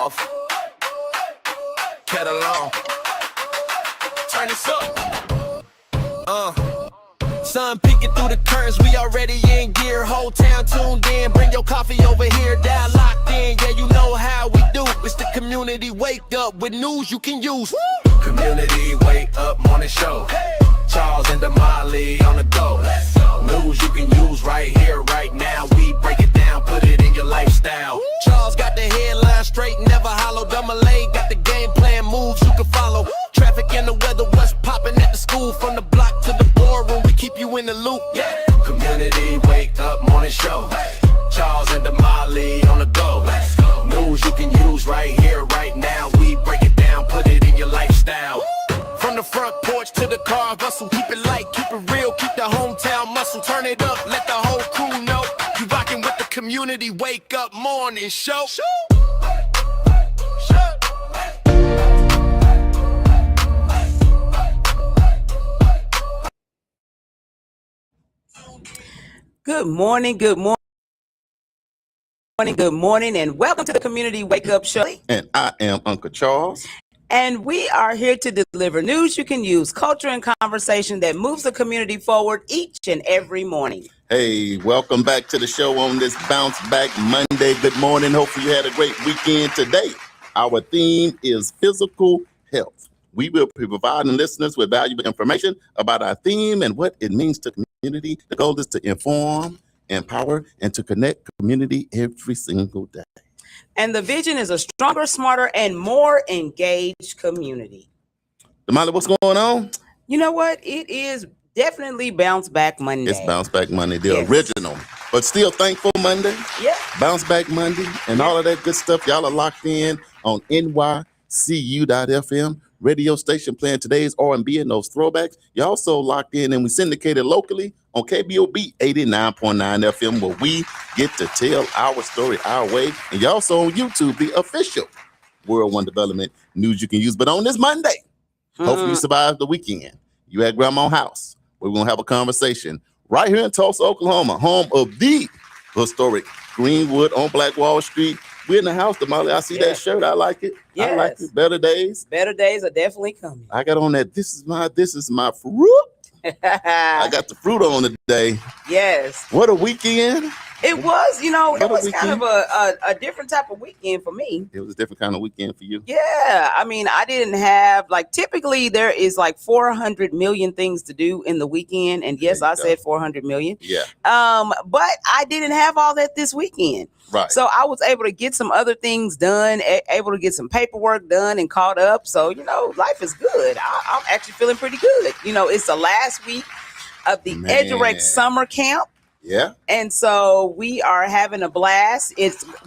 off. Kettle on. Turn this up. Sun peeking through the curtains, we already in gear. Whole town tuned in, bring your coffee over here. Dial locked in, yeah, you know how we do. It's the community wake up with news you can use. Community wake up morning show. Charles and Damali on the go. News you can use right here, right now. We break it down, put it in your lifestyle. Charles got the headline straight, never hollow. Damali got the game plan, moves you can follow. Traffic and the weather, what's popping at the school. From the block to the boardroom, we keep you in the loop. Yeah. Community wake up morning show. Charles and Damali on the go. News you can use right here, right now. We break it down, put it in your lifestyle. From the front porch to the car bustle, keep it light, keep it real, keep the hometown muscle. Turn it up, let the whole crew know you rockin' with the community wake up morning show. Good morning, and welcome to the Community Wake Up Show. And I am Uncle Charles. And we are here to deliver news you can use, culture and conversation that moves the community forward each and every morning. Hey, welcome back to the show on this Bounce Back Monday. Good morning. Hopefully you had a great weekend today. Our theme is physical health. We will be providing listeners with valuable information about our theme and what it means to community. The goal is to inform, empower, and to connect community every single day. And the vision is a stronger, smarter, and more engaged community. Damali, what's going on? You know what? It is definitely Bounce Back Monday. It's Bounce Back Monday, the original, but still Thankful Monday. Yeah. Bounce Back Monday, and all of that good stuff. Y'all are locked in on NYCU.FM. Radio station playing today's R&B and those throwbacks. You're also locked in and we syndicated locally on KBOB 89.9 FM, where we get to tell our story our way. And you're also on YouTube, the official World One Development news you can use. But on this Monday, hopefully you survived the weekend. You at Grandma's house. We're going to have a conversation right here in Tulsa, Oklahoma, home of the historic Greenwood on Black Wall Street. We're in the house, Damali. I see that shirt. I like it. Yes. I like it. Better days. Better days are definitely coming. I got on that. This is my fruit. I got the fruit on today. Yes. What a weekend. It was, it was kind of a different type of weekend for me. It was a different kind of weekend for you. Yeah. I mean, I didn't have, typically there is 400 million things to do in the weekend. And yes, I said 400 million. Yeah. But I didn't have all that this weekend. Right. So I was able to get some other things done, able to get some paperwork done and caught up. So, life is good. I'm actually feeling pretty good. It's the last week of the EduRec summer camp. Yeah. And so we are having a blast.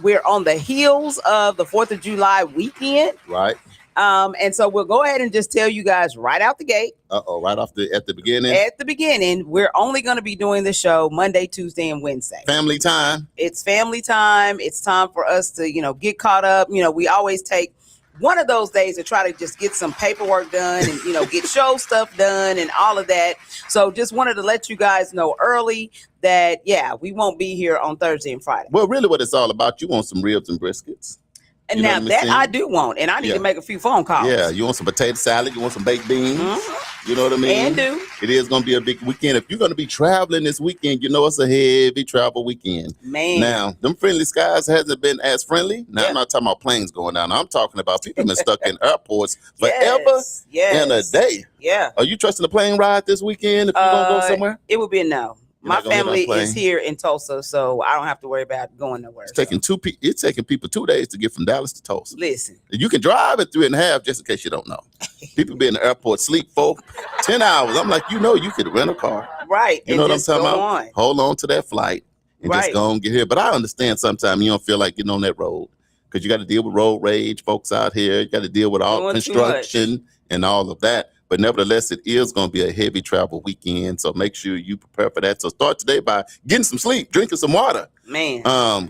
We're on the heels of the 4th of July weekend. Right. And so we'll go ahead and just tell you guys right out the gate. Right at the beginning. At the beginning, we're only going to be doing the show Monday, Tuesday, and Wednesday. Family time. It's family time. It's time for us to, get caught up. We always take one of those days to try to just get some paperwork done and, get show stuff done and all of that. So just wanted to let you guys know early that, we won't be here on Thursday and Friday. Well, really what it's all about, you want some ribs and briskets. And now that I do want, and I need to make a few phone calls. Yeah, you want some potato salad, you want some baked beans. Mm-hmm. You know what I mean? And do. It is going to be a big weekend. If you're going to be traveling this weekend, it's a heavy travel weekend. Man. Now, them friendly skies hasn't been as friendly. Now, I'm not talking about planes going down. I'm talking about people been stuck in airports forever and a day. Yeah. Are you trusting the plane ride this weekend if you're going to go somewhere? It would be a no. My family is here in Tulsa, so I don't have to worry about going nowhere. It's taking people 2 days to get from Dallas to Tulsa. Listen. You can drive at 3.5, just in case you don't know. People be in the airport, sleep for 10 hours. I'm like, you could rent a car. Right. You know what I'm talking about? Hold on to that flight and just go and get here. But I understand sometimes you don't feel like getting on that road because you got to deal with road rage, folks out here. You got to deal with all construction and all of that. But nevertheless, it is going to be a heavy travel weekend. So make sure you prepare for that. So start today by getting some sleep, drinking some water. Man.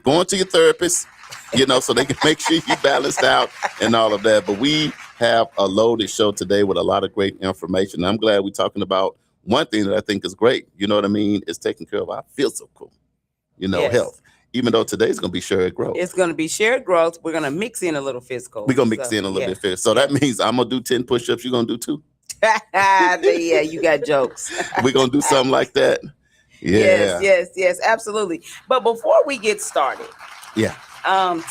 Going to your therapist, so they can make sure you balanced out and all of that. But we have a loaded show today with a lot of great information. I'm glad we're talking about one thing that I think is great. You know what I mean? Is taking care of our physical, health. even though today's going to be shared growth. It's going to be shared growth. We're going to mix in a little physical. We're going to mix in a little bit physical. So that means I'm going to do 10 push-ups. You're going to do 2? Yeah, you got jokes. We're going to do something like that? Yeah. Yes, absolutely. But before we get started, yeah.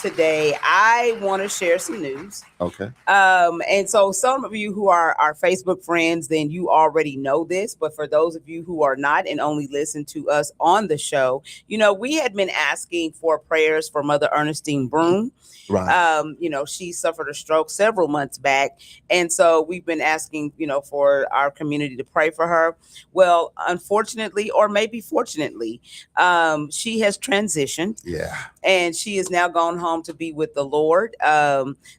Today I want to share some news. Okay. And so some of you who are our Facebook friends, then you already know this. But for those of you who are not and only listen to us on the show, we had been asking for prayers for Mother Ernestine Broom. Right. She suffered a stroke several months back. And so we've been asking, for our community to pray for her. Well, unfortunately, or maybe fortunately, she has transitioned. Yeah. And she is now gone home to be with the Lord.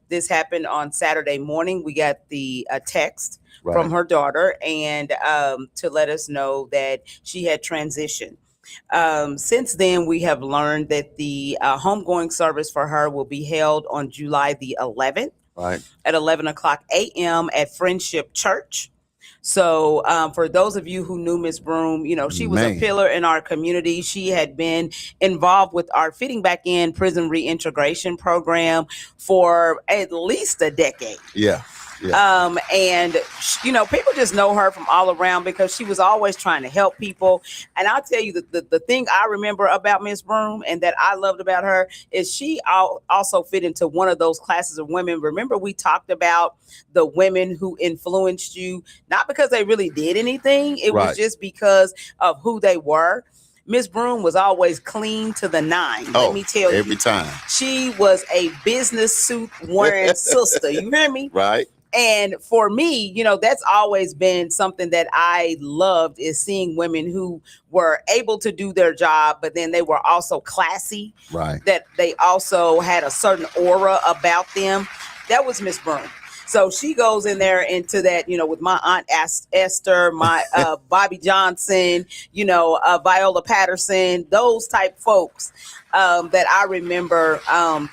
This happened on Saturday morning. We got the text from her daughter and to let us know that she had transitioned. Since then, we have learned that the homegoing service for her will be held on July the 11th at 11 o'clock a.m. at Friendship Church. So for those of you who knew Miss Broom, she was a pillar in our community. She had been involved with our Fitting Back In prison reintegration program for at least a decade. Yeah. And people just know her from all around because she was always trying to help people. And I'll tell you the thing I remember about Miss Broom and that I loved about her is she also fit into one of those classes of women. Remember, we talked about the women who influenced you, not because they really did anything. It was just because of who they were. Miss Broom was always clean to the nine. Let me tell you. Every time. She was a business suit wearing sister. You hear me? Right. And for me, that's always been something that I loved is seeing women who were able to do their job, but then they were also classy. Right. That they also had a certain aura about them. That was Miss Broom. So she goes in there into that, with my Aunt Esther, my Bobby Johnson, Viola Patterson, those type folks that I remember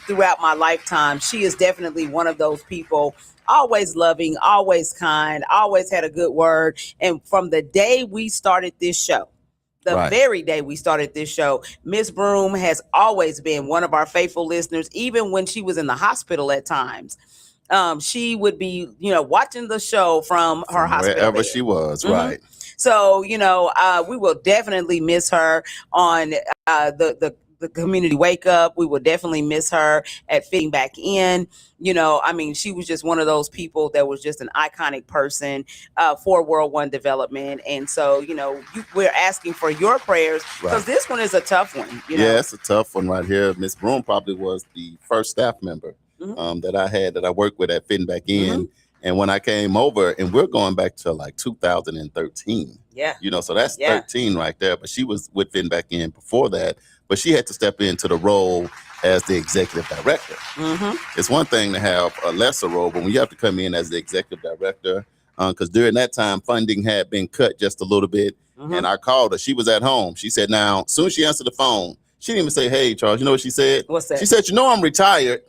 throughout my lifetime. She is definitely one of those people. Always loving, always kind, always had a good word. And from the day we started this show, very day we started this show, Miss Broom has always been one of our faithful listeners, even when she was in the hospital at times. She would be, watching the show from her hospital wherever bed. She was, Mm-hmm. right. So, we will definitely miss her on the community Wake Up. We will definitely miss her at Fitting Back In. She was just one of those people that was just an iconic person for World One Development. And so, we're asking for your prayers because this one is a tough one. Yeah, it's a tough one right here. Miss Broom probably was the first staff member that I worked with at Fitting Back In. Mm-hmm. And when I came over, and we're going back to like 2013. Yeah. So that's 13 right there. But she was with Fitting Back In before that. But she had to step into the role as the executive director. Mm-hmm. It's one thing to have a lesser role, but when you have to come in as the executive director, because during that time, funding had been cut just a little bit. Mm-hmm. And I called her. She was at home. She said, now, as soon as she answered the phone, she didn't even say, hey, Charles. You know what she said? What's that? She said, I'm retired.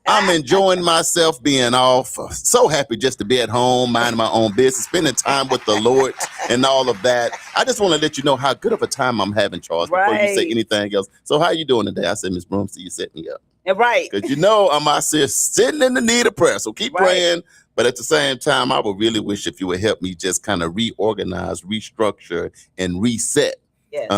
I'm enjoying myself being off. So happy just to be at home, minding my own business, spending time with the Lord and all of that. I just want to let you know how good of a time I'm having, Charles, before you say anything else. So how you doing today? I said, Miss Broom, so you set me up. Right. Because I'm out here sitting in the need of prayer. So keep praying. But at the same time, I would really wish if you would help me just kind of reorganize, restructure, and reset. Yes.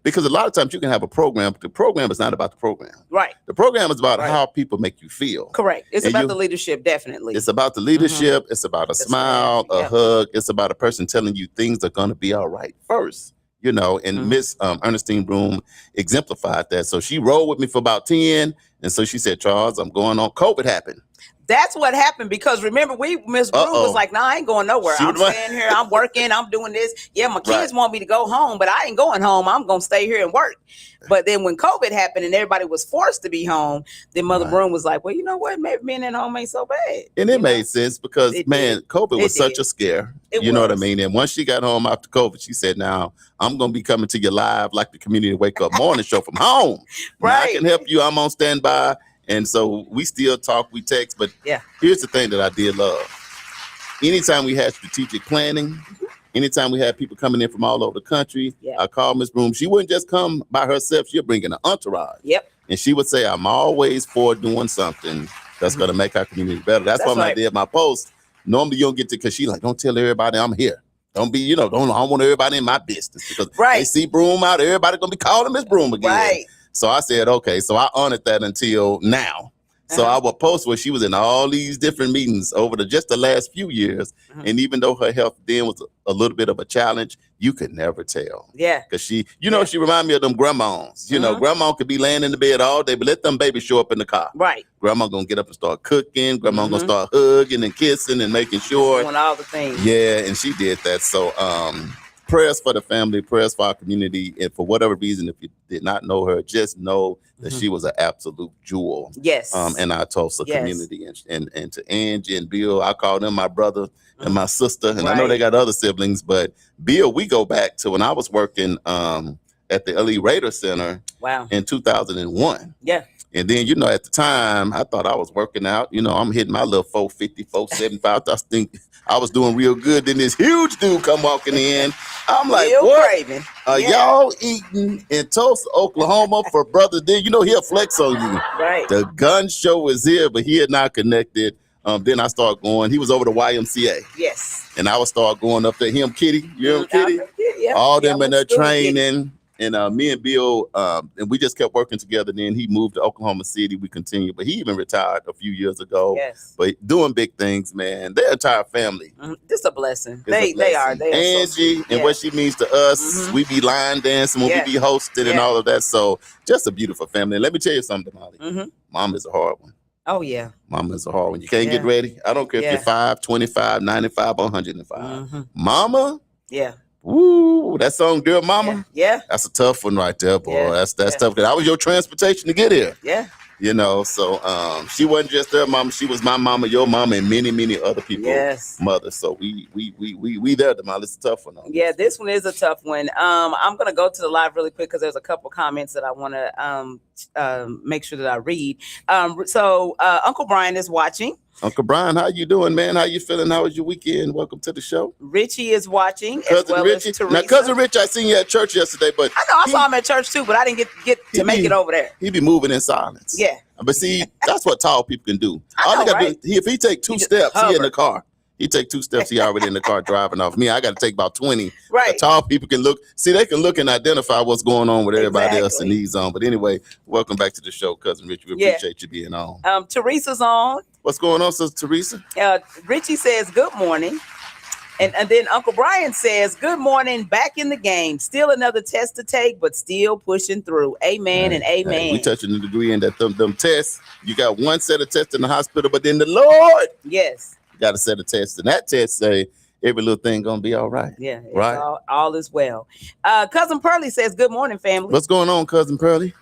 Because a lot of times you can have a program, but the program is not about the program. Right. The program is about how people make you feel. Correct. It's about the leadership, definitely. It's about the leadership. Mm-hmm. It's about a smile, a hug. It's about a person telling you things are going to be all right first. And Miss Ernestine Broom exemplified that. So she rolled with me for about 10. And so she said, Charles, I'm going on. COVID happened. That's what happened because remember, Miss Broom was like, "No, I ain't going nowhere. I'm staying here. I'm working. I'm doing this. Yeah, my kids want me to go home, but I ain't going home. I'm going to stay here and work." But then when COVID happened and everybody was forced to be home, then Mother Broom was like, "Well, you know what? Maybe being at home ain't so bad." And it made sense because, COVID was such a scare. You know what I mean? And once she got home after COVID, she said, now I'm going to be coming to you live like the Community Wake Up morning show from home. Now, I can help you. I'm on standby. And so we still talk, we text, but here's the thing that I did love. Anytime we had strategic planning, anytime we had people coming in from all over the country, I called Miss Broom. She wouldn't just come by herself. She'd bring in an entourage. Yep. And she would say, I'm always for doing something that's going to make our community better. That's why when I did my post, normally you don't get to, because she like, don't tell everybody I'm here. Don't be, I don't want everybody in my business, because they see Broom out, everybody going to be calling Miss Broom again. Right. So I said, okay. So I honored that until now. So I would post where she was in all these different meetings over just the last few years. And even though her health then was a little bit of a challenge, you could never tell. Yeah. Because she, she reminded me of them grandmas. Grandma could be laying in the bed all day, but let them babies show up in the car. Right. Grandma going to get up and start cooking. Grandma going to start hugging and kissing and making sure. Doing all the things. Yeah, and she did that. So prayers for the family, prayers for our community. And for whatever reason, if you did not know her, just know that she was an absolute jewel. Yes. In our Tulsa community. And to Angie and Bill, I call them my brother and my sister. And I know they got other siblings, but Bill, we go back to when I was working at the Elite Raider Center in 2001. Yeah. And then, at the time, I thought I was working out. I'm hitting my little 450, 475. I think I was doing real good. Then this huge dude come walking in. I'm like, what are y'all eating in Tulsa, Oklahoma for Brother D? He'll flex on you. Right. The gun show is here, but he had not connected. Then I started going. He was over the YMCA. Yes. And I would start going up there. Him, Kitty. You know Kitty? Yeah. All them in there training. And me and Bill, and we just kept working together. Then he moved to Oklahoma City. We continued, but he even retired a few years ago. Yes. But doing big things, man. Their entire family. It's a blessing. They are. Angie and what she means to us. We be line dancing when we be hosted and all of that. So just a beautiful family. Let me tell you something, Damali. Mom is a hard one. Oh, yeah. Mama is a hard one. You can't get ready. I don't care if you're 5, 25, 95, or 105. Mama. Yeah. Woo, that song, Dear Mama. Yeah. That's a tough one right there, boy. Yeah. That's tough. That was your transportation to get here. Yeah. So she wasn't just their mama, she was my mama, your mama, and many, many other people's mothers. So we there, Damali. It's a tough one. Yeah, this one is a tough one. I'm gonna go to the live really quick because there's a couple comments that I want to make sure that I read. So Uncle Brian is watching. Uncle Brian, how you doing, man? How you feeling? How was your weekend? Welcome to the show. Richie is watching, as well as Teresa. Now, Cousin Rich, I seen you at church yesterday, but I know I saw him at church too, but I didn't get to make it over there. He be moving in silence. Yeah. But see, that's what tall people can do. All they gotta do, if he take 2 steps, he in the car. He take 2 steps, he already in the car driving off. Me, I got to take about 20. Right. The tall people can look. See, they can look and identify what's going on with everybody else in these on. But anyway, welcome back to the show, Cousin Rich. We appreciate you being on. Teresa's on. What's going on, Sister Teresa? Richie says, good morning. And then Uncle Brian says, good morning, back in the game. Still another test to take, but still pushing through. Amen and amen. We touching the degree in that them tests. You got one set of tests in the hospital, but then the Lord. Yes. Got a set of tests, and that test say every little thing gonna be all right. Yeah, right. All is well. Cousin Pearlie says, "Good morning, family." What's going on, Cousin Pearlie?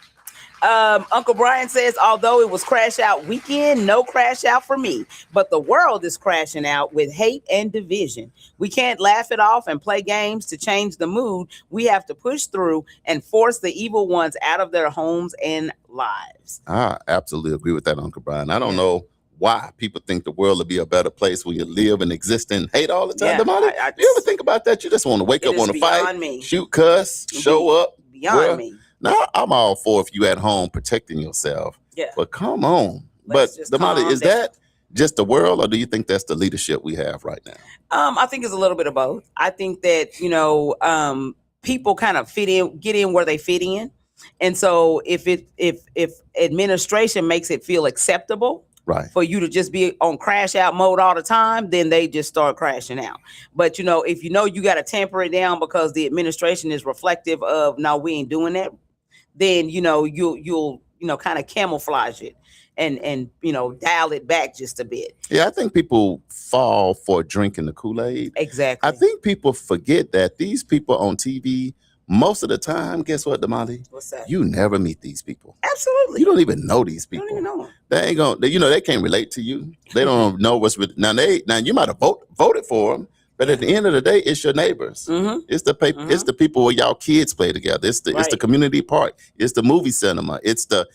Uncle Brian says, although it was crash out weekend, no crash out for me. But the world is crashing out with hate and division. We can't laugh it off and play games to change the mood. We have to push through and force the evil ones out of their homes and lives. I absolutely agree with that, Uncle Brian. I don't know why people think the world will be a better place when you live and exist in hate all the time. You ever think about that? You just want to wake up, want to fight, shoot, cuss, show up. Beyond me. Now, I'm all for if you at home protecting yourself. Yeah. But come on. Damali, is that just the world, or do you think that's the leadership we have right now? I think it's a little bit of both. I think that, people kind of get in where they fit in. And so if administration makes it feel acceptable, right, for you to just be on crash out mode all the time, then they just start crashing out. But if you got to temper it down because the administration is reflective of, no, we ain't doing that, then you'll kind of camouflage it and dial it back just a bit. Yeah, I think people fall for drinking the Kool-Aid. Exactly. I think people forget that these people on TV, most of the time, guess what, Damali? What's that? You never meet these people. Absolutely. You don't even know these people. You don't even know them. They ain't gonna. They can't relate to you. They don't know what's with. Now you might have voted for them, but at the end of the day, it's your neighbors. Mm-hmm. It's the paper. Mm-hmm. It's the people where y'all kids play together. It's the community park. It's the movie cinema. It's the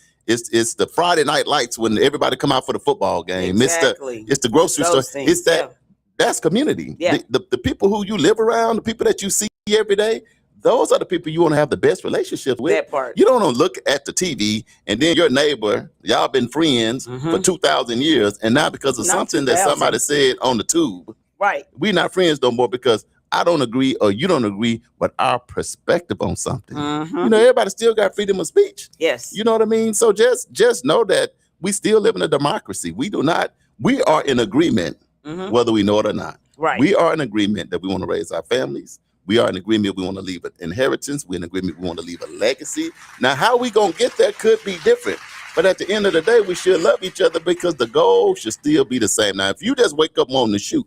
Friday night lights when everybody come out for the football game. Exactly. It's the grocery store. It's that That's community. Yeah. The people who you live around, the people that you see every day, those are the people you want to have the best relationships with. That part. You don't want to look at the TV and then your neighbor, y'all been friends for 2,000 years, and now because of Not something that 2,000. somebody said on the tube, Right. we're not friends no more because I don't agree or you don't agree with our perspective on something. You know, everybody still got freedom of speech. Yes. You know what I mean? So just know that we still live in a democracy. We are in agreement, whether we know it or not. Right. We are in agreement that we want to raise our families. We are in agreement we want to leave an inheritance. We're in agreement we want to leave a legacy. Now, how we going to get there could be different. But at the end of the day, we should love each other because the goal should still be the same. Now, if you just wake up wanting to shoot,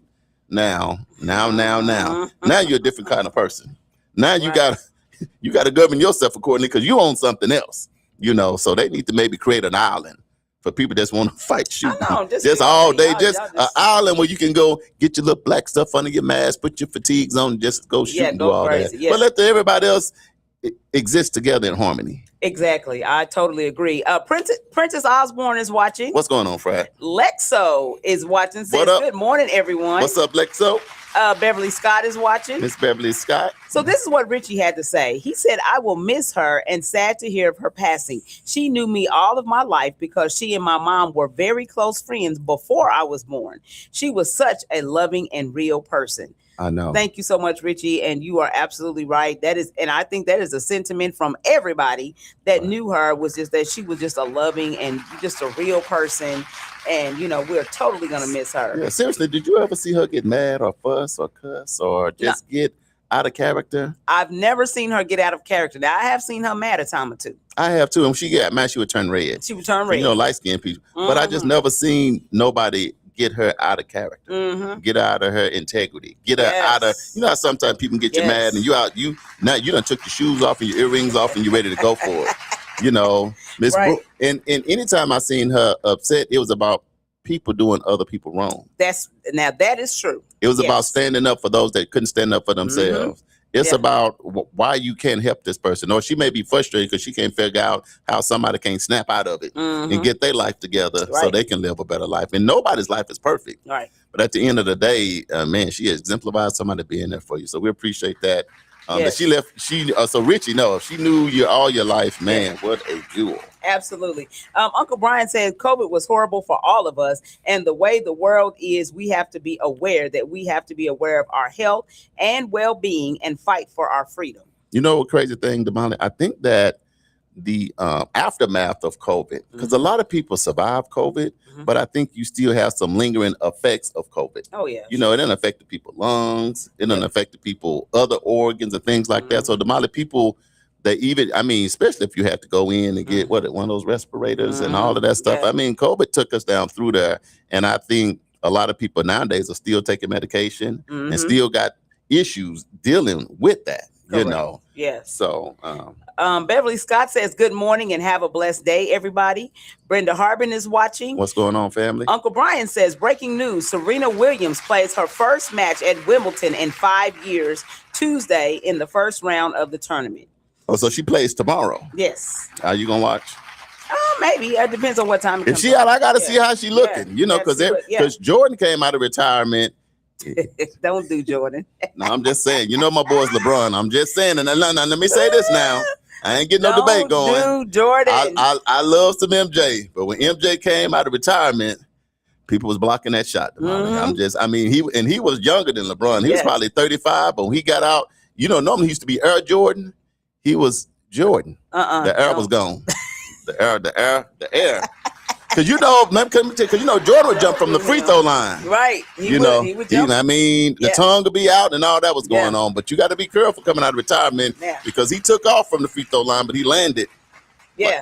now you're a different kind of person. Now you got to govern yourself accordingly because you own something else. You know, so they need to maybe create an island for people that want to fight shooting. Just all day, just an island where you can go get your little black stuff under your mask, put your fatigues on, and just go shoot and do all that. Yeah. But let everybody else exist together in harmony. Exactly. I totally agree. Princess Osborne is watching. What's going on, Fred? Lexo is watching. Says, good morning, everyone. What's up, Lexo? Beverly Scott is watching. Miss Beverly Scott. So this is what Richie had to say. He said, I will miss her and sad to hear of her passing. She knew me all of my life because she and my mom were very close friends before I was born. She was such a loving and real person. I know. Thank you so much, Richie. And you are absolutely right. That is, and I think that is a sentiment from everybody that knew her, was just that she was just a loving and just a real person. And, you know, we're totally going to miss her. Yeah, seriously, did you ever see her get mad or fuss or cuss or just get out of character? I've never seen her get out of character. Now, I have seen her mad a time or two. I have too. And when she got mad, she would turn red. She would turn red. You know, light-skinned people. But I just never seen nobody get her out of character, get out of her integrity, get her out of, you know how sometimes people get you mad and you done took your shoes off and your earrings off and you're ready to go for it. You know, Miss and anytime I seen her upset, it was about people doing other people wrong. That is true. It was about standing up for those that couldn't stand up for themselves. It's about why you can't help this person. Or she may be frustrated because she can't figure out how somebody can snap out of it and get their life together so they can live a better life. And nobody's life is perfect. Right. But at the end of the day, man, she exemplified somebody being there for you. So we appreciate that. That she left. So Richie, no, if she knew you all your life, man, what a jewel. Absolutely. Uncle Brian said COVID was horrible for all of us. And the way the world is, we have to be aware of our health and well-being and fight for our freedom. You know what crazy thing, Damali? I think that the aftermath of COVID, because a lot of people survive COVID, but I think you still have some lingering effects of COVID. Oh, yeah. You know, it didn't affect the people's lungs. It didn't affect the people, other organs and things like that. So Damali, people, they even, I mean, especially if you have to go in and get one of those respirators and all of that stuff. I mean, COVID took us down through there. And I think a lot of people nowadays are still taking medication and still got issues dealing with that. Correct. You know. Yes. So Beverly Scott says, good morning and have a blessed day, everybody. Brenda Harbin is watching. What's going on, family? Uncle Brian says, breaking news, Serena Williams plays her first match at Wimbledon in 5 years, Tuesday in the first round of the tournament. Oh, so she plays tomorrow? Yes. Are you going to watch? Maybe. It depends on what time it comes. If she out, I got to see how she looking, you know, because Jordan came out of retirement. Don't do Jordan. No, I'm just saying. You know my boy's LeBron. I'm just saying. And let me say this now. I ain't getting no debate going. Do Jordan. I love some MJ, but when MJ came out of retirement, people was blocking that shot. He was younger than LeBron. He was probably 35, but when he got out, you know, normally he used to be Air Jordan. He was Jordan. The air was gone. The air. Because Jordan would jump from the free throw line. Right. He would jump. The tongue would be out and all that was going on. But you got to be careful coming out of retirement because he took off from the free throw line, but he landed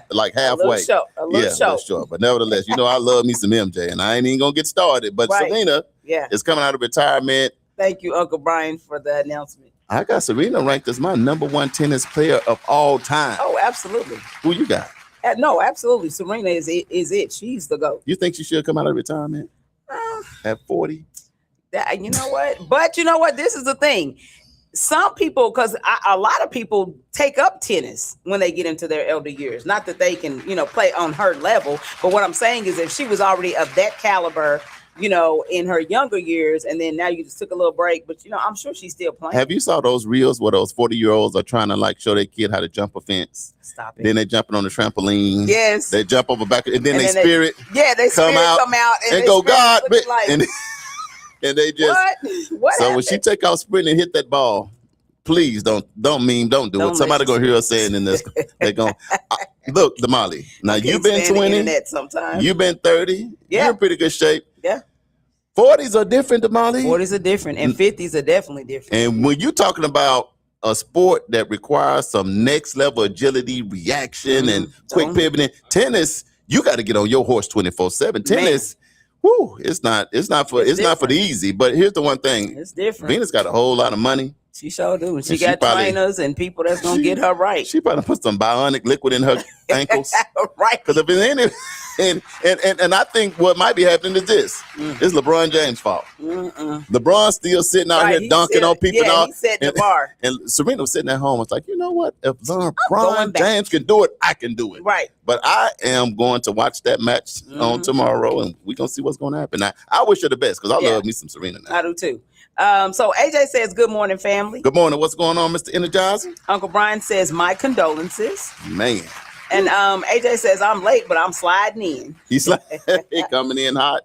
like halfway. A little short. But nevertheless, you know, I love me some MJ and I ain't even going to get started. But Serena is coming out of retirement. Thank you, Uncle Brian, for the announcement. I got Serena ranked as my #1 tennis player of all time. Oh, absolutely. Who you got? No, absolutely. Serena is it. She's the GOAT. You think she should come out of retirement at 40? You know what? But you know what? This is the thing. Some people, because a lot of people take up tennis when they get into their elder years. Not that they can, play on her level. But what I'm saying is if she was already of that caliber in her younger years, and then now you just took a little break. But I'm sure she's still playing. Have you saw those reels where those 40-year-olds are trying to like show their kid how to jump a fence? Stop it. Then they jumping on the trampoline. Yes. They jump over back, and then And they then spirit they come out and and go, God, like, and they just. What So when happened? she take off sprint and hit that ball, please don't do it. Somebody gonna hear us saying in this. They're going look, Damali. Now you've been 20. Sometimes You've been 30. Yeah. You're in pretty good shape. Yeah. 40s are different, Damali. 40s are different, and 50s are definitely different. And when you're talking about a sport that requires some next level agility, reaction, and quick pivoting, tennis, you got to get on your horse 24/7. Tennis, whoo, it's not for the easy. But here's the one thing: it's different. Venus got a whole lot of money. She sure do. She got trainers and people that's gonna get her right. She probably put some bionic liquid in her ankles, right? Because if it's any. And I think what might be happening is this. It's LeBron James' fault. LeBron still sitting out here dunking on people. Yeah, he set the bar. And Serena was sitting at home. It's like, you know what? If LeBron James can do it, I can do it. Right. But I am going to watch that match on tomorrow, and we're going to see what's going to happen. I wish her the best because I love me some Serena now. I do too. So AJ says, good morning, family. Good morning. What's going on, Mr. Energizer? Uncle Brian says, my condolences. Man. And AJ says, I'm late, but I'm sliding in. He's like, he coming in hot.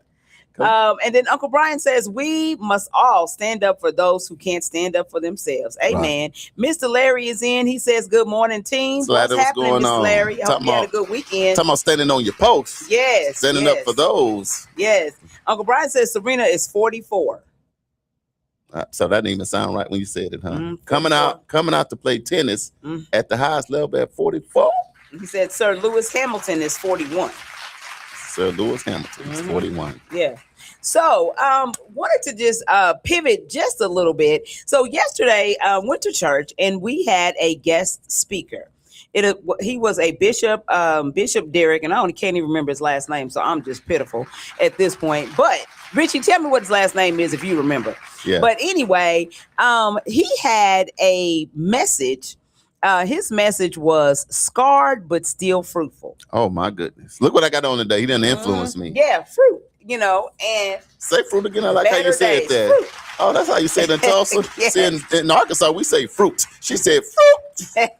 And then Uncle Brian says, we must all stand up for those who can't stand up for themselves. Amen. Right. Mr. Larry is in. He says, good morning, team. What's happening, Mr. Larry? I hope you had a good weekend. Talking about standing on your posts. Yes. Standing up for those. Yes. Uncle Brian says Serena is 44. So that didn't even sound right when you said it, huh? Coming out to play tennis at the highest level at 44. He said Sir Lewis Hamilton is 41. Sir Lewis Hamilton is 41. Yeah. So wanted to just pivot just a little bit. So yesterday went to church and we had a guest speaker. He was a bishop, Bishop Derek, and I can't even remember his last name, so I'm just pitiful at this point. But Richie, tell me what his last name is if you remember. Yeah. But anyway, he had a message. His message was scarred but still fruitful. Oh my goodness! Look what I got on today. He didn't influence me. Yeah, fruit. And say fruit again. I like how you said that. Fruit. Oh, that's how you say it in Tulsa. Yes. See, in Arkansas, we say fruit. She said fruit.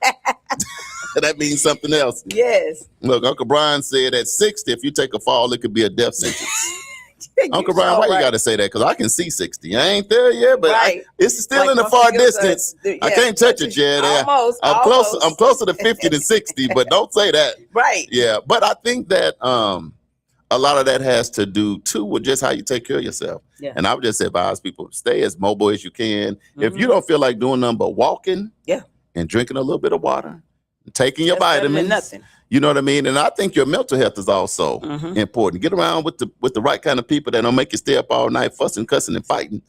That means something else. Yes. Look, Uncle Brian said at 60, if you take a fall, it could be a death sentence. Uncle Brian, why you got to say that? Because I can see 60. I ain't there yet, but it's still like in the far distance. I can't touch it yet. Almost. I'm closer to 50 than 60, but don't say that. Right. Yeah, but I think that a lot of that has to do too with just how you take care of yourself. Yeah. And I would just advise people stay as mobile as you can. If you don't feel like doing nothing but walking, and drinking a little bit of water, taking your vitamins, nothing. You know what I mean? And I think your mental health is also important. Get around with the right kind of people that don't make you stay up all night fussing, cussing, and fighting,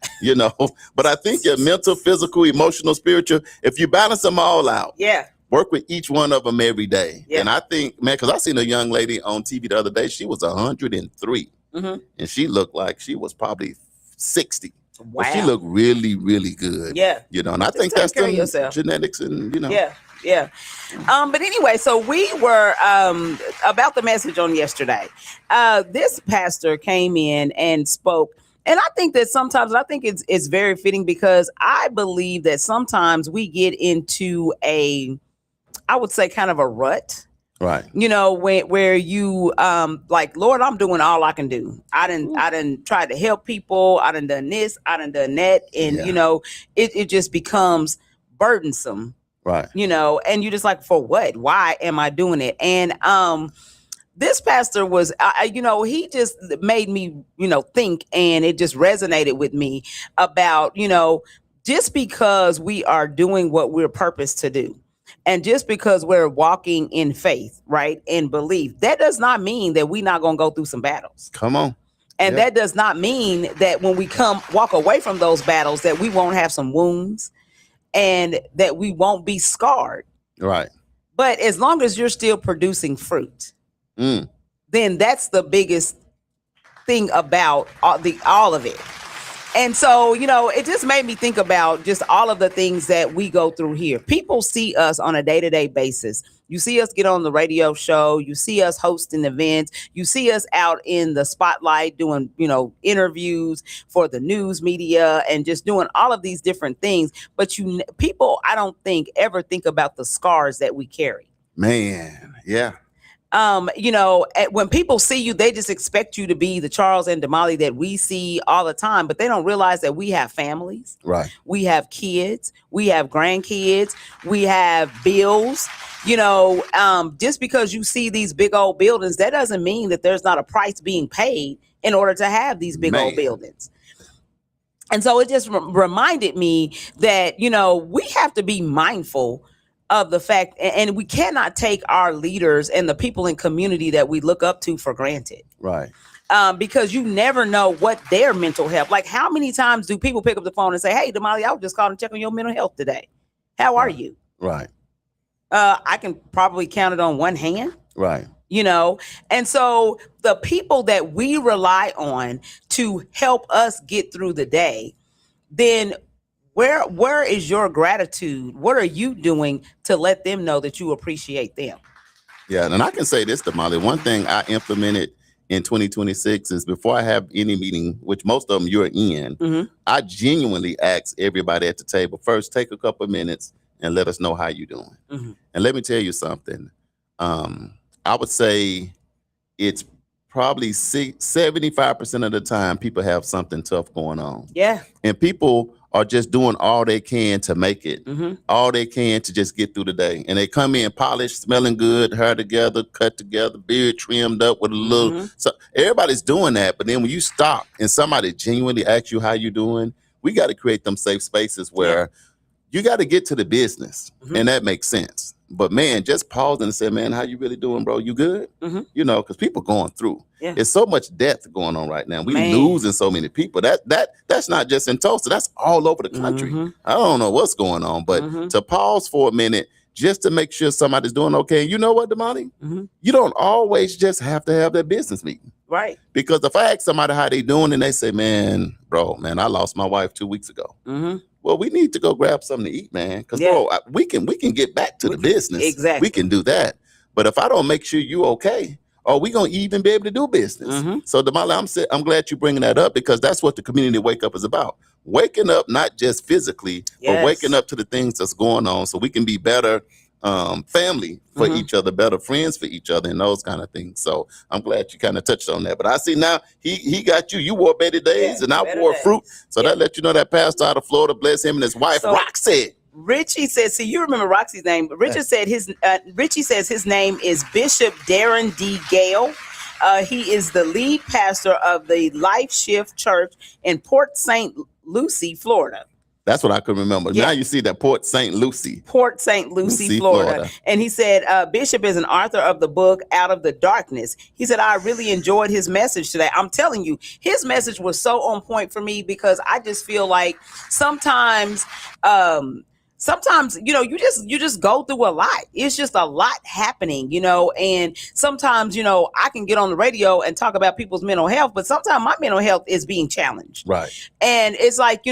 But I think your mental, physical, emotional, spiritual, if you balance them all out, work with each one of them every day. Yeah. And I think, man, because I seen a young lady on TV the other day, she was 103. And she looked like she was probably 60. Wow. But she looked really, really good. Yeah. And I think that's the genetics and, Yeah. But anyway, so we were about the message on yesterday. This pastor came in and spoke. And I think that sometimes it's very fitting because I believe that sometimes we get into I would say kind of a rut. Right. Where you like, Lord, I'm doing all I can do. I done tried to help people. I done this. I done that. And, it just becomes burdensome. Right. And you're just like, for what? Why am I doing it? And this pastor was, he just made me, think, and it just resonated with me about, just because we are doing what we're purposed to do, and just because we're walking in faith, right, and belief, that does not mean that we're not going to go through some battles. Come on. And that does not mean that when we walk away from those battles that we won't have some wounds and that we won't be scarred. Right. But as long as you're still producing fruit, then that's the biggest thing about all of it. And so, it just made me think about just all of the things that we go through here. People see us on a day-to-day basis You see us get on the radio show. You see us hosting events. You see us out in the spotlight doing, interviews for the news media and just doing all of these different things. But people, I don't think ever think about the scars that we carry. Man, yeah. When people see you, they just expect you to be the Charles and Damali that we see all the time, but they don't realize that we have families. Right. We have kids. We have grandkids. We have bills. Just because you see these big old buildings, that doesn't mean that there's not a price being paid in order to have these big old buildings. And so it just reminded me that, we have to be mindful of the fact, and we cannot take our leaders and the people in community that we look up to for granted. Right. Because you never know what their mental health, like how many times do people pick up the phone and say, hey, Damali, I was just calling to check on your mental health today. How are you? Right. I can probably count it on one hand. Right. And so the people that we rely on to help us get through the day, then where is your gratitude? What are you doing to let them know that you appreciate them? Yeah, and I can say this, Damali. One thing I implemented in 2026 is before I have any meeting, which most of them you're in, I genuinely ask everybody at the table, first, take a couple of minutes and let us know how you're doing. And let me tell you something. I would say it's probably 75% of the time people have something tough going on. Yeah. And people are just doing all they can to make it, all they can to just get through the day. And they come in polished, smelling good, hair together, cut together, beard trimmed up with a little. So everybody's doing that. But then when you stop and somebody genuinely asks you how you doing, we got to create them safe spaces where you got to get to the business. And that makes sense. But man, just pause and say, man, how you really doing, bro? You good? Because people going through. Yeah. There's so much death going on right now. We losing so many people. That's not just in Tulsa. That's all over the country. I don't know what's going on, but to pause for a minute just to make sure somebody's doing okay. And you know what, Damali? You don't always just have to have that business meeting. Right. Because if I ask somebody how they doing and they say, man, I lost my wife 2 weeks ago. Well, we need to go grab something to eat, man. Because bro, we can get back to the business. Exactly. We can do that. But if I don't make sure you okay, are we gonna even be able to do business? So Damali, I'm glad you're bringing that up because that's what the community wake up is about. Waking up, not just physically, but waking up to the things that's going on, so we can be better family for each other, better friends for each other, and those kind of things. So I'm glad you kind of touched on that. But I see now he got you. You wore Betty Days, and I wore Fruit. So that let you know that pastor out of Florida, bless him and his wife, Roxy. Richie says, see, you remember Roxy's name, but Richie says his name is Bishop Darren D. Gale. He is the lead pastor of the Life Shift Church in Port St. Lucie, Florida. That's what I could remember. Now you see that Port St. Lucie, Florida. And he said, Bishop is an author of the book Out of the Darkness. He said, I really enjoyed his message today. I'm telling you, his message was so on point for me because I just feel like sometimes, you just go through a lot. It's just a lot happening, and sometimes, I can get on the radio and talk about people's mental health, but sometimes my mental health is being challenged. Right. And it's like,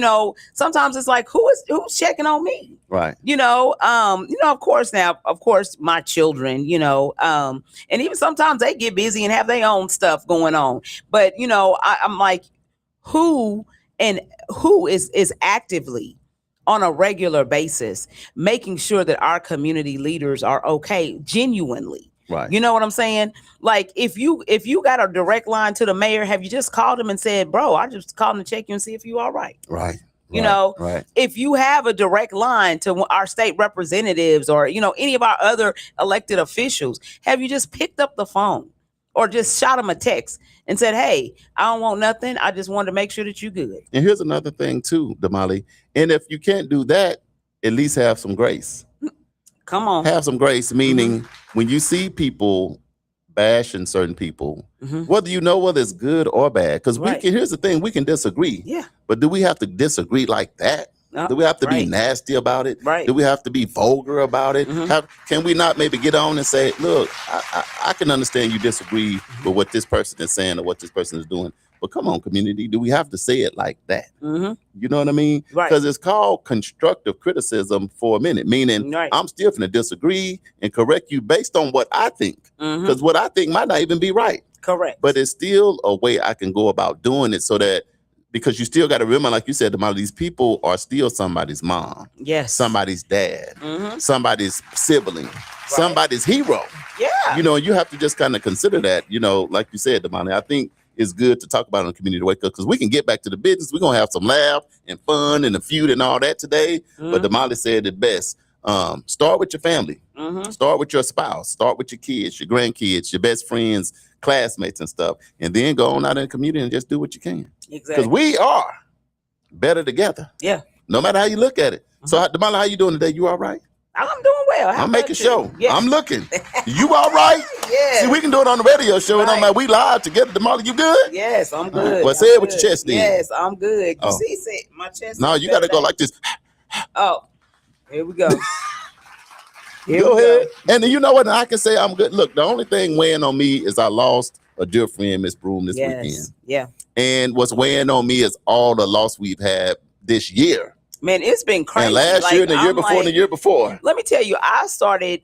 sometimes it's like, who's checking on me? Right. Of course, my children, and even sometimes they get busy and have their own stuff going on. But, I'm like, who is actively on a regular basis, making sure that our community leaders are okay, genuinely. Right. You know what I'm saying? Like if you got a direct line to the mayor, have you just called him and said, bro, I just called him to check you and see if you all right? Right. If you have a direct line to our state representatives or, any of our other elected officials, have you just picked up the phone or just shot them a text and said, hey, I don't want nothing. I just wanted to make sure that you're good. And here's another thing too, Damali. And if you can't do that, at least have some grace. Come on. Have some grace, meaning when you see people bashing certain people, whether whether it's good or bad, because here's the thing, we can disagree. Yeah. But do we have to disagree like that? Do we have to be nasty about it? Right. Do we have to be vulgar about it? Can we not maybe get on and say, look, I can understand you disagree with what this person is saying or what this person is doing, But come on, community, do we have to say it like that? Mm-hmm. You know what I mean? Right. Because it's called constructive criticism for a minute, meaning Right. I'm still going to disagree and correct you based on what I think. Because what I think might not even be right. Correct. But it's still a way I can go about doing it so that, because you still got to remember, like you said, Damali, these people are still somebody's mom. Yes. Somebody's dad. Somebody's sibling. Somebody's hero. Yeah. You know, you have to just kind of consider that, you know, like you said, Damali, I think it's good to talk about it on Community Wake Up because we can get back to the business. We're going to have some laugh and fun and a feud and all that today. But Damali said it best. Start with your family. Start with your spouse. Start with your kids, your grandkids, your best friends, classmates and stuff. And then go on out in the community and just do what you can. Exactly. Because we are better together. Yeah. No matter how you look at it. So, Damali, how you doing today? You all right? I'm doing well. How I'm about making you? sure. Yes. I'm looking. You all right? Yes. See, we can do it on the radio show. And I'm Right. like, we live together. Damali, you good? Yes, I'm good. Well, say I'm it with your good. chest then. Yes, I'm good. You Oh. see, my chest. No, is you got to better go than- like this. Oh, here we go. Here Go we ahead. And then you know what? I can say I'm good. Look, the only thing weighing on me is I lost a dear friend, Miss Broom, this Yes. weekend. Yeah. And what's weighing on me is all the loss we've had this year. Man, it's been crazy. And last year and the year before and the year before. Let me tell you, I started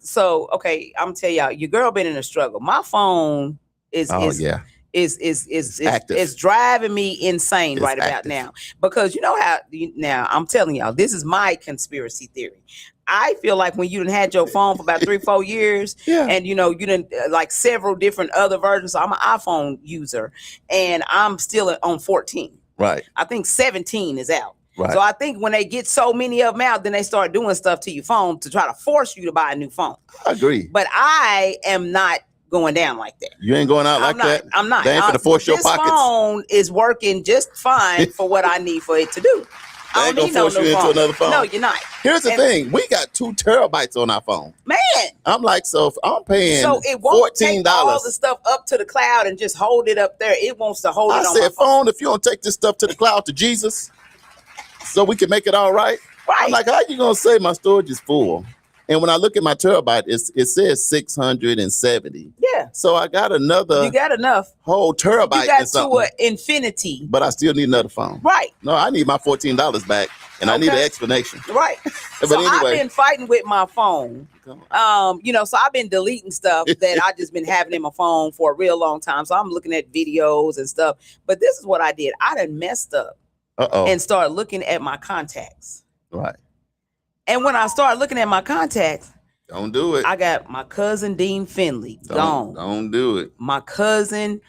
so okay, I'm gonna tell y'all, your girl been in a struggle. My phone is Yeah. is active. driving me insane It's right about active. now. Because you know how now I'm telling y'all, this is my conspiracy theory. I feel like when you done had your phone for about 3-4 years, Yeah. and you done like several different other versions. So I'm an iPhone user, and I'm still on 14. Right. I think 17 is out. Right. So I think when they get so many of them out, then they start doing stuff to your phone to try to force you to buy a new phone. I agree. But I am not going down like that. You ain't going out like that? I'm not. They ain't finna force your this pockets. phone is working just fine for what I need for it to do. They I ain't don't gonna need no force you new into phone. another phone. No, you're not. Here's the And- thing. We got 2 terabytes on our phone. Man. I'm like, so if I'm paying So it won't $14. take all the stuff up to the cloud and just hold it up there. It wants to hold I it on my said, phone. phone, if you don't take this stuff to the cloud to Jesus, so we can make it all right. Right. I'm like, how you gonna say my storage is full? And when I look at my terabyte, it says 670. Yeah. So I got another You got enough. whole terabyte You got and to something. an infinity. But I still need another phone. Right. No, I need my $14 back, and I need an Okay. explanation. Right. But So anyway. I've been fighting with my phone. So I've been deleting stuff that I just been having in my phone for a real long time. So I'm looking at videos and stuff. But this is what I did. I done messed up Uh-oh. and started looking at my contacts. Right. And when I started looking at my contacts, Don't do it. I got my cousin Dean Finley gone. Don't do it. My cousin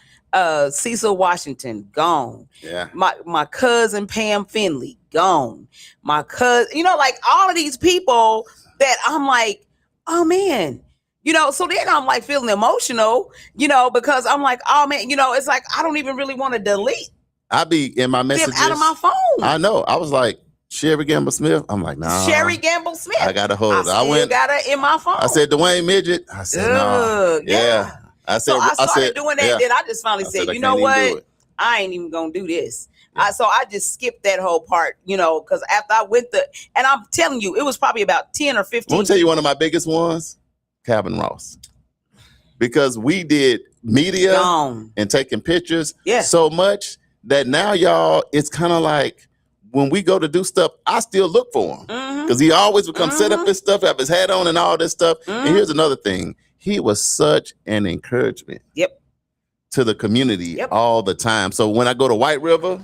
Cecil Washington gone. Yeah. My cousin Pam Finley gone. My cousin, like all of these people that I'm like, oh man, so then I'm like feeling emotional, because I'm like, oh man, it's like I don't even really want to delete I be in my them messages. out of my phone. I know. I was like, Sherry Gamble Smith. I'm like, nah. Sherry Gamble Smith. I got to hold it. I still got her in my phone. I said, Dwayne Midget. I said, no. Ugh, yeah. I said, So I started doing that. yeah. Then I just finally I said, I you know can't even do what? it. I ain't even gonna do this. So I just skipped that whole part, because after I went and I'm telling you, it was probably about 10 or 15. I'm going to tell you one of my biggest ones, Calvin Ross. Because we did media Gone. and taking pictures Yeah. so much that now, y'all, it's kind of like when we go to do stuff, I still look for him. Mhm. Because he always would come set up his stuff, have his hat on and all this stuff. And here's another thing. He was such an encouragement. Yep. To the community all the time. So when I go to White River,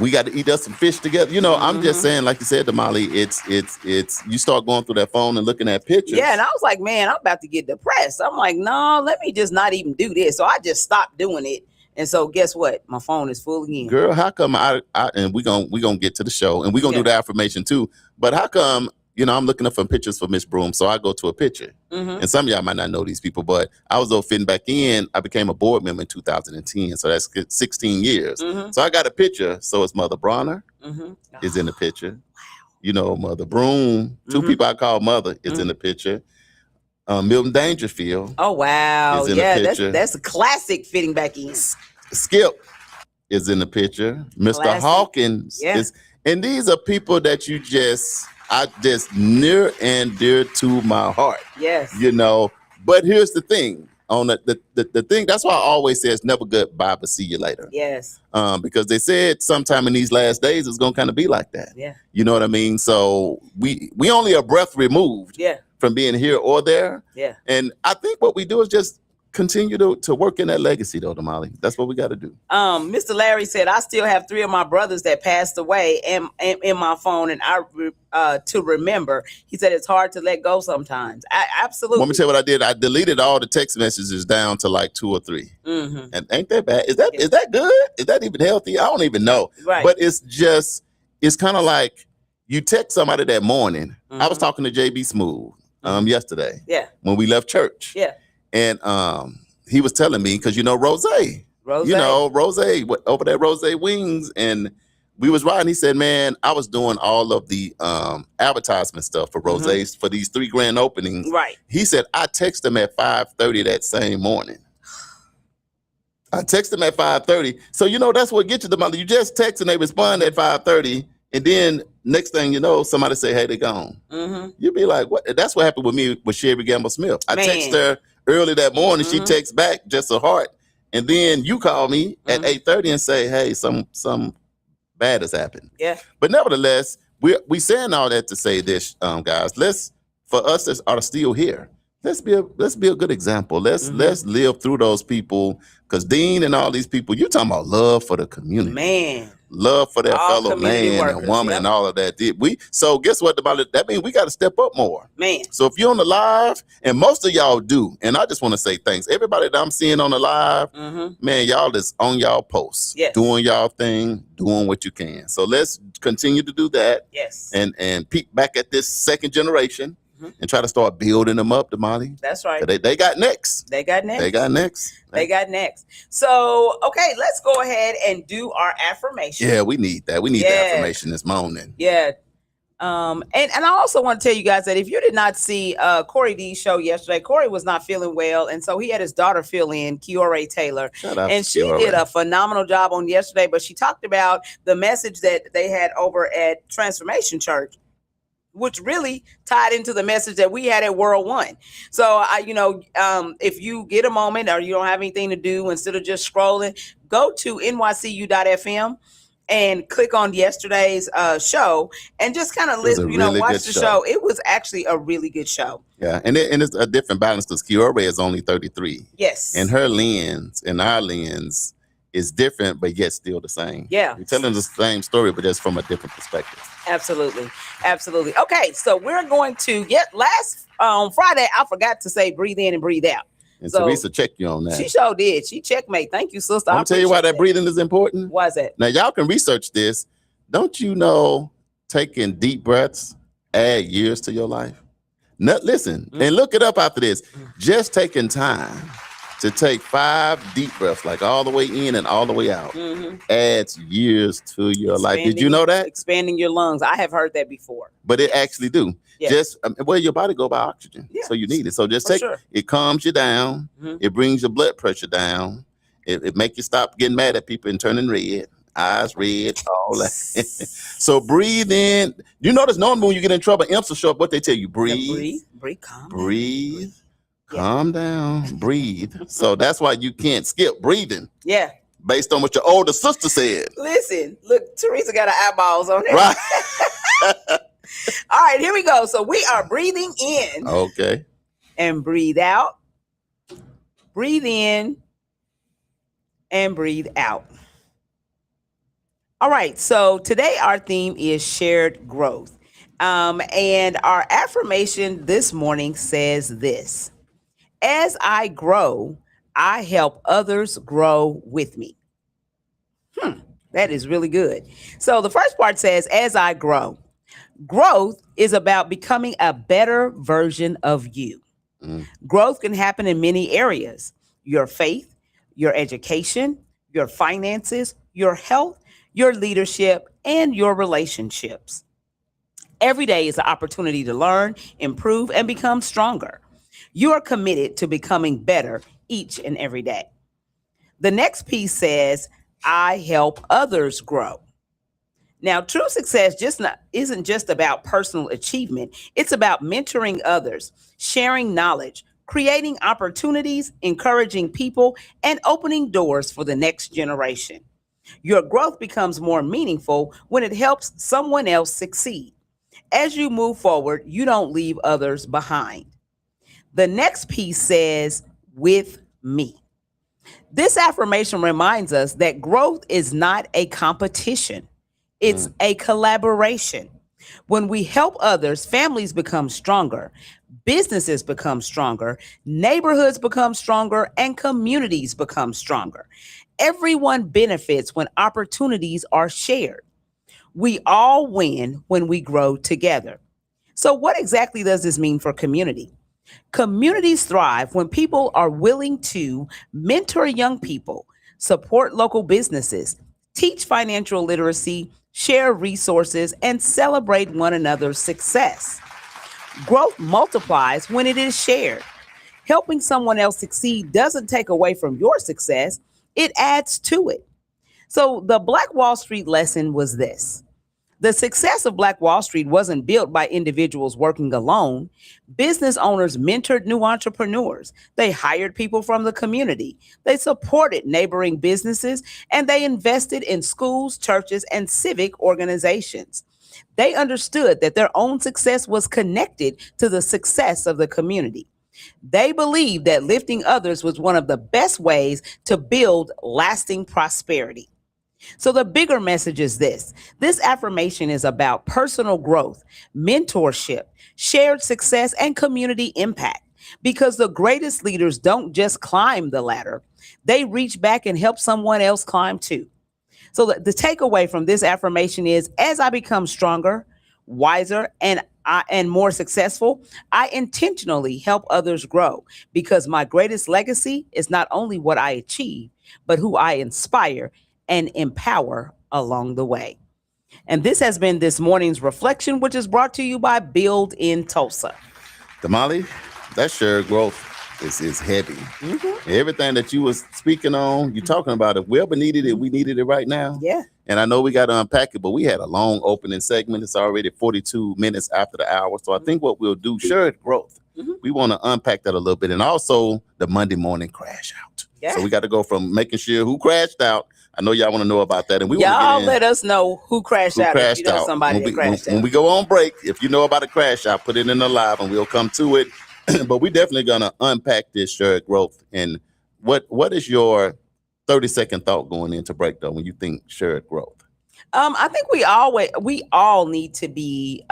we got to eat us some fish together. I'm just saying, like you said, Damali, it's you start going through that phone and looking at pictures. Yeah, and I was like, man, I'm about to get depressed. I'm like, no, let me just not even do this. So I just stopped doing it. And so guess what? My phone is full again. Girl, how come and we gonna get to the show and we're gonna do the affirmation too. But how come, I'm looking up for pictures for Miss Broom, so I go to a picture. And some of y'all might not know these people, but I was fitting back in. I became a board member in 2010, so that's 16 years. So I got a picture. So it's Mother Bronner is in the picture. Mother Broom, 2 people I call Mother is in the picture. Milton Dangerfield. Oh wow. Is in the picture. That's a classic fitting back in. Skip is in the picture. Mr. Classic. Hawkins is, and these are people that I just near and dear to my heart. Yes. But here's the thing. on the thing. That's why I always say it's never goodbye, but see you later. Yes. Because they said sometime in these last days it's gonna kind of be like that. Yeah. You know what I mean? So we only a breath removed Yeah. from being here or there. Yeah. And I think what we do is just continue to work in that legacy, though, Damali. That's what we got to do. Mr. Larry said, I still have 3 of my brothers that passed away in my phone, and to remember. He said it's hard to let go sometimes. Absolutely. Let me tell you what I did. I deleted all the text messages down to like 2 or 3. Mm-hmm. And ain't that bad? Is that good? Is that even healthy? I don't even know. Right. But it's kind of like you text somebody that morning. Mm-hmm. I was talking to JB Smooth yesterday. Yeah. When we left church. Yeah. And he was telling me, because Rose, Rose over there, Rose Wings, and we was riding. He said, man, I was doing all of the advertisement stuff for Rose's for these 3 grand openings. Right. He said, I texted him at 5:30 that same morning. I texted him at 5:30. So, that's what gets you the money. You just text and they respond at 5:30. And then next thing you know, somebody say, hey, they gone. Mm-hmm. You'd be like, what? That's what happened with me with Sherry Gamble Smith. I text her early that morning. She texts back just a heart. And then you call me at 8:30 and say, hey, some bad has happened. Yeah. But nevertheless, we saying all that to say this, guys. For us that are still here, let's be a good example. Let's live through those people. Because Dean and all these people, you're talking about love for the community. Man. Love for their fellow man and woman and all of that. So guess what? That means we got to step up more. Man. So if you're on the live, and most of y'all do, and I just want to say thanks. Everybody that I'm seeing on the live, man, y'all just on y'all posts, doing y'all thing, doing what you can. So let's continue to do that. Yes. And peek back at this second generation. And try to start building them up, Damali. That's right. They got next. They got next. So, okay, let's go ahead and do our affirmation. Yeah, we need that. We need the affirmation this morning. Yeah. And I also want to tell you guys that if you did not see Corey D's show yesterday, Corey was not feeling well. And so he had his daughter fill in, Kiore Taylor. And she did a phenomenal job on yesterday. But she talked about the message that they had over at Transformation Church, which really tied into the message that we had at World One. So, if you get a moment or you don't have anything to do, instead of just scrolling, go to nycu.fm and click on yesterday's show and just kind of watch the show. It was actually a really good show. Yeah, and it's a different balance because Kiore is only 33. Yes. And her lens and our lens is different, but yet still the same. Yeah. We're telling the same story, but just from a different perspective. Absolutely. Absolutely. Okay, so we're going to last Friday, I forgot to say breathe in and breathe out. And so Teresa checked you on that. She sure did. She checkmate. Thank you, sister. I'm tell you why that breathing is important. Why is that? Now, y'all can research this. Don't you know taking deep breaths add years to your life? Now, listen, and look it up after this. Just taking time to take 5 deep breaths, like all the way in and all the way out, adds years to your life. Did you know that? Expanding your lungs. I have heard that before. But it actually do. Yes. Just your body go by oxygen, so you need it. So just it calms you down. It brings your blood pressure down. It make you stop getting mad at people and turning red, eyes red, all that. So breathe in. You notice normally when you get in trouble, imps will show up. What they tell you: breathe, calm, breathe. Calm down, breathe. So that's why you can't skip breathing. Yeah. Based on what your older sister said. Listen, look, Teresa got her eyeballs on there. Right. All right, here we go. So we are breathing in. Okay. And breathe out. Breathe in and breathe out. All right, so today our theme is shared growth. And our affirmation this morning says this: as I grow, I help others grow with me. That is really good. So the first part says, as I grow. Growth is about becoming a better version of you. Growth can happen in many areas: your faith, your education, your finances, your health, your leadership, and your relationships. Every day is an opportunity to learn, improve, and become stronger. You are committed to becoming better each and every day. The next piece says, I help others grow. Now, true success isn't just about personal achievement. It's about mentoring others, sharing knowledge, creating opportunities, encouraging people, and opening doors for the next generation. Your growth becomes more meaningful when it helps someone else succeed. As you move forward, you don't leave others behind. The next piece says, with me. This affirmation reminds us that growth is not a competition, it's a collaboration. When we help others, families become stronger, businesses become stronger, neighborhoods become stronger, and communities become stronger. Everyone benefits when opportunities are shared. We all win when we grow together. So, what exactly does this mean for community? Communities thrive when people are willing to mentor young people, support local businesses, teach financial literacy, share resources, and celebrate one another's success. Growth multiplies when it is shared. Helping someone else succeed doesn't take away from your success, it adds to it. So, the Black Wall Street lesson was this: the success of Black Wall Street wasn't built by individuals working alone. Business owners mentored new entrepreneurs. They hired people from the community. They supported neighboring businesses, and they invested in schools, churches, and civic organizations. They understood that their own success was connected to the success of the community. They believed that lifting others was one of the best ways to build lasting prosperity. So, the bigger message is this affirmation is about personal growth, mentorship, shared success, and community impact. Because the greatest leaders don't just climb the ladder, they reach back and help someone else climb too. So, the takeaway from this affirmation is, as I become stronger, wiser, and more successful, I intentionally help others grow, because my greatest legacy is not only what I achieve, but who I inspire and empower along the way. And this has been this morning's reflection, which is brought to you by Build in Tulsa. Damali, that shared growth is heavy. Everything that you was speaking on, you're talking about, if we ever needed it, we needed it right now. Yeah. And I know we got to unpack it, but we had a long opening segment. It's already 42 minutes after the hour. So I think what we'll do, shared growth, we want to unpack that a little bit. And also the Monday morning crash out. Yeah. So we got to go from making sure who crashed out. I know y'all want to know about that. And we Y'all want to let us know who crashed out. If you know somebody that crashed out. When we go on break, if you know about a crash out, put it in the live and we'll come to it. But we definitely going to unpack this shared growth. And what is your 30-second thought going into break, though, when you think shared growth? I think we all need to be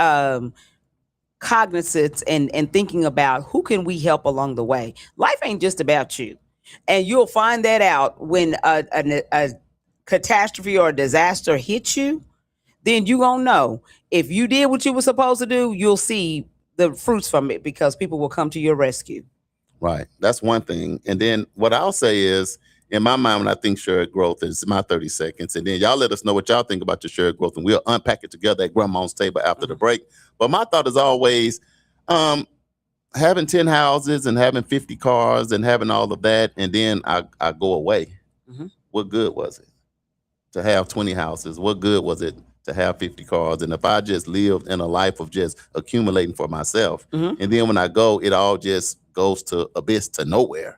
cognizant and thinking about who can we help along the way. Life ain't just about you. And you'll find that out when a catastrophe or a disaster hits you. Then you gonna know if you did what you were supposed to do. You'll see the fruits from it, because people will come to your rescue. Right. That's one thing. And then what I'll say is, in my mind, when I think shared growth, is my 30 seconds. And then y'all let us know what y'all think about your shared growth, and we'll unpack it together at Grandma's table after the break. But my thought is always having 10 houses and having 50 cars and having all of that, and then I go away. What good was it to have 20 houses? What good was it to have 50 cars? And if I just lived in a life of just accumulating for myself, and then when I go, it all just goes to abyss, to nowhere.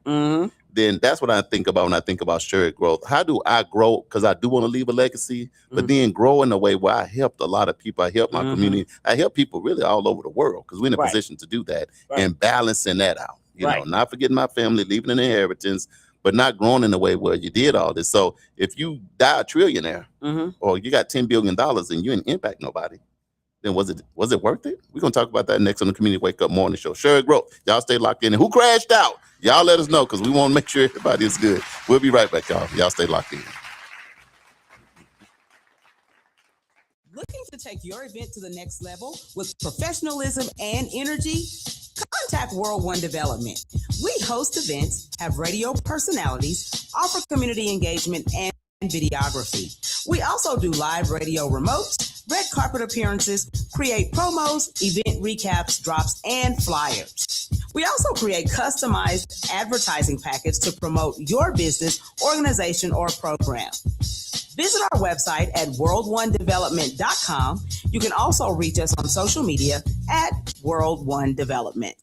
Then that's what I think about when I think about shared growth. How do I grow? Because I do want to leave a legacy, but then grow in a way where I helped a lot of people. I help my community. I help people really all over the world, because we're in a position to do that, and balancing that out. You know, not forgetting my family, leaving an inheritance, but not growing in a way where you did all this. So if you die a trillionaire, or you got $10 billion and you didn't impact nobody, then was it worth it? We're going to talk about that next on the Community Wake Up Morning Show. Shared growth. Y'all stay locked in. And who crashed out? Y'all let us know, because we want to make sure everybody is good. We'll be right back, y'all. Y'all stay locked in. Looking to take your event to the next level with professionalism and energy? Contact World One Development. We host events, have radio personalities, offer community engagement, and videography. We also do live radio remotes, red carpet appearances, create promos, event recaps, drops, and flyers. We also create customized advertising packets to promote your business, organization, or program. Visit our website at world1development.com. You can also reach us on social media at World One Development.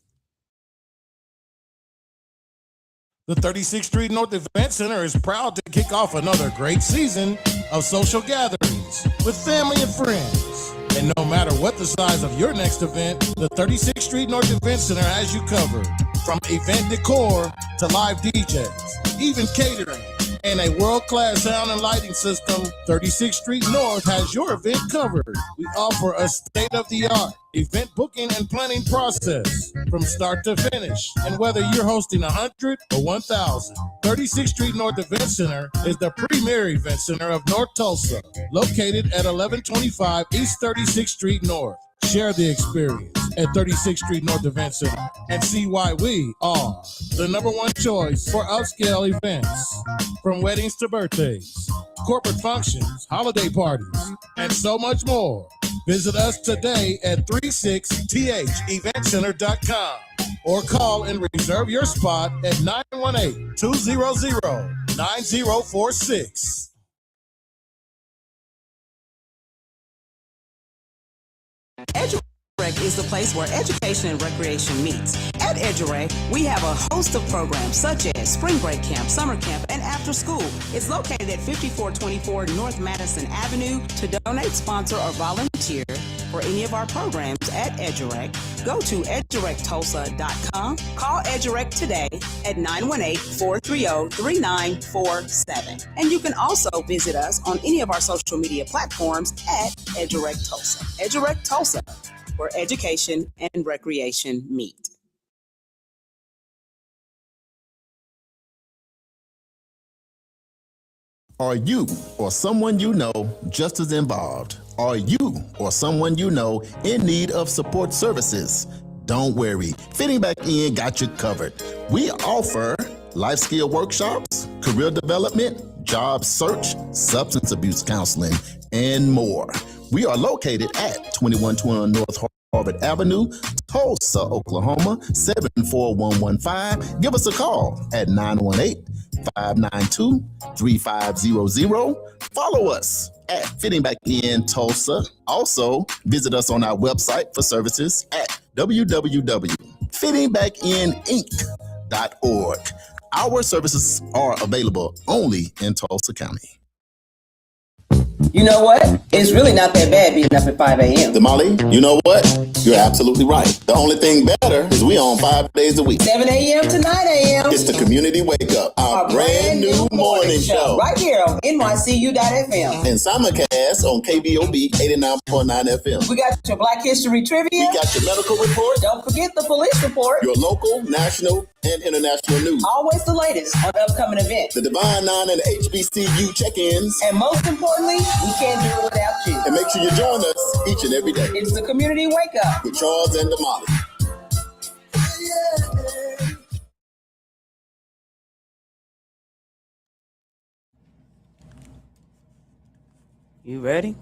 The 36th Street North Event Center is proud to kick off another great season of social gatherings with family and friends. And no matter what the size of your next event, the 36th Street North Event Center has you covered. From event decor to live DJs, even catering, and a world-class sound and lighting system, 36th Street North has your event covered. We offer a state-of-the-art event booking and planning process from start to finish. And whether you're hosting 100 or 1,000, 36th Street North Event Center is the premier event center of North Tulsa, located at 1125 East 36th Street North. Share the experience at 36th Street North Event Center and see why we are the #1 choice for upscale events. From weddings to birthdays, corporate functions, holiday parties, and so much more. Visit us today at 36theventcenter.com or call and reserve your spot at 918-200-9046. EduRec is the place where education and recreation meets. At EduRec, we have a host of programs such as Spring Break Camp, Summer Camp, and After School. It's located at 5424 North Madison Avenue. To donate, sponsor, or volunteer for any of our programs at EduRec, go to edurectulsa.com. Call EduRec today at 918-430-3947. And you can also visit us on any of our social media platforms at EduRec Tulsa. EduRec Tulsa, where education and recreation meet. Are you or someone you know just as involved? Are you or someone you know in need of support services? Don't worry, Fitting Back In got you covered. We offer life skill workshops, career development, job search, substance abuse counseling, and more. We are located at 2121 North Harvard Avenue, Tulsa, Oklahoma, 74115. Give us a call at 918-592-3500. Follow us at Fitting Back In Tulsa. Also, visit us on our website for services at www.fittingbackininc.org. Our services are available only in Tulsa County. You know what? It's really not that bad being up at 5 a.m. Damali, you know what? You're absolutely right. The only thing better is we on 5 days a week. 7 a.m. to 9 a.m. It's the Community Wake Up, our brand new morning show. Right here on NYCU.FM. And simulcast on KBOB 89.9 FM. We got your Black History Trivia. We got your medical report. Don't forget the police report. Your local, national, and international news. Always the latest on upcoming events. The Divine Nine and the HBCU check-ins. And most importantly, we can't do it without you. And make sure you join us each and every day. It's the Community Wake Up with Charles and Damali. You ready?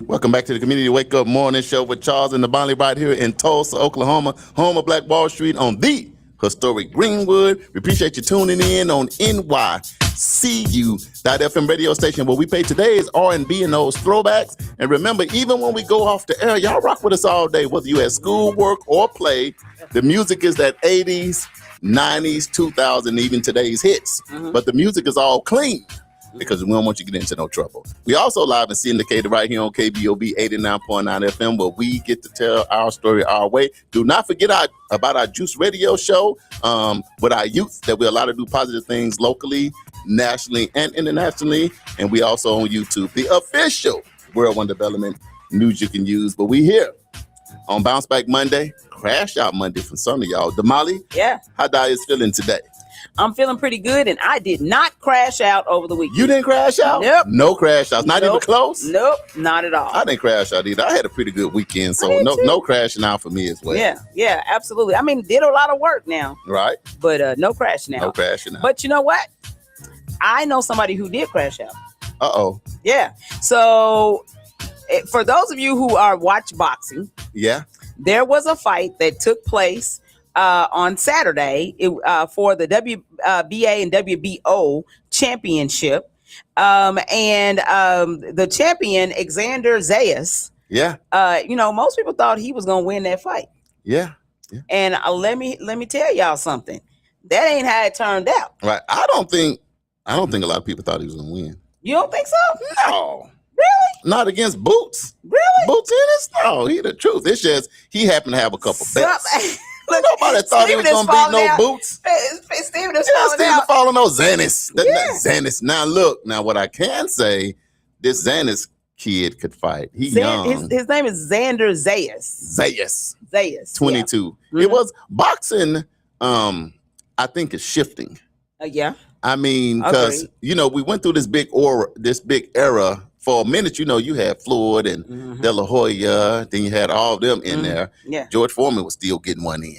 Welcome back to the Community Wake Up Morning Show with Charles and Damali right here in Tulsa, Oklahoma, home of Black Wall Street on the historic Greenwood. We appreciate you tuning in on NYCU.FM radio station where we play today's R&B and those throwbacks. And remember, even when we go off the air, y'all rock with us all day, whether you at school, work, or play. The music is that 80s, 90s, 2000, even today's hits. But the music is all clean because we don't want you to get into no trouble. We also live and syndicated right here on KBOB 89.9 FM where we get to tell our story our way. Do not forget about our Juice Radio show with our youth that we allow to do positive things locally, nationally, and internationally. And we also on YouTube, the official World One Development news you can use. But we here on Bounce Back Monday, Crash Out Monday for some of y'all. Damali, yeah, how Dia's feeling today? I'm feeling pretty good, and I did not crash out over the weekend. You didn't crash out? Nope. No crash outs. Not even close? Nope, not at all. I didn't crash out either. I had a pretty good weekend, so no crashing out for me as well. Yeah, absolutely. I mean, did a lot of work now. Right. But no crashing out. No crashing out. But you know what? I know somebody who did crash out. Uh-oh. Yeah. So for those of you who are watch boxing, yeah, there was a fight that took place on Saturday for the WBA and WBO championship. And the champion, Xander Zayas. Yeah. Most people thought he was going to win that fight. Yeah. And let me tell y'all something. That ain't how it turned out. Right. I don't think a lot of people thought he was gonna win. You don't think so? No. Really? Not against Boots. Really? Boots Ennis? No, he the truth. It's just he happened to have a couple bets. Look, Nobody thought he was gonna beat no Boots. Steven is Yeah, falling Steven out. following no Xanis. Yeah. Xanis. Now look, now what I can say, this Xanis kid could fight. He young. His name is Xander Zayas. Zayas. 22. Yeah. It was boxing, I think is shifting. Yeah. I mean, because we went through this big era. For a minute, you had Floyd and De La Hoya, then you had all of them in there. Yeah. George Foreman was still getting one in.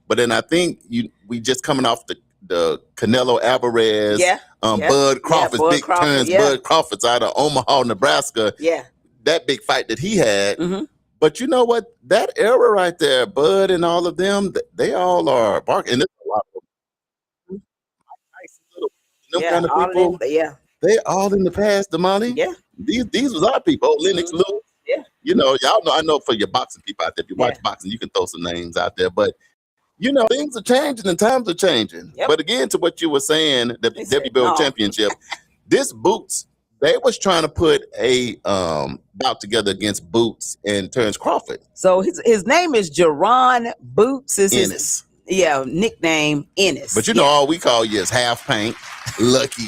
But then I think we just coming off the Canelo Alvarez, Bud Crawford's Bud big Crawford, turns, Bud Crawford's out of Omaha, Nebraska. Yeah. That big fight that he had. But you know what? That era right there, Bud and all of them, they all are barking. And there's a lot of them. Them kind of people. They all in the past, Damali. Yeah. These was our people. Lennox Lewis. Yeah. Y'all know, I know for your boxing people out there, if you watch boxing, you can throw some names out there. But, things are changing and times are changing. Yep. But again, to what you were saying, the WBO championship, this Boots, they was trying to put a bout together against Boots and Terrence Crawford. So his name is Jerron Boots. Is Ennis. his nickname Ennis. But all we call you is Half Paint, Lucky.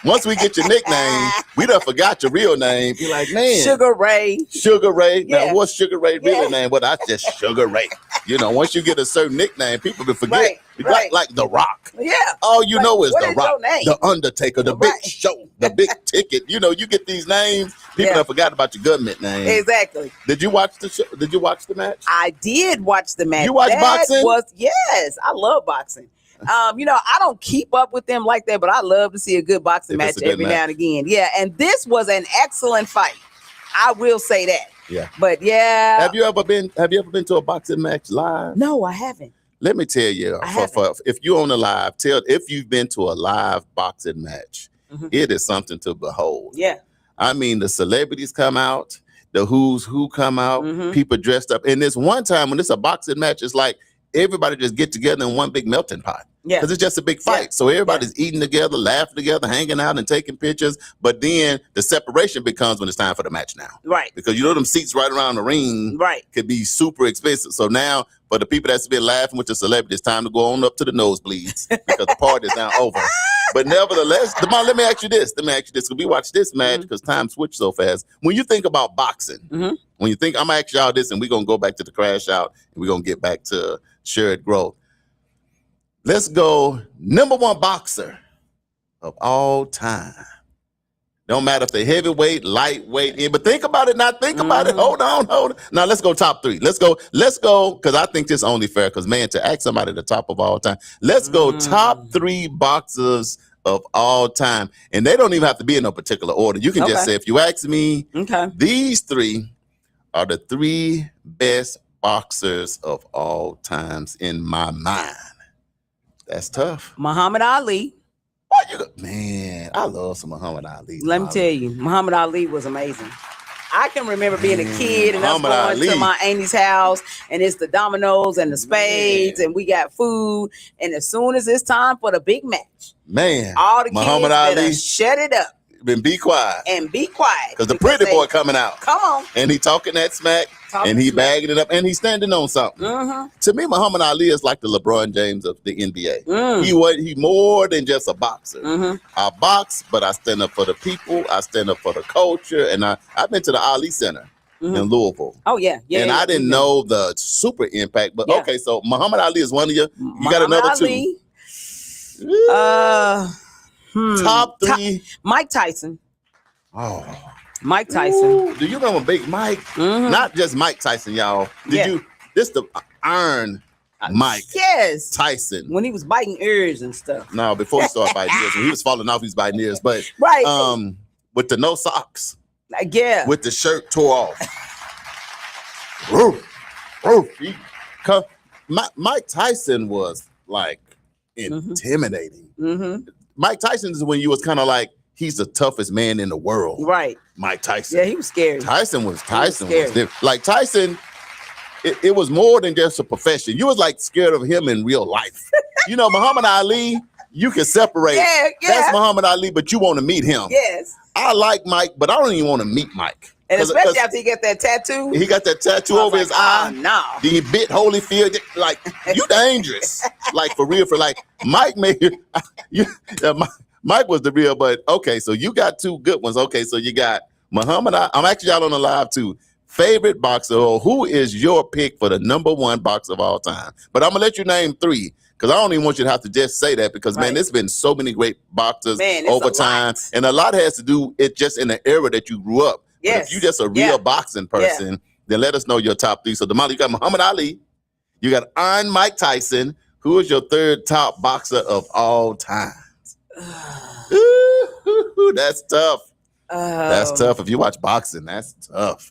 Once we get your nickname, we done forgot your real name. You're like, man. Sugar Ray. Sugar Ray. Yeah. Now, what's Sugar Ray real name? Well, that's just Sugar Ray. Once you get a certain nickname, people can forget. Right. Like The Rock. Yeah. All you know is What The is Rock, your name? The Undertaker, The Big Show, The Big Ticket. You get these names, people have forgot about your government name. Exactly. Did you watch the show? Did you watch the match? I did watch the match. You watch boxing? Yes, I love boxing. I don't keep up with them like that, but I love to see a good boxing match every now and again. Yeah, and this was an excellent fight. I will say that. Yeah. But yeah. Have you ever been to a boxing match live? No, I haven't. Let me tell you, if you're on the live, if you've been to a live boxing match, it is something to behold. Yeah. I mean, the celebrities come out, the who's who come out, people dressed up. And this one time when it's a boxing match, it's like everybody just get together in one big melting pot. Yeah. Because it's just a big fight. So everybody's eating together, laughing together, hanging out and taking pictures. But then the separation becomes when it's time for the match now. Right. Because them seats right around the ring could be super expensive. So now for the people that's been laughing with the celebrity, it's time to go on up to the nosebleeds because the party is now over. But nevertheless, Damali, let me ask you this. Because we watched this match because time switched so fast. When you think about boxing, when you think, I'm going to ask y'all this and we're going to go back to the crash out and we're going to get back to shared growth. Let's go number one boxer of all time. Don't matter if they're heavyweight, lightweight, but think about it. Now think about it. Hold on. Now let's go top three. Let's go, because I think this is only fair, because man, to ask somebody the top of all time. Let's go top three boxers of all time. And they don't even have to be in no particular order. You can just say, if you ask me, these three are the three best boxers of all times in my mind. That's tough. Muhammad Ali. Man, I love some Muhammad Ali. Let me tell you, Muhammad Ali was amazing. I can remember being a kid and us going to my auntie's house, and it's the dominoes and the spades, and we got food. And as soon as it's time for the big match, all the Muhammad kids Ali, shut it up. Then be quiet. And be quiet. Because the pretty boy coming out. Come on. And he talking that smack. And he bagging it up. And he's standing on something. To me, Muhammad Ali is like the LeBron James of the NBA. He more than just a boxer. I box, but I stand up for the people. I stand up for the culture. And I've been to the Ali Center in Louisville. Oh, yeah. And I didn't know the super impact. But okay, so Muhammad Ali is one of you. You got another Ali, two. Top three. Mike Tyson. Oh, Mike Tyson. Ooh, do you remember Big Mike? Not just Mike Tyson, y'all. This the Iron Mike Tyson. When he was biting ears and stuff. No, before he started biting ears. When he was falling off, he was biting ears. But with the no socks. With the shirt tore off. Mike Tyson was like intimidating. Mike Tyson is when you was kind of like, he's the toughest man in the world. Right. Mike Tyson. Yeah, he was scary. Tyson was different. Like Tyson, it was more than just a profession. You was like scared of him in real life. You know, Muhammad Ali, you can separate. Yeah. That's Muhammad Ali, but you want to meet him. Yes. I like Mike, but I don't even want to meet Mike. And especially after he got that tattoo. He got that tattoo over his eye. No. Then he bit Holyfield. Like, you dangerous. Like, for real. Mike Mike was the real, but okay, so you got two good ones. Okay, so you got Muhammad Ali. I'm actually out on the live too. Favorite boxer, or who is your pick for the #1 boxer of all time? But I'm going to let you name 3. Because I don't even want you to have to just say that because, man, there's been so many great boxers over time. And a lot has to do it just in the era that you grew up. Yes. But if you're just a real boxing person, then let us know your top 3. So, Damali, you got Muhammad Ali. You got Iron Mike Tyson. Who is your 3rd top boxer of all time? Ooh, that's tough. That's tough. If you watch boxing, that's tough.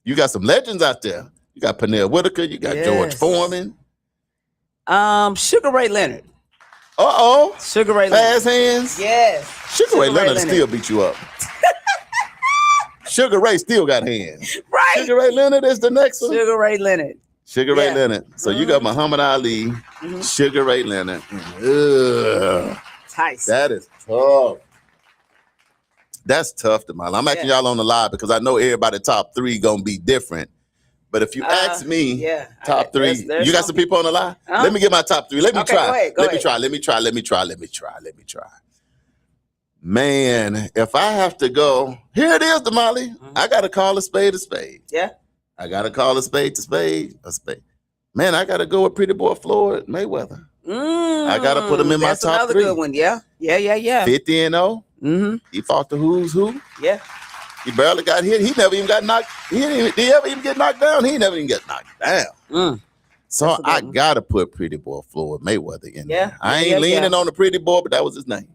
You got some legends out there. You got Pernell Whitaker. You got George Foreman. Sugar Ray Leonard. Sugar Ray Leonard. Fast hands? Yes. Sugar Ray Leonard still beat you up. Sugar Ray still got hands. Right. Sugar Ray Leonard is the next one. Sugar Ray Leonard. Sugar Ray Leonard. So you got Muhammad Ali, Sugar Ray Leonard. Tyson. That is tough. That's tough, Damali. I'm asking y'all on the live because I know everybody top 3 gonna be different. But if you ask me, top 3, you got some people on the line? Let me get my top 3. Let me try. Let me try. Man, if I have to go, here it is, Damali. I got to call a spade a spade. Yeah. I got to call a spade a spade. Man, I got to go with Pretty Boy Floyd Mayweather. I got to put him in my top 3. That's another good one, yeah. 50-0. He fought the who's who. Yeah. He barely got hit. He never even got knocked. Did he ever even get knocked down? He never even get knocked down. So I gotta put Pretty Boy Floyd Mayweather in there. I ain't leaning on the Pretty Boy, but that was his name.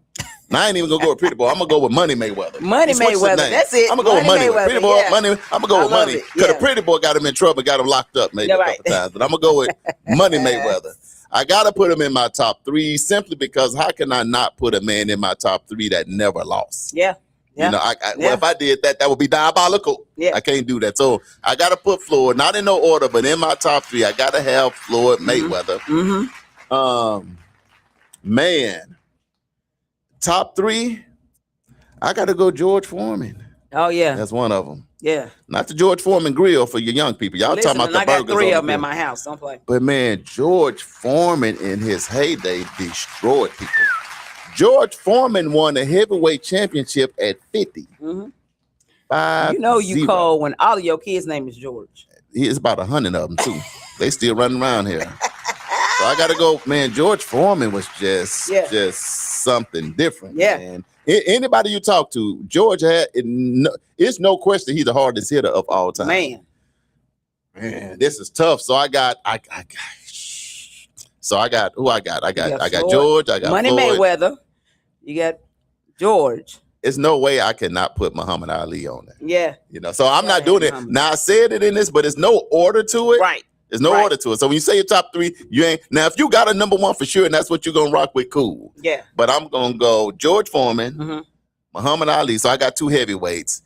And I ain't even gonna go with Pretty Boy. I'm gonna go with Money Mayweather. Money Mayweather. That's it. I'm gonna go with Money. Pretty Boy, Money. I'm gonna go with Money because the Pretty Boy got him in trouble, got him locked up maybe a couple times. But I'm gonna go with Money Mayweather. I gotta put him in my top 3 simply because how can I not put a man in my top 3 that never lost? Yeah. You know, well, if I did that, that would be diabolical. I can't do that. So I got to put Floyd, not in no order, but in my top 3, I got to have Floyd Mayweather. Man, top 3, I got to go George Foreman. Oh, yeah. That's one of them. Yeah. Not the George Foreman grill for your young people. Y'all talking about the burgers. I got 3 of them at my house. Don't play. But, man, George Foreman in his heyday destroyed people. George Foreman won the heavyweight championship at 50. 5-0. You know you cold when all of your kids' name is George. It's about 100 of them, too. They still running around here. So I got to go, man, George Foreman was just something different, man. Anybody you talk to, George had, it's no question he's the hardest hitter of all time. Man, this is tough. So I got who I got. I got George. I got Money Floyd. Mayweather. You got George. There's no way I cannot put Muhammad Ali on there. Yeah. You know, so I'm not doing it. Now I said it in this, but there's no order to it. Right. There's no order to it. So when you say your top 3, you ain't now if you got a #1 for sure, and that's what you're gonna rock with, cool. Yeah. But I'm gonna go George Foreman, Muhammad Ali. So I got 2 heavyweights.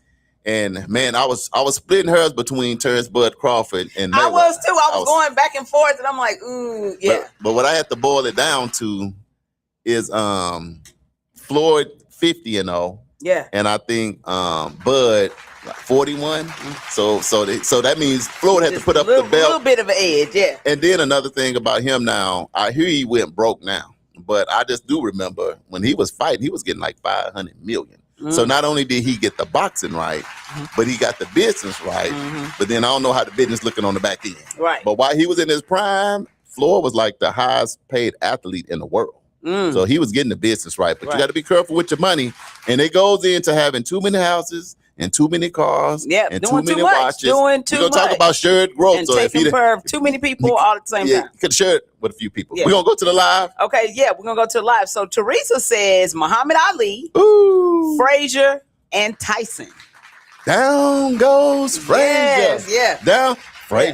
And man, I was splitting hers between Terrence Bud Crawford and Mayweather. I was too. I was going back and forth, and I'm like, ooh, yeah. But what I had to boil it down to is Floyd 50-0. Yeah. And I think Bud 41. So that means Floyd had to put up the belt. A little bit of an edge, yeah. And then another thing about him now, I hear he went broke now, but I just do remember when he was fighting, he was getting like 500 million. So not only did he get the boxing right, but he got the business right. But then I don't know how the business looking on the back end. Right. But while he was in his prime, Floyd was like the highest paid athlete in the world. So he was getting the business right. But you got to be careful with your money. And it goes into having too many houses and too many cars and too many watches. Doing too much. We're going to talk about shared growth. And so taking care of too many people all at the same time. You could share it with a few people. Yeah. We're going to go to the live. Okay, yeah, we're going to go to the live. So Teresa says Muhammad Ali, Frazier, and Tyson. Down goes Frazier. Yes,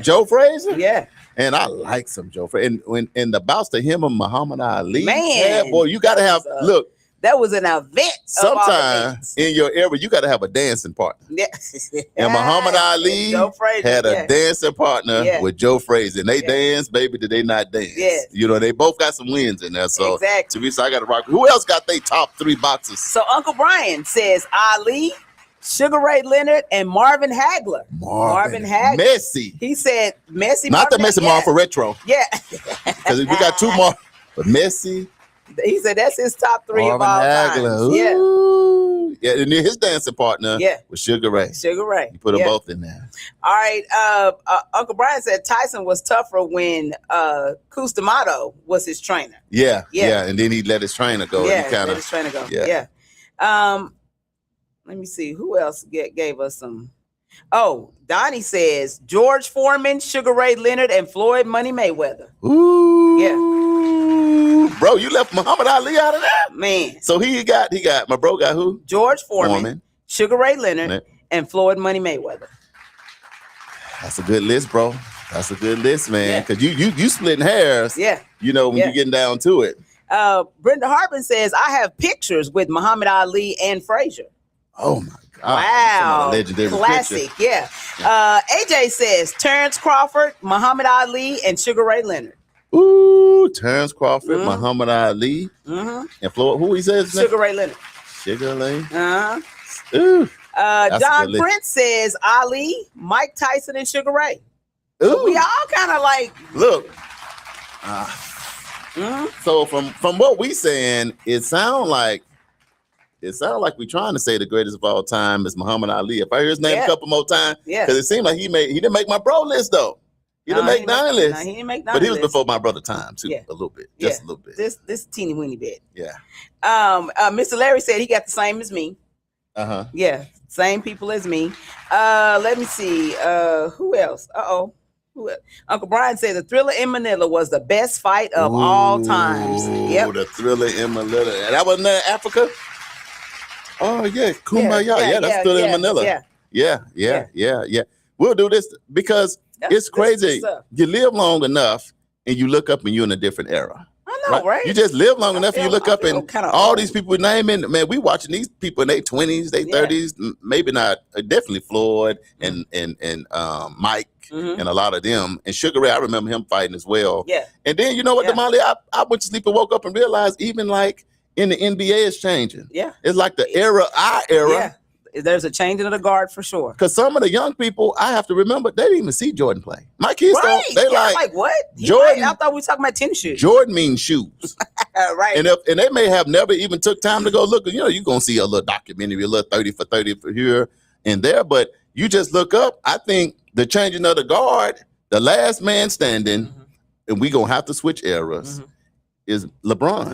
Joe Frazier. Yeah. And I like some Joe Frazier. And the bouts to him and Muhammad Ali. Man. Boy, you got to have, look. That was an event. Sometimes in your era, you got to have a dancing partner. Yeah. And Muhammad Ali Joe Frazier, had a dancing partner with Joe Frazier. And they danced, baby, did they not dance? Yes. You know, they both got some wins in there. So, exactly. Teresa, I got to rock. Who else got their top 3 boxers? So, Uncle Brian says Ali, Sugar Ray Leonard, and Marvin Hagler. Marvin Hagler. Messi. He said Messi. Not the Messi Mar for retro. Yeah. Because we got 2 more. But Messi. He said that's his top 3 Marvin of all Hagler. time. Ooh. Yeah. And then his dancing partner was Sugar Ray. Sugar Ray. You put them both in there. All right. Uncle Brian said Tyson was tougher when Custamato was his trainer. Yeah. And then he let his trainer go. Yeah, and he let his trainer go. Yeah. Let me see. Who else gave us some? Oh, Donnie says George Foreman, Sugar Ray Leonard, and Floyd Money Mayweather. Ooh. Yeah. Bro, you left Muhammad Ali out of that? Man. So he got my bro got who? George Foreman. Sugar Ray Leonard, and Floyd Money Mayweather. That's a good list, bro. That's a good list, man. Because you splitting hairs. Yeah. You know, when you're getting down to it. Brenda Harbin says, I have pictures with Muhammad Ali and Frazier. Oh my God. Wow. Legendary classic. picture. Yeah. AJ says Terrence Crawford, Muhammad Ali, and Sugar Ray Leonard. Ooh, Terrence Crawford, Muhammad Ali, and Floyd. Who he says? Sugar Ray Leonard. Sugar Ray. Ooh. John Prince says Ali, Mike Tyson, and Sugar Ray. So we all kind of like look. So from what we saying, it sound like we're trying to say the greatest of all time is Muhammad Ali. If I hear his name a couple more times, because it seemed like he didn't make my bro list though. He didn't make nine lists. He didn't make nine but he was lists. before my brother time too, a little bit, just a little bit. This teeny weeny bit. Yeah. Mr. Larry said he got the same as me. Yeah, same people as me. Let me see. Who else? Uncle Brian said the Thriller in Manila was the best fight of all times. Yep. The Thriller in Manila. And that wasn't Africa? Oh, yeah. Kumbaya. That's Thriller in Manila. Yeah. We'll do this because it's crazy. You live long enough and you look up and you're in a different era. I know, right? You just live long enough and you look up and all these people naming, man, we watching these people in their 20s, their 30s, maybe not, definitely Floyd and Mike. And a lot of them. And Sugar Ray, I remember him fighting as well. Yeah. And then, you know what, Damali, I went to sleep and woke up and realized even like in the NBA it's changing. Yeah. It's like the our era. Yeah. There's a changing of the guard for sure. Because some of the young people, I have to remember, they didn't even see Jordan play. My kids don't. They like what? Jordan. I thought we were talking about tennis shoes. Jordan means shoes. Right. And they may have never even took time to go look. You know, you're going to see a little documentary, a little 30 for 30 for here and there. But you just look up. I think the changing of the guard, the last man standing, and we gonna have to switch eras, is LeBron.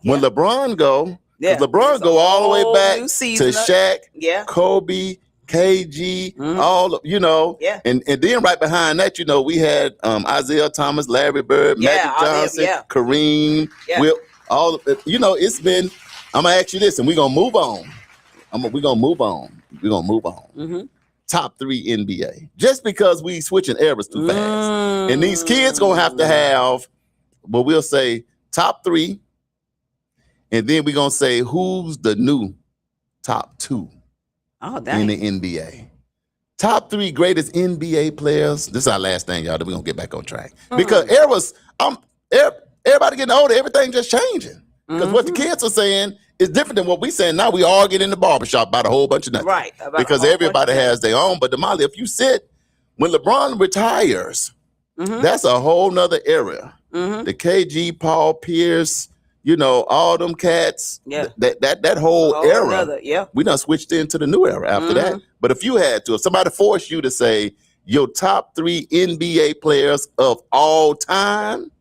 When LeBron go, LeBron go all the way back to Shaq, Kobe, KG, all you know, and then right behind that, you know, we had Isaiah Thomas, Larry Bird, Magic Johnson, Kareem, Will, all of it. You know, it's been. I'm gonna ask you this, and we're gonna move on. We're gonna move on. Top 3 NBA, just because we switching eras too fast, and these kids gonna have to have, but we'll say top 3, and then we're gonna say who's the new top 2 in the NBA. Top 3 greatest NBA players. This is our last thing, y'all. Then we're gonna get back on track because eras. Everybody getting older. Everything just changing because what the kids are saying. It's different than what we saying now. We all get in the barbershop about a whole bunch of nothing. Right. Because everybody has their own. But Damali, if you sit, when LeBron retires, that's a whole nother era. The KG, Paul Pierce, you know, all them cats, that whole era, we done switched into the new era after that. But if you had to, if somebody forced you to say your top 3 NBA players of all time,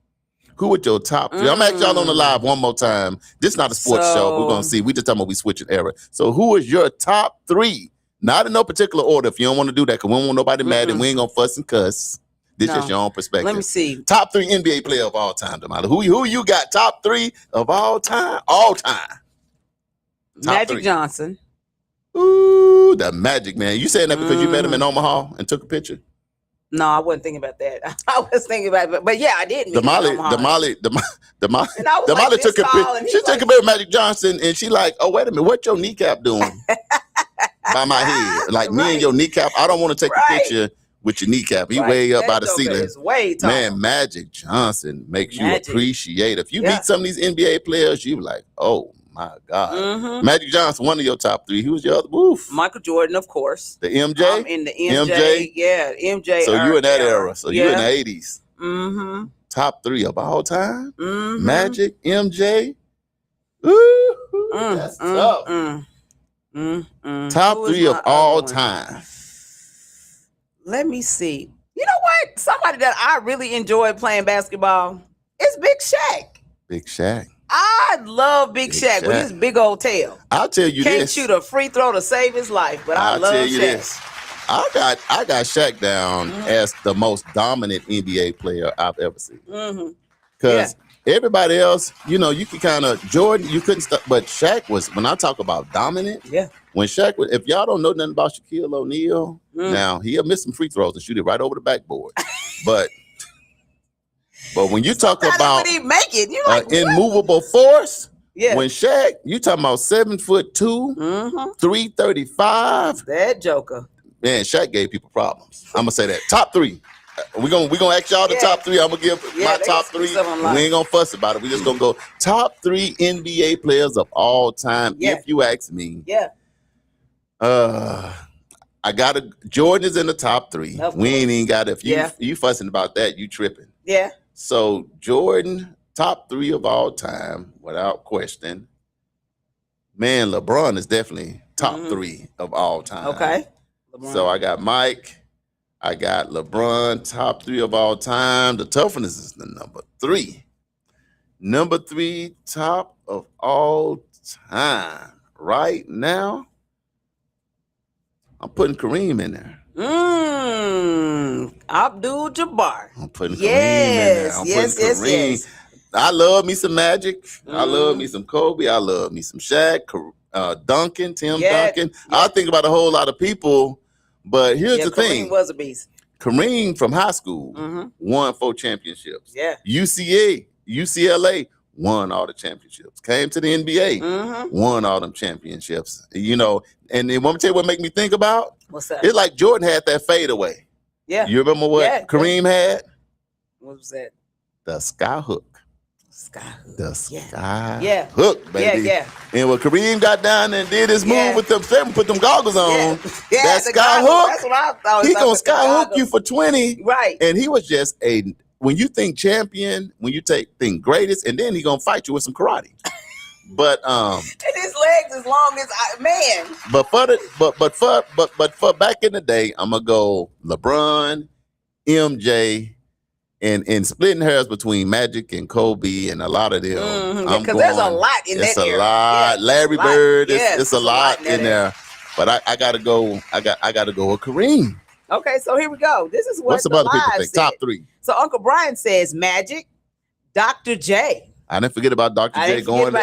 who would your top 3? I'm asking y'all on the live one more time. This is not a sports show. We're going to see. We just talking about we switching era. So who is your top 3? Not in no particular order if you don't want to do that because we don't want nobody mad and we ain't going to fuss and cuss. This is your own perspective. Let me see. Top 3 NBA player of all time, Damali. Who you got top 3 of all time? All time. Magic Johnson. Ooh, the Magic, man. You saying that because you met him in Omaha and took a picture? No, I wasn't thinking about that. I was thinking about it, but yeah, I did meet Damali And I was like, this took a tall, and picture. he's She took like- a picture of Magic Johnson, and she like, oh wait a minute, what your kneecap doing by my head? Like me and your kneecap. I don't want to take a picture with your kneecap. He way up by the ceiling. Is way tall. Man, Magic Johnson makes you appreciate. If you Yeah. meet some of these NBA players, you be like, oh my God. Mhm. Magic Johnson, one of your top three. Who was your other? Woof. Michael Jordan, of course. The MJ? I'm in the MJ. Yeah, MJ. So you in that era. So you in the 80s. Mm-hmm. Top three of all time? Mm-hmm. Magic, MJ. Ooh, that's tough. Top three of all time. Let me see. You know what? Somebody that I really enjoyed playing basketball is Big Shaq. Big Shaq. I love Big Shaq with his big old tail. I'll tell you Can't this. shoot a free throw to save his life, but I love tell you Shaq. this. I got Shaq down as the most dominant NBA player I've ever seen. Because everybody else, you know, you could kind of Jordan, you couldn't stop, but Shaq was. When I talk about dominant, when Shaq was, if y'all don't know nothing about Shaquille O'Neal, now he'll miss some free throws and shoot it right over the backboard, but when you talk about make it, you like immovable force. Yeah. When Shaq, you talking about 7'2", 335. That joker. Man, Shaq gave people problems. I'm gonna say that. Top three. We're gonna ask y'all the top three. I'm gonna give my top three. We ain't gonna fuss about it. We just gonna go top three NBA players of all time. If you ask me. Yeah. I got Jordan is in the top three. We ain't even got if you fussing about that, you tripping. Yeah. So Jordan, top three of all time, without question. Man, LeBron is definitely top three of all time. Okay. So I got Mike, I got LeBron, top three of all time. The toughness is the number three. Number three, top of all time. Right now, I'm putting Kareem in there. Abdul-Jabbar. I'm putting Kareem in there. I'm putting Kareem. Yes. I love me some Magic. I love me some Kobe. I love me some Shaq, Duncan, Tim Duncan. I think about a whole lot of people, but here's the thing. Kareem was a beast. Kareem from high school won 4 championships. Yeah. UCLA won all the championships. Came to the NBA, won all them championships. You know, and then want me to tell you what make me think about? What's that? It's like Jordan had that fadeaway. Yeah. You remember what Kareem had? What was that? The sky hook. The sky hook, baby. Yeah. And when Kareem got down and did his move with them, put them goggles on, that the sky goggles, hook, that's what I thought. he gonna sky hook you for 20. Right. And he was just when you think champion, when you think greatest, and then he gonna fight you with some karate. But and his legs as long as but for back in the day, I'm gonna go LeBron, MJ, and splitting hairs between Magic and Kobe and a lot of them. Because there's a lot in that era. It's a lot. Larry Bird, it's a lot in there. But I gotta go. I gotta go with Kareem. Okay, so here we go. This is what some other people think? Top three. So Uncle Brian says Magic, Dr. J. I didn't forget about Dr. J going.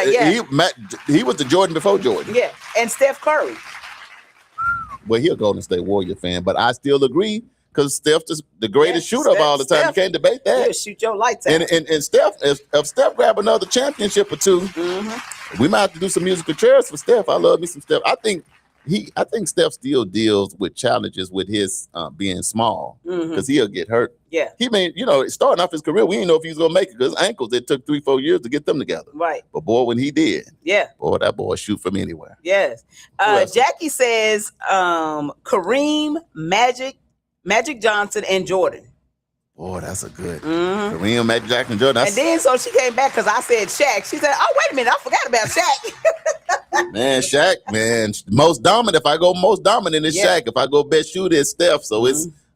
He was the Jordan before Jordan. Yeah, and Steph Curry. Well, he's a Golden State Warrior fan, but I still agree because Steph is the greatest shooter of all the time. You can't debate that. He'll shoot your lights out. And Steph, if Steph grab another championship or two, we might have to do some musical chairs for Steph. I love me some Steph. I think Steph still deals with challenges with his being small because he'll get hurt. Yeah. He starting off his career, we didn't know if he was gonna make it because ankles, it took 3-4 years to get them together. Right. But boy, when he did, boy, that boy shoot from anywhere. Yes. Jackie says Kareem, Magic Johnson, and Jordan. Boy, that's a good Kareem, Magic Johnson, Jordan. And then so she came back because I said Shaq. She said, "Oh, wait a minute, I forgot about Shaq." Man, Shaq, man, most dominant. If I go most dominant, it's Shaq. If I go best shooter, it's Steph. So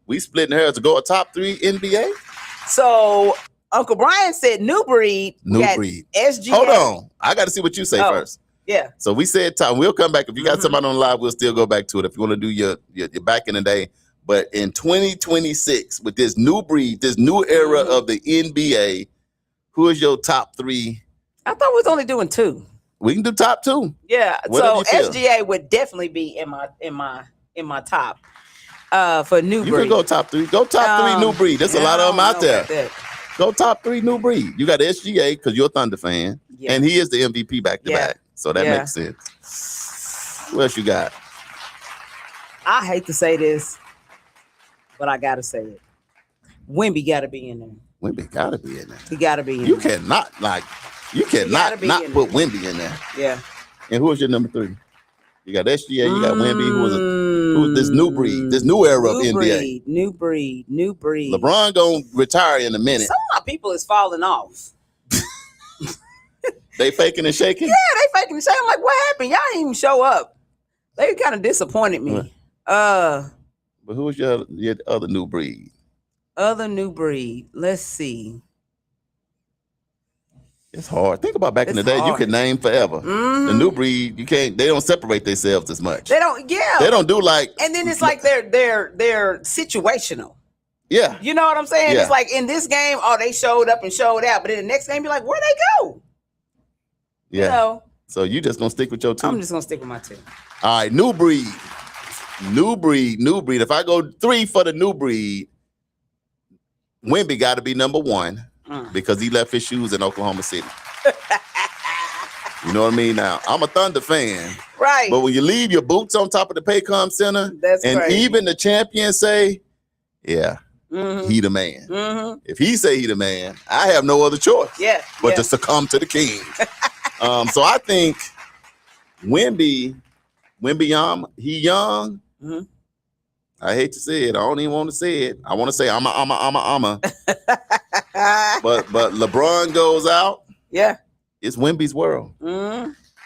we splitting hairs to go a top 3 NBA. So Uncle Brian said New Breed. SGA. Hold on, I got to see what you say first. Yeah. So we said time. We'll come back if you got somebody on live. We'll still go back to it if you want to do your back in the day. But in 2026, with this new breed, this new era of the NBA, who is your top 3? I thought we was only doing 2. We can do top 2. Yeah. So SGA would definitely be in my top. For new You breed. can go top 3. Go top 3 new breed. There's a lot of them out there. Go top 3 new breed. You got SGA because you're a Thunder fan, and he is the MVP back to back, so that makes sense. What else you got? I hate to say this, but I gotta say it. Wemby gotta be in there. Wemby gotta be in there. He gotta be in You there. cannot not put Wemby in there. Yeah. And who is your number 3? You got SGA, you got Wemby, who's this new breed, this new era of NBA. New breed. LeBron gonna retire in a minute. Some of my people is falling off. They faking and shaking? Yeah, they faking and shaking. I'm like, what happened? Y'all didn't even show up. They kind of disappointed me. But who's your other new breed? Other new breed. Let's see. It's hard. Think about back in the day. You could name forever. The new breed, you can't. They don't separate themselves as much. They don't. Yeah. They don't do like. And then it's like they're situational. Yeah. You know what I'm saying? Yeah. It's like in this game, they showed up and showed out, but in the next game, you're like, where'd they go? Yeah. You know? So you just gonna stick with your 2? I'm just gonna stick with my 2. All right, new breed. If I go 3 for the new breed, Wemby got to be number 1 because he left his shoes in Oklahoma City. You know what I mean? Now, I'm a Thunder fan. Right. But when you leave your boots on top of the Paycom Center, and crazy. even the champions say, he the man. If he say he the man, I have no other choice but to succumb to the king. So I think Wemby he young. I hate to say it. I don't even want to say it. I want to say I'm a. But LeBron goes out. Yeah. It's Wemby's world.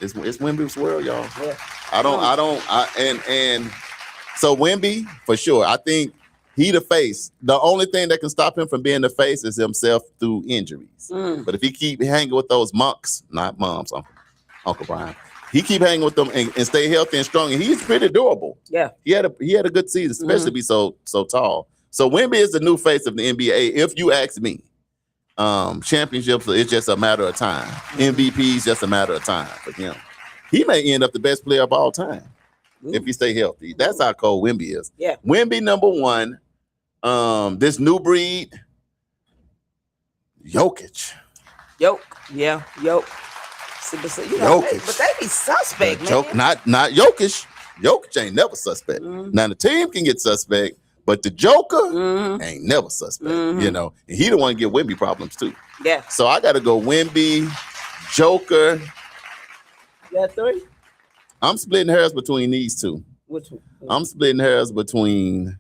It's Wemby's world, y'all. Yeah. And so Wemby, for sure. I think he the face. The only thing that can stop him from being the face is himself through injuries. But if he keep hanging with those monks, not moms, Uncle Brian, he keep hanging with them and stay healthy and strong, and he's pretty durable. Yeah, he had a good season, especially to be so tall. So Wemby is the new face of the NBA, if you ask me. Championships, it's just a matter of time. MVP is just a matter of time for him. He may end up the best player of all time if he stay healthy. That's how cold Wemby is. Yeah, Wemby number 1. This new breed, Jokic. Jokic. But they be suspect, man. Not Jokic. Jokic ain't never suspect. Now the team can get suspect, but the Joker ain't never suspect. You know, and he the one get Wemby problems too. Yeah. So I got to go Wemby, Joker. You got 3? I'm splitting hairs between these 2. Which one? I'm splitting hairs between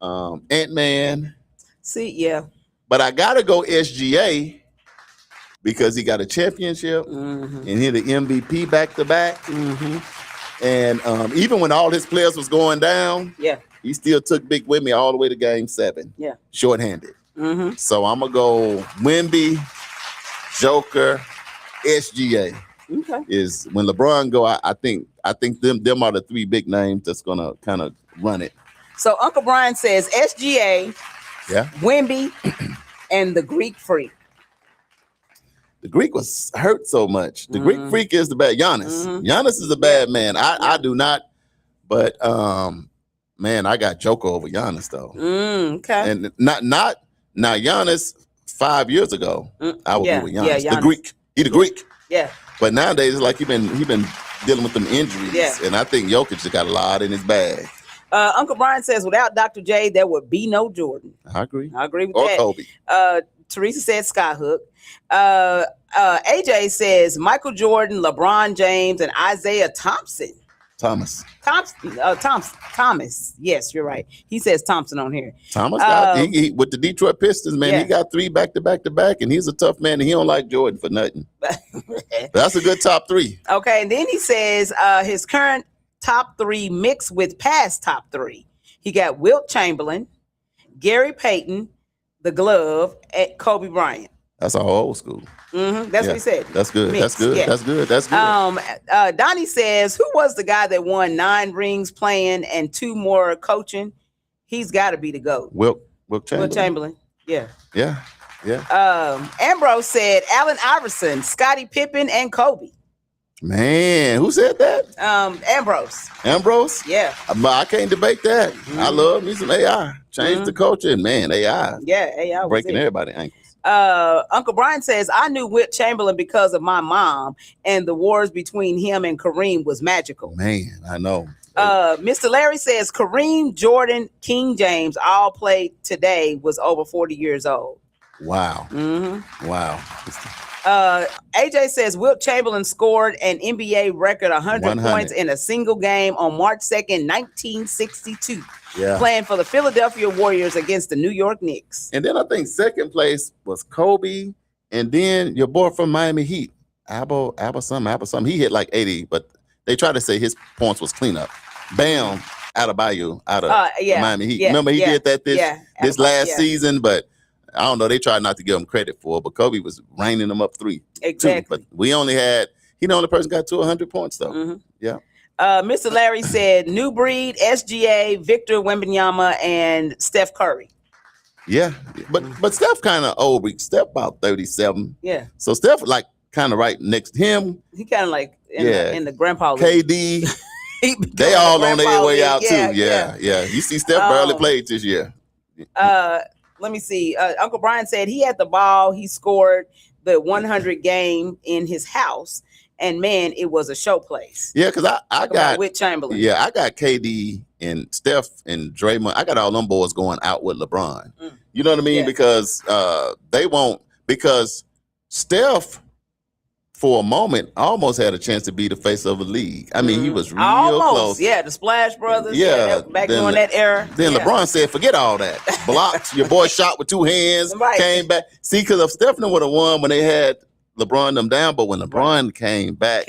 Ant-Man. See, yeah. But I got to go SGA. Because he got a championship and he the MVP back to back. And even when all his players was going down, he still took Big Wemby all the way to Game 7. Yeah, shorthanded. So I'm gonna go Wemby, Joker, SGA. Okay, is when LeBron go. I think them are the 3 big names that's gonna kind of run it. So Uncle Brian says SGA, Wemby, and the Greek Freak. The Greek was hurt so much. The Greek Freak is the bad Giannis. Giannis is a bad man. I do not, but man, I got Joker over Giannis though. Okay. And not now Giannis 5 years ago, I would be with Giannis. The Greek. He the Greek. Yeah. But nowadays it's like he been dealing with them injuries. Yeah. And I think Jokic just got a lot in his bag. Uncle Brian says without Dr. J, there would be no Jordan. I agree with or that. Or Kobe. Teresa said Skyhook. AJ says Michael Jordan, LeBron James, and Isaiah Thomas. Yes, you're right. He says Thompson on here. Thomas got he with the Detroit Pistons, man. He got 3 back to back, and he's a tough man, and he don't like Jordan for nothing. That's a good top 3. Okay, and then he says his current top 3 mixed with past top 3. He got Wilt Chamberlain, Gary Payton, the Glove, and Kobe Bryant. That's all old school. That's what he said. That's good. Mixed. That's good. Donnie says, who was the guy that won 9 rings playing and 2 more coaching? He's got to be the GOAT. Wilt Chamberlain. Wilt Chamberlain. Yeah. Yeah. Ambrose said Allen Iverson, Scottie Pippen, and Kobe. Man, who said that? Ambrose. Ambrose? Yeah. I can't debate that. I love me some AI. Change the culture, and man, AI. Yeah, AI was breaking it. everybody's ankles. Uncle Brian says, I knew Wilt Chamberlain because of my mom, and the wars between him and Kareem was magical. Man, I know. Mr. Larry says Kareem, Jordan, King James all played today was over 40 years old. Wow. Wow. AJ says Wilt Chamberlain scored an NBA record 100 points in a single game on March 2nd, 1962. Yeah. Playing for the Philadelphia Warriors against the New York Knicks. And then I think second place was Kobe, and then your boy from Miami Heat, Abba something. He hit like 80, but they tried to say his points was cleanup. Bam, Adebayo out of Miami Heat. Remember he did that this last season, but I don't know. They tried not to give him credit for it, but Kobe was raining them up 3. Exactly. But he the only person got to 100 points though. Yeah. Mr. Larry said New Breed, SGA, Victor Wembanyama, and Steph Curry. Yeah, but Steph kind of old. Steph about 37. Yeah. So Steph like kind of right next to him. He kind of like in the grandpa league. KD. They all on their way out too. Yeah. You see Steph barely played this year. Let me see. Uncle Brian said he had the ball. He scored the 100 game in his house. And man, it was a show place. Yeah, because I got Wilt Chamberlain. Yeah, I got KD and Steph and Draymond. I got all them boys going out with LeBron. You know what I mean? Yeah. Because they won't. Because Steph, for a moment, almost had a chance to be the face of the league. I mean, he was real close. Yeah, the Splash Brothers. Yeah, back during that era. Then LeBron said, "Forget all that. Blocked. Your boy shot with 2 hands. Right. Came back. See, because if Stephen would have won when they had LeBron them down, but when LeBron came back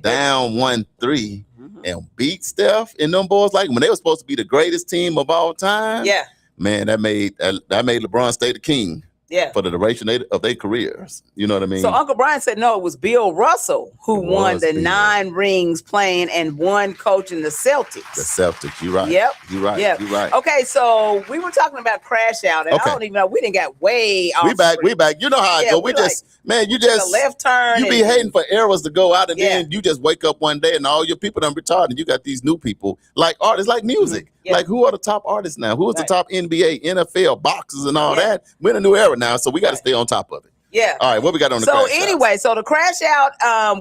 down 1-3 and beat Steph and them boys, like when they were supposed to be the greatest team of all time. Yeah, man, that made LeBron stay the king. Yeah, for the duration of their careers. You know what I mean? So Uncle Brian said no, it was Bill Russell who won the 9 rings playing and 1 coaching the Celtics. The Celtics, you're right. Yep. You're right. Yep. You're right. Okay, so we were talking about Crash Out, and I don't even know. We didn't get way off. We back. You know how I go. We just, man, you just a left turn. You be hating for errors to go out, and then you just wake up one day and all your people done retarded. And you got these new people, like artists, like music. Yeah. Like who are the top artists now? Who is the top NBA, NFL, boxers, and all that? We're in a new era now, so we got to stay on top of it. Yeah. All right, what we got on the crash anyway, so the Crash Out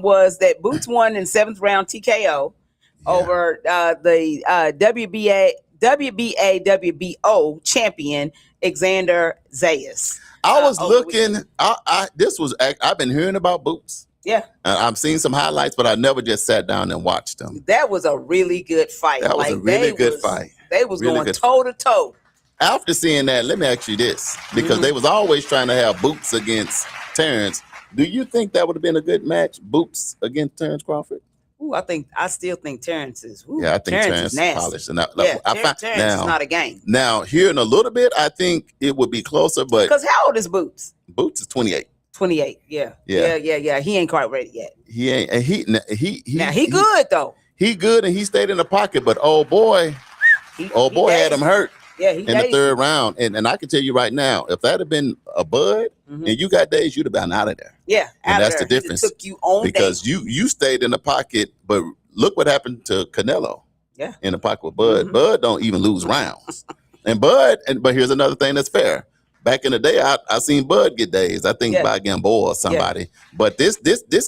was that Boots won in 7th round TKO over the WBO champion Xander Zayas. I was looking. I've been hearing about Boots. Yeah. I've seen some highlights, but I never just sat down and watched them. That was a really good fight. That was a really good fight. They was really going toe to toe. After seeing that, let me ask you this, because they was always trying to have Boots against Terrence. Do you think that would have been a good match, Boots against Terrence Crawford? Ooh, I still think Terrence is. I think Terrence is polished. And Terrence is not a game. Now, here in a little bit, I think it would be closer, but because how old is Boots? Boots is 28. 28. Yeah. He ain't quite ready yet. He ain't. And he good though. He good, and he stayed in the pocket. But old boy had him hurt. Yeah, in the 3rd round. And I can tell you right now, if that had been a Bud and you got days, you'd have been out of there. Yeah, and that's the difference. Took you on because you stayed in the pocket, but look what happened to Canelo. Yeah, in the pocket with Bud. Bud don't even lose rounds. But here's another thing that's fair. Back in the day, I seen Bud get days. I think by Gamboa or somebody. Yeah. But this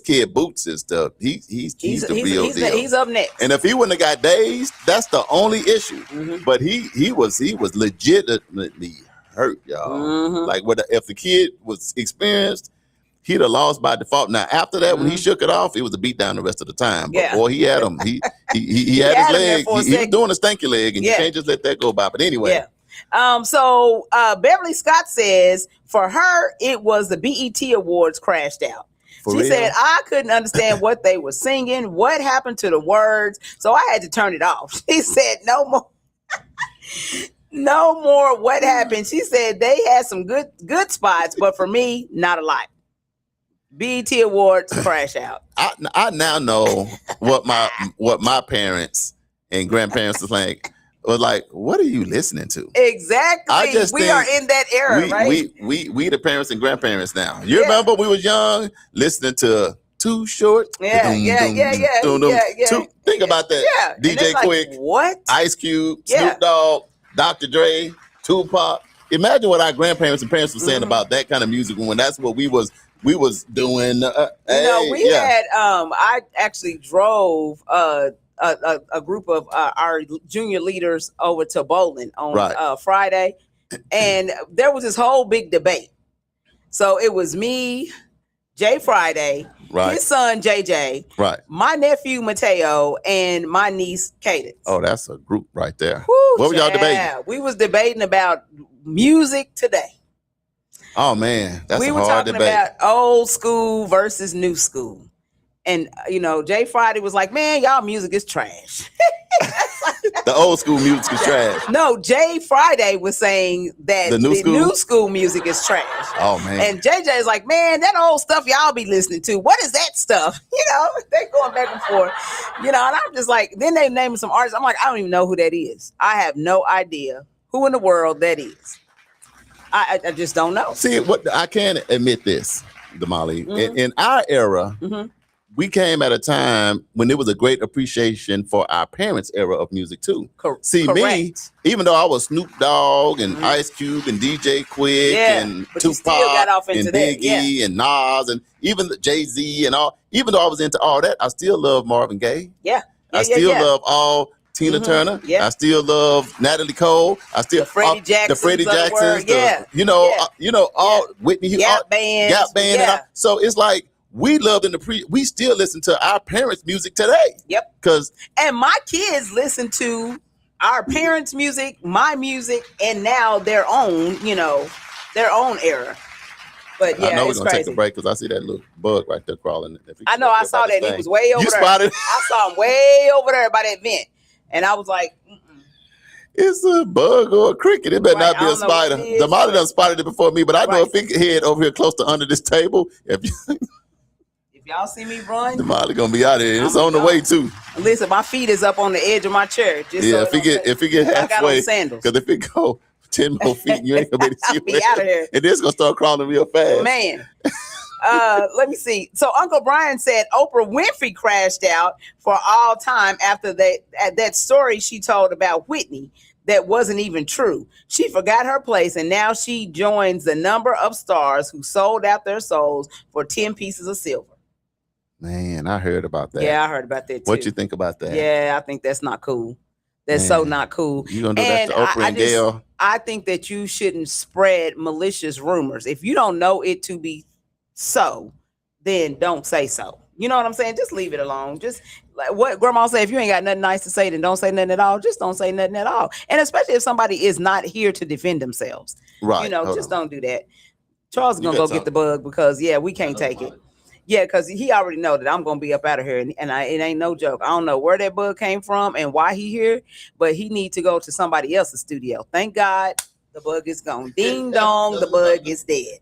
kid Boots is he's the real deal. He's up next. And if he wouldn't have got dazed, that's the only issue. But he was legitimately hurt, y'all. Like if the kid was experienced, he'd have lost by default. Now after that, when he shook it off, it was a beat down the rest of the time. But boy, he had him. He had his leg. He was doing a stanky leg, and you can't just let that go by. But anyway. Yeah. So Beverly Scott says for her, it was the BET Awards crashed out. She said, I couldn't understand what they were singing. What happened to the words? So I had to turn it off. She said, no more. No more. What happened? She said they had some good spots, but for me, not a lot. BET Awards crash out. I now know what my parents and grandparents was like. Was like, what are you listening to? Exactly. We are in that era, right? We the parents and grandparents now. You remember we was young listening to Too Short. Yeah. Think about that. Yeah. DJ Quick, what? Ice Cube, Yeah. Snoop Dogg, Dr. Dre, Tupac. Imagine what our grandparents and parents were saying about that kind of music when that's what we was doing. We had. I actually drove a group of our junior leaders over to bowling on Friday, and there was this whole big debate. So it was me, Jay Friday, his son JJ, my nephew Mateo, and my niece Cadence. Oh, that's a group right there. Woo, what were y'all debating? We was debating about music today. Oh man, that's we a were hard talking debate. about old school versus new school. And, Jay Friday was like, man, y'all music is trash. The old school music is trash. No, Jay Friday was saying that the new school music is trash. Oh, man. And JJ is like, man, that old stuff y'all be listening to. What is that stuff? They're going back and forth. And I'm just like, then they named some artists. I'm like, I don't even know who that is. I have no idea who in the world that is. I just don't know. See, what I can admit this, Damali. In our era, we came at a time when there was a great appreciation for our parents' era of music too. See, me, even though I was Snoop Dogg and Ice Cube and DJ Quick and Tupac and Biggie and Nas and even Jay-Z and all, even though I was into all that, I still love Marvin Gaye. I still love all Tina Turner. I still love Natalie Cole. I still the Freddie Jacksons. All Whitney Houston, Gap Band. And all. So it's like, we loved we still listen to our parents' music today. Yep. And my kids listen to our parents' music, my music, and now their own era. But yeah, I know we're it's gonna crazy. take a break because I see that little bug right there crawling. I know, I saw that. And he was way over there. Spotted? I saw him way over there by that vent, and I was like, it's a bug or a cricket. It better not be a spider. Damali done spotted it before me, but I know if it head over here close to under this table, if y'all see me run, Damali gonna be out of here. It's on the way too. Listen, my feet is up on the edge of my chair. If it get halfway, I got on sandals. Because if it go 10 more feet, you ain't gonna be able to see. I'll be out of here. And it's gonna start crawling real fast. Man. Let me see. So Uncle Brian said Oprah Winfrey crashed out for all time after that story she told about Whitney that wasn't even true. She forgot her place, and now she joins the number of stars who sold out their souls for 10 pieces of silver. Man, I heard about that. Yeah, I heard about that too. What you think about that? Yeah, I think that's not cool. That's so not cool. You gonna do that to Oprah and Gayle? I think that you shouldn't spread malicious rumors. If you don't know it to be so, then don't say so. You know what I'm saying? Just leave it alone. Just like what Grandma said, if you ain't got nothing nice to say, then don't say nothing at all. Just don't say nothing at all. And especially if somebody is not here to defend themselves. Right. Just don't do that. Charles is gonna go get the bug because we can't take it. Yeah, because he already know that I'm gonna be up out of here, and it ain't no joke. I don't know where that bug came from and why he here, but he need to go to somebody else's studio. Thank God the bug is gone. Ding dong, the bug is dead.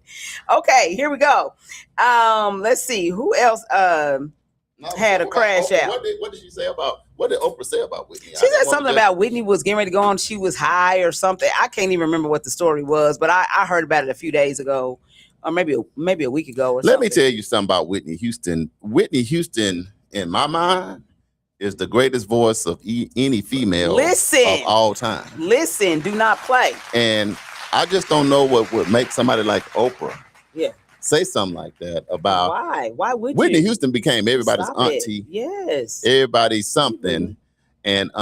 Okay, here we go. Let's see who else had a crash out. What did she say about? What did Oprah say about Whitney? She said something about Whitney was getting ready to go on. She was high or something. I can't even remember what the story was, but I heard about it a few days ago. Or maybe a week ago or something. Let me tell you something about Whitney Houston. Whitney Houston, in my mind, is the greatest voice of any female of all time. Listen, do not play. And I just don't know what would make somebody like Oprah say something like that about why would Whitney you? Houston became everybody's Stop auntie. It. Yes. Everybody's something. And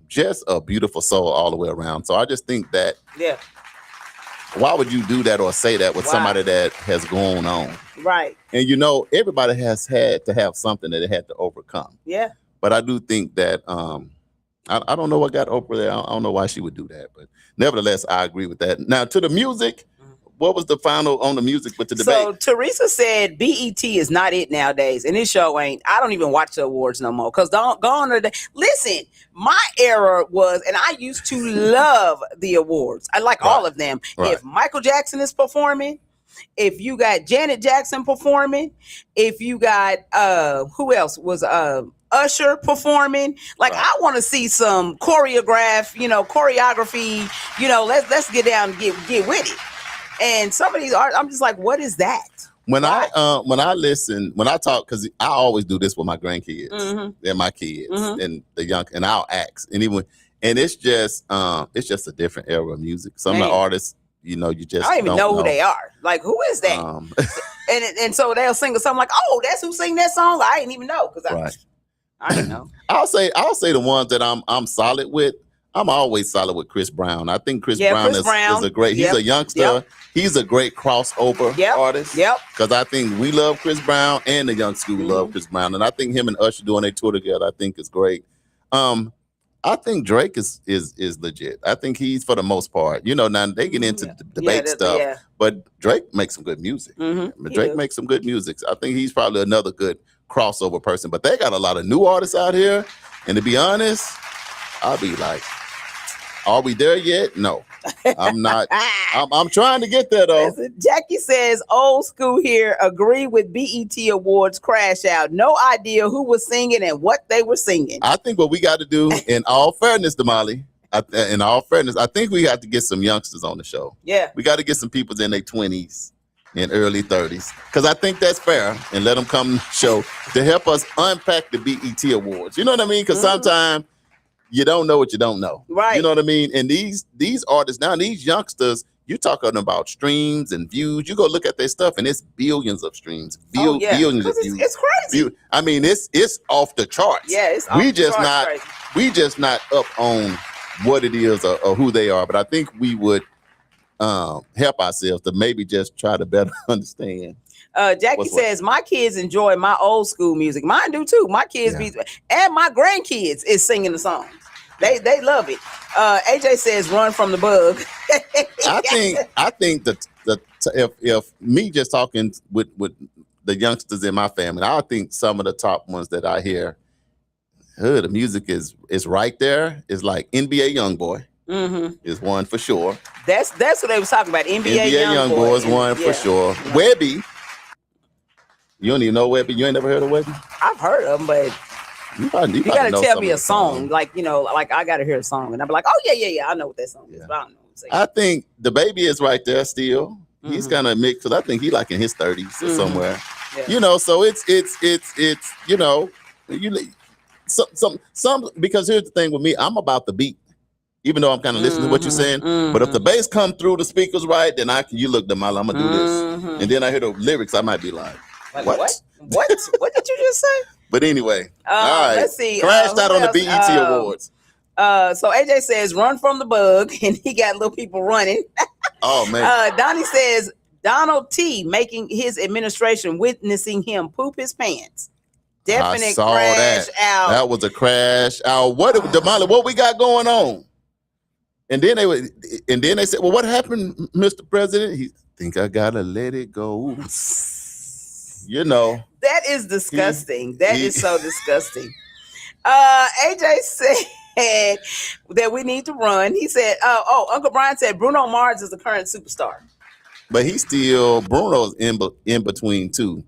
just a beautiful soul all the way around. So I just think that why would you do that or say that with somebody that has gone on? Right. And everybody has had to have something that they had to overcome. Yeah. But I do think that I don't know what got Oprah there. I don't know why she would do that. But nevertheless, I agree with that. Now to the music, what was the final on the music with the debate? So Teresa said BET is not it nowadays, and this show ain't. I don't even watch the awards no more because gone are the. Listen, my era was, and I used to love the awards. I like all of them. Right. If Michael Jackson is performing, if you got Janet Jackson performing, if you got who else was Usher performing, like I want to see some choreography. Let's get down and get with it. And some of these art, I'm just like, what is that? when I talk, because I always do this with my grandkids and my kids and the young, and I'll ask anyone, and it's just a different era of music. Some of the artists, you just I don't even know who they are. Like, who is that? And so they'll sing a song like, oh, that's who sing that song. I didn't even know because I didn't know. I'll say the ones that I'm solid with. I'm always solid with Chris Brown. I think Chris Brown is a great. He's a youngster. Yep. He's a great crossover artist. Yep. Because I think we love Chris Brown and the young school love Chris Brown, and I think him and Usher doing a tour together, I think is great. I think Drake is legit. I think he's, for the most part, now they get into debate stuff, but Drake makes some good music. Drake makes some good music. I think he's probably another good crossover person. But they got a lot of new artists out here, and to be honest, I'll be like, are we there yet? No, I'm not. I'm trying to get there though. Jackie says, old school here, agree with BET Awards crash out. No idea who was singing and what they were singing. I think what we got to do, in all fairness, Damali, I think we got to get some youngsters on the show. Yeah. We got to get some people in their 20s and early 30s, because I think that's fair, and let them come show to help us unpack the BET Awards. You know what I mean? Because sometimes you don't know what you don't know. Right. You know what I mean? And these artists now, these youngsters, you're talking about streams and views. You go look at their stuff and it's billions of streams. Billions of views. It's crazy. I mean, it's off the charts. Yeah, it's off the charts. We just not up on what it is or who they are. But I think we would help ourselves to maybe just try to better understand. Jackie says, my kids enjoy my old school music. Mine do too. My kids and my grandkids is singing the songs. They love it. AJ says, run from the bug. I think that if me just talking with the youngsters in my family, I think some of the top ones that I hear, the music is right there. It's like NBA Youngboy is one for sure. That's what they was talking about. NBA Youngboy is one for sure. Webby. You don't even know Webby? You ain't never heard of Webby? I've heard of him, but you gotta tell me a song. Like, like I gotta hear a song. And I'll be like, oh, yeah, I know what that song is. But I don't know what I'm saying. I think the baby is right there still. He's kind of mixed, because I think he like in his 30s or somewhere. Yeah. So it's some because here's the thing with me, I'm about the beat. Even though I'm kind of listening to what you're saying, but if the bass come through the speakers right, then you look them out, I'm gonna do this. And then I hear the lyrics, I might be like what? What did you just say? But anyway, all right. Let's see. Crashed out on the BET Awards. So AJ says, run from the bug, and he got little people running. Oh man. Donnie says, Donald T making his administration witnessing him poop his pants. Definite crash out. That was a crash out. Damali, what we got going on? And then they said, well, what happened, Mr. President? He think I gotta let it go. That is disgusting. That is so disgusting. AJ said that we need to run. He said, Uncle Brian said Bruno Mars is the current superstar. But Bruno's in between too.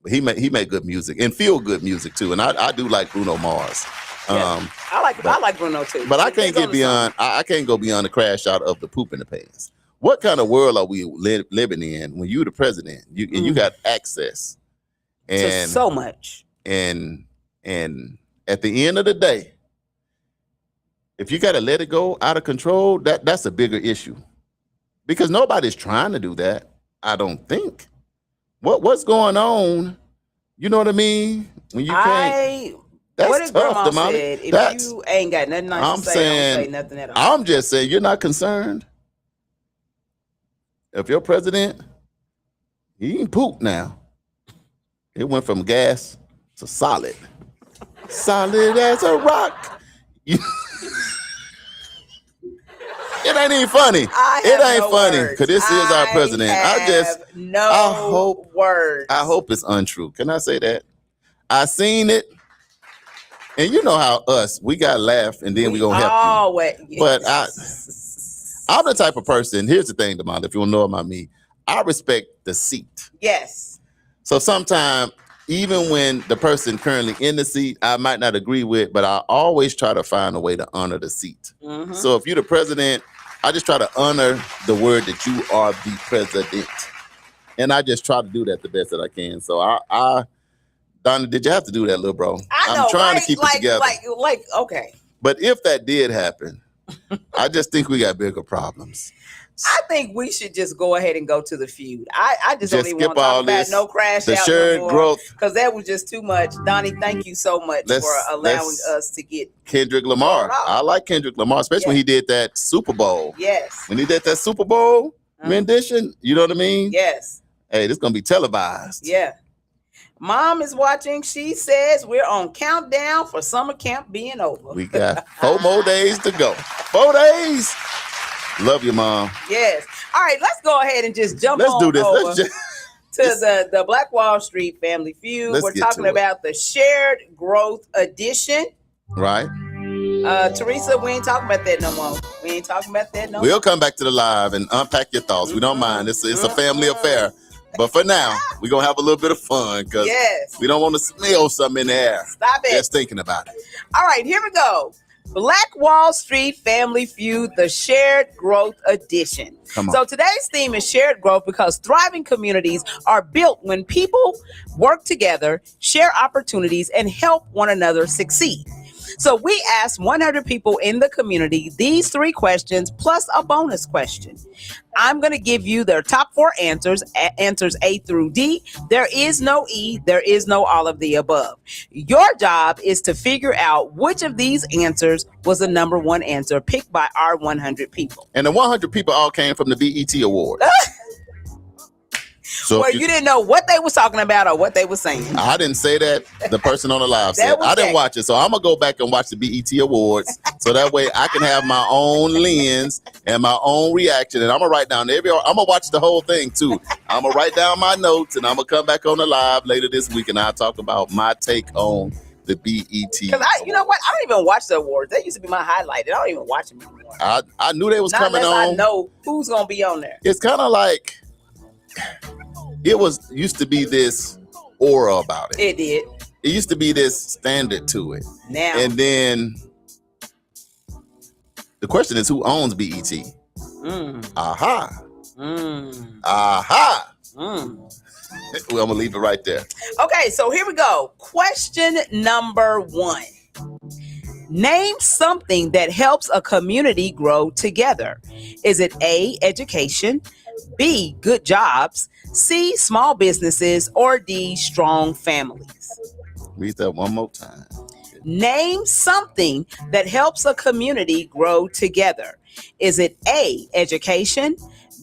He made good music and feel good music too. And I do like Bruno Mars. I like Bruno too. But I can't get beyond. I can't go beyond the crash out of the poop in the pants. What kind of world are we living in when you're the president? You got access and so much. And at the end of the day, if you got to let it go out of control, that's a bigger issue, because nobody's trying to do that. I don't think. What's going on? You know what I mean? When you can't. That's what did tough, Grandma said? If you ain't got nothing nice to say, don't say nothing at all. I'm just saying, you're not concerned. If your president, he ain't poop now. It went from gas to solid. Solid as a rock. It ain't even funny. It ain't funny, because this is our president. I hope it's untrue. Can I say that? I seen it. And you know how we got to laugh and then we gonna help you. But I'm the type of person, here's the thing, Damali, if you want to know about me, I respect the seat. Yes. So sometimes, even when the person currently in the seat, I might not agree with, but I always try to find a way to honor the seat. So if you're the president, I just try to honor the word that you are the president. And I just try to do that the best that I can. So I Donna, did you have to do that, little bro? I'm trying to keep it together. Okay. But if that did happen, I just think we got bigger problems. I think we should just go ahead and go to the feud. I just don't even skip want to talk all about this. no crash The out shared no more, growth. because that was just too much. Donnie, thank you so much for allowing us to get Kendrick Lamar. I like Kendrick Lamar, especially when he did that Super Bowl. Yes. When he did that Super Bowl rendition, you know what I mean? Yes. Hey, this is gonna be televised. Yeah. Mom is watching. She says we're on countdown for summer camp being over. We got 4 more days to go. 4 days. Love you, Mom. Yes. All right, let's go ahead and just jump Let's on do this. over Let's just to the Black Wall Street Family Feud. Let's We're get talking to it. about the Shared Growth Edition. right. Teresa, we ain't talking about that no more. We ain't talking about that no more. We'll come back to the live and unpack your thoughts. We don't mind. It's a family affair. But for now, we're going to have a little bit of fun because Yes. we don't want to smell something in the air. Stop it. Just thinking about it. All right, here we go. Black Wall Street Family Feud, the Shared Growth Edition. Come on. So today's theme is shared growth because thriving communities are built when people work together, share opportunities, and help one another succeed. So we asked 100 people in the community these 3 questions plus a bonus question. I'm going to give you their top 4 answers A through D. There is no E. There is no all of the above. Your job is to figure out which of these answers was the number 1 answer picked by our 100 people. And the 100 people all came from the BET Award. So Well, you didn't know what they was talking about or what they were saying. I didn't say that. The person on the live said. was I didn't Jack. watch it. So I'm going to go back and watch the BET Awards. So that way I can have my own lens and my own reaction. And I'm going to write down I'm going to watch the whole thing too. I'm going to write down my notes and I'm going to come back on the live later this week and I'll talk about my take on the BET. Because you know what? I don't even watch the awards. That used to be my highlight. I don't even watch them anymore. I knew they was Not coming unless on. I know who's going to be on there. It's kind of like it used to be this aura about it. It did. It used to be this standard to it. Now. And then the question is, who owns BET? Aha. Aha. Well, I'm going to leave it right there. Okay, so here we go. Question number 1. Name something that helps a community grow together. Is it A, education, B, good jobs, C, small businesses, or D, strong families? Read that one more time. Name something that helps a community grow together. Is it A, education,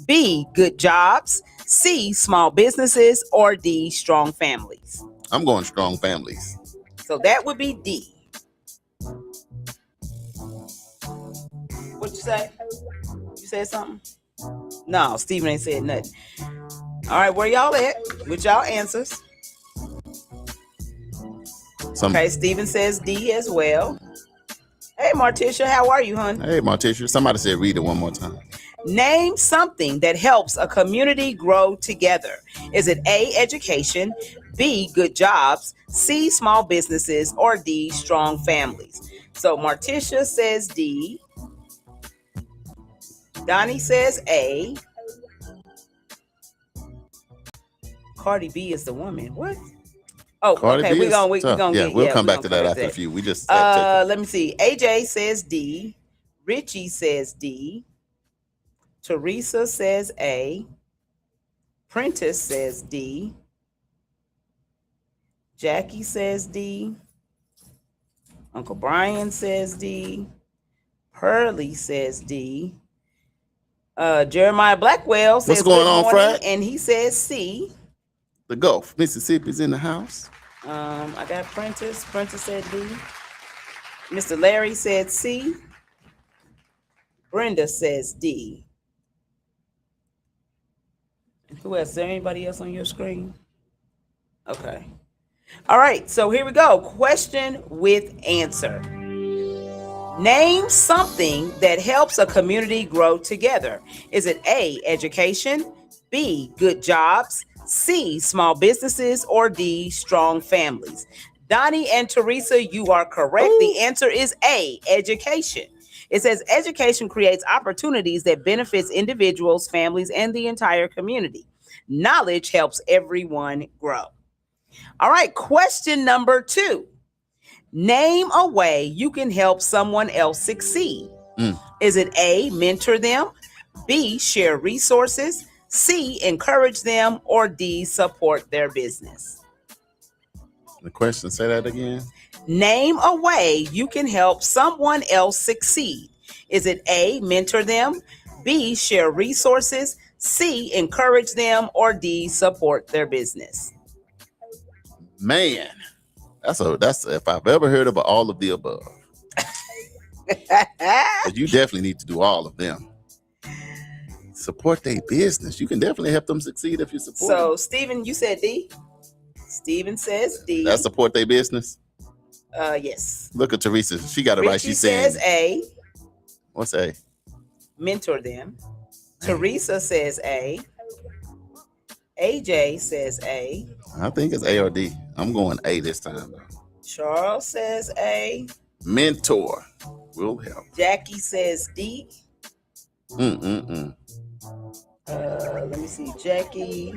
B, good jobs, C, small businesses, or D, strong families? I'm going strong families. So that would be D. What'd you say? You said something? No, Steven ain't said nothing. All right, where y'all at with y'all answers? Okay, Steven says D as well. Hey, Martisha, how are you, hon? Hey, Martisha. Somebody said read it one more time. Name something that helps a community grow together. Is it A, education, B, good jobs, C, small businesses, or D, strong families? So Martisha says D. Donnie says A. Cardi B is the woman. What? Oh, Cardi okay. B We're is gonna tough. get. We'll come we're back to gonna that come after a back few. We just let me see. AJ says D. Richie says D. Teresa says A. Prentice says D. Jackie says D. Uncle Brian says D. Pearlie says D. Jeremiah Blackwell says What's going good on, morning, Fred? and he says C. The Gulf, Mississippi's in the house. I got Prentice. Prentice said D. Mr. Larry said C. Brenda says D. And who else? Is there anybody else on your screen? Okay. All right. So here we go. Question with answer. Name something that helps a community grow together. Is it A, education, B, good jobs, C, small businesses, or D, strong families? Donnie and Teresa, you are correct. Ooh. The answer is A, education. It says education creates opportunities that benefits individuals, families, and the entire community. Knowledge helps everyone grow. All right, question number 2. Name a way you can help someone else succeed. Is it A, mentor them, B, share resources, C, encourage them, or D, support their business? The question, say that again. Name a way you can help someone else succeed. Is it A, mentor them, B, share resources, C, encourage them, or D, support their business? Man, that's if I've ever heard of all of the above. But you definitely need to do all of them. Support their business. You can definitely help them succeed if you support them. So, Stephen, you said D? Stephen says D. That's support their business? Yes. Look at Teresa. She got it right. She Richie says A. What's A? Mentor them. Teresa says A. AJ says A. I think it's A or D. I'm going A this time, though. Charles says A. Mentor will help. Jackie says D. Let me see. Jackie.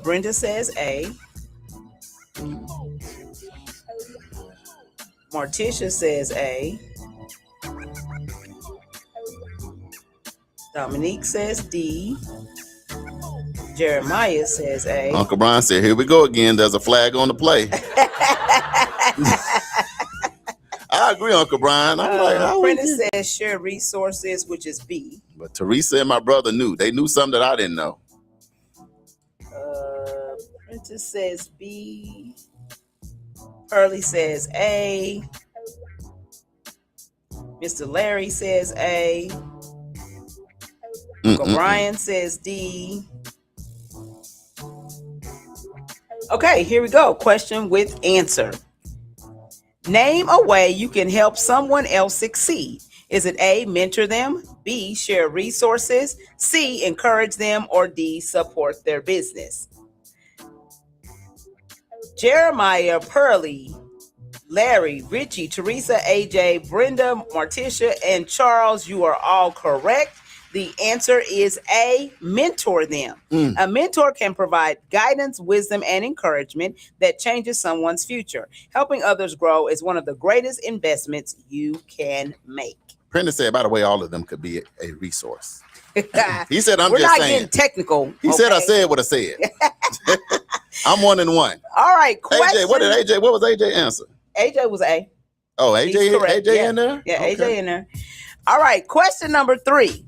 Brenda says A. Morticia says A. Dominique says D. Jeremiah says A. Uncle Brian said, here we go again. There's a flag on the play. I agree, Uncle Brian. I'm like, how Brenda says share resources, which is B. But Teresa and my brother knew. They knew something that I didn't know. Brenda says B. Pearlie says A. Mr. Larry says A. Uncle Brian says D. Okay, here we go. Question with answer. Name a way you can help someone else succeed. Is it A, mentor them, B, share resources, C, encourage them, or D, support their business? Jeremiah, Pearlie, Larry, Richie, Teresa, AJ, Brenda, Morticia, and Charles, you are all correct. The answer is A, mentor them. A mentor can provide guidance, wisdom, and encouragement that changes someone's future. Helping others grow is one of the greatest investments you can make. Brenda said, by the way, all of them could be a resource. He said, We're just not saying. getting technical. He said, I said what I said. I'm 1 and 1. All right, question. AJ, what was AJ answer? AJ was A. Oh, AJ yeah. in there? Yeah, Okay. AJ in there. All right, question number 3.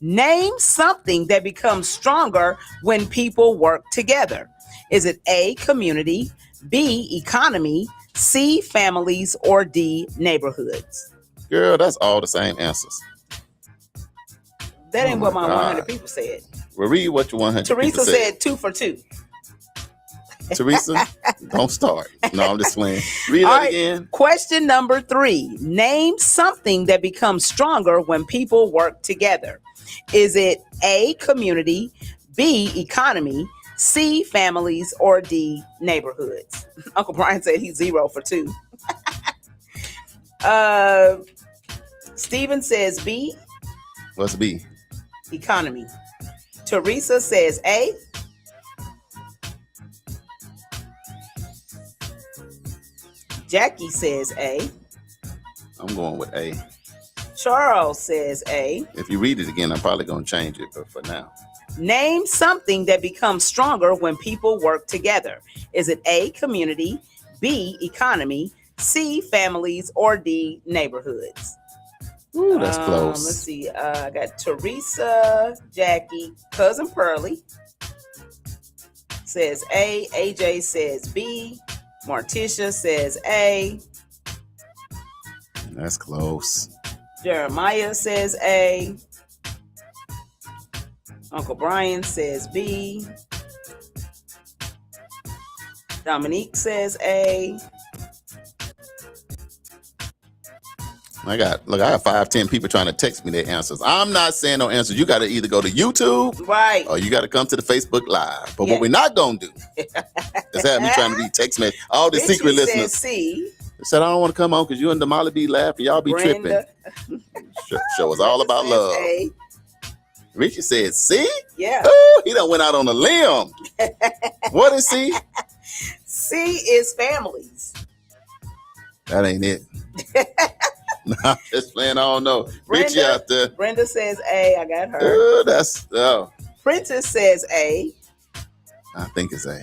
Name something that becomes stronger when people work together. Is it A, community, B, economy, C, families, or D, neighborhoods? Girl, that's all the same answers. That ain't what my God. 100 people said. Well, read what your 100 Teresa people said 2 for 2. Teresa, don't start. No, I'm just playing. Read All that right, again. question number 3. Name something that becomes stronger when people work together. Is it A, community, B, economy, C, families, or D, neighborhoods? Uncle Brian said he's 0 for 2. Stephen says B, What's B? economy. Teresa says A. Jackie says A. I'm going with A. Charles says A. If you read it again, I'm probably going to change it, but for now. Name something that becomes stronger when people work together. Is it A, community, B, economy, C, families, or D, neighborhoods? Ooh, that's close. Let's see. I got Teresa, Jackie, cousin Pearlie says A. AJ says B. Morticia says A. That's close. Jeremiah says A. Uncle Brian says B. Dominique says A. I got 5-10 people trying to text me their answers. I'm not saying no answers. You got to either go to YouTube, Right. or you got to come to the Facebook Live. But Yeah. what we're not gonna do is have me trying to be text me. All the Richie secret says listeners C. said, I don't want to come on because you and Damali be laughing. Y'all be Brenda tripping. Show is all about says love. A. Richie said C? Yeah. Ooh, he done went out on a limb. What is C? C is families. That ain't it. Nah, just playing. I don't know. Richie out there. Brenda says A. I got her. Princess says A. I think it's A.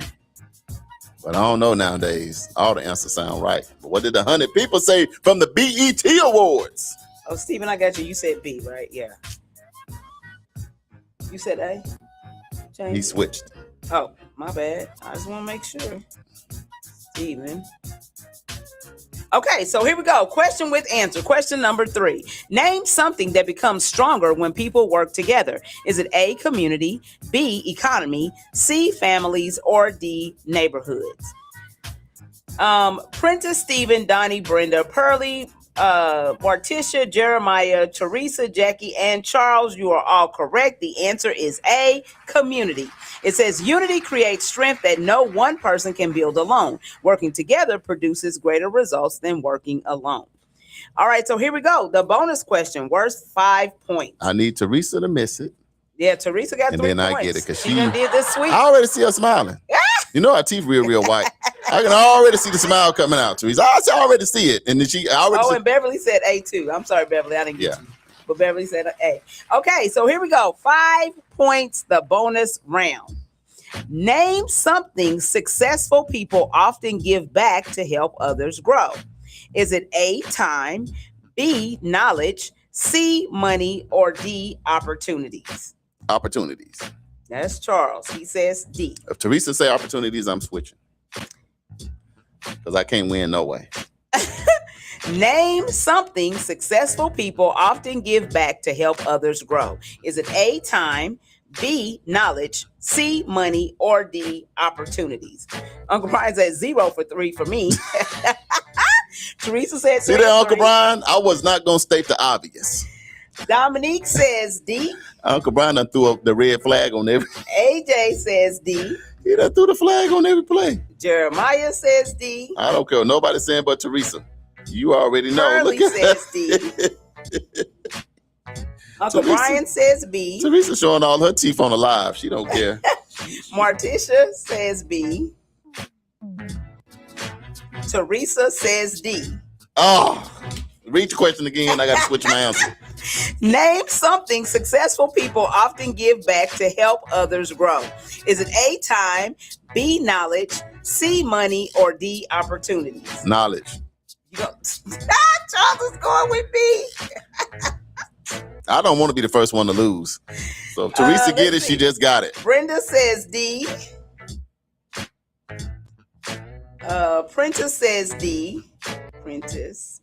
But I don't know nowadays. All the answers sound right. But what did the 100 people say from the BET Awards? Oh, Stephen, I got you. You said B, right? Yeah. You said A? He switched. Oh, my bad. I just want to make sure. Stephen. Okay, so here we go. Question with answer. Question number 3. Name something that becomes stronger when people work together. Is it A, community, B, economy, C, families, or D, neighborhoods? Prentice, Stephen, Donnie, Brenda, Pearlie, Morticia, Jeremiah, Teresa, Jackie, and Charles, you are all correct. The answer is A, community. It says unity creates strength that no one person can build alone. Working together produces greater results than working alone. All right, so here we go. The bonus question, worth 5 points. I need Teresa to miss it. Yeah, Teresa got 3 points. And then I get it because she done did this sweet. I already see her smiling. You know her teeth real white. I can already see the smile coming out, Teresa. I already see it. And then and Beverly said A too. I'm sorry, Beverly. I didn't get you. But Beverly said A. Okay, so here we go. 5 points, the bonus round. Name something successful people often give back to help others grow. Is it A, time, B, knowledge, C, money, or D, opportunities? Opportunities. That's Charles. He says D. If Teresa say opportunities, I'm switching. Because I can't win no way. Name something successful people often give back to help others grow. Is it A, time, B, knowledge, C, money, or D, opportunities? Uncle Brian said 0 for 3 for me. Teresa said 3. See that, Uncle Brian? I was not going to state the obvious. Dominique says D. Uncle Brian done threw up the red flag on every. AJ says D. He done threw the flag on every play. Jeremiah says D. I don't care what nobody's saying but Teresa. You already know. Curly says D. Uncle Brian says B. Teresa showing all her teeth on the live. She don't care. Morticia says B. Teresa says D. Oh, read the question again. I got to switch my answer. Name something successful people often give back to help others grow. Is it A, time, B, knowledge, C, money, or D, opportunities? Knowledge. Charles is going with B. I don't want to be the first one to lose. So if Teresa get it, she just got it. Brenda says D. Prentice says D. Prentice.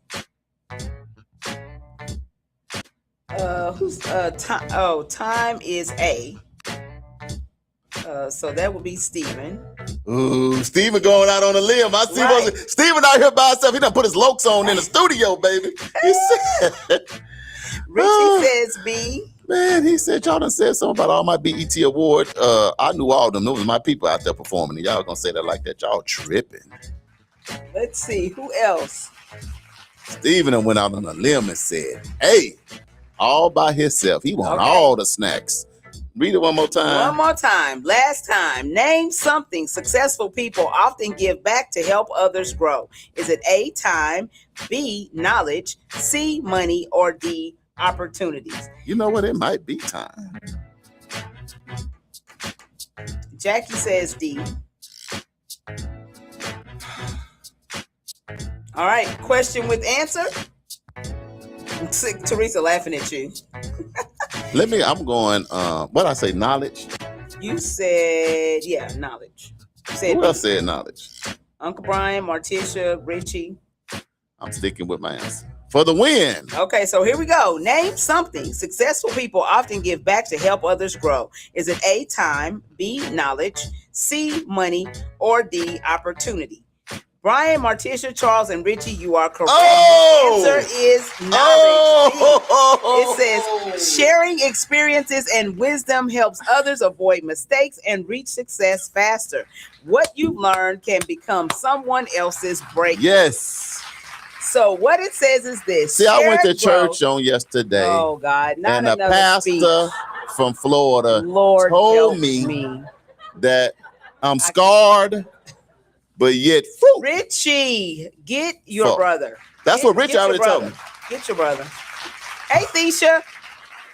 Time is A. So that would be Stephen. Ooh, Stephen going out on a limb. I see right. Stephen out here by himself. He done put his lokes on in the studio, baby. He said, Richie says B. Man, he said y'all done said something about all my BET award. I knew all of them. Those were my people out there performing. And y'all gonna say that like that. Y'all tripping. Let's see. Who else? Stephen went out on a limb and said, hey, all by himself. He want all the snacks. Read it one more time. One more time. Last time. Name something successful people often give back to help others grow. Is it A, time, B, knowledge, C, money, or D, opportunities? You know what? It might be time. Jackie says D. All right. Question with answer. Teresa laughing at you. I'm going, what I say, knowledge? You said, knowledge. Who else said knowledge? Uncle Brian, Morticia, Richie. I'm sticking with my answer. For the win. Okay, so here we go. Name something successful people often give back to help others grow. Is it A, time, B, knowledge, C, money, or D, opportunity? Brian, Morticia, Charles, and Richie, you are correct. The answer is knowledge. It says sharing experiences and wisdom helps others avoid mistakes and reach success faster. What you learn can become someone else's breakthrough. Yes. So what it says is this. See, I went to church on yesterday. Oh, God. Not and the pastor from Florida Lord told help me that I'm scarred, but yet Richie, get your Fuck. brother. That's what Richie already told me. Get your brother. Hey, Thisha.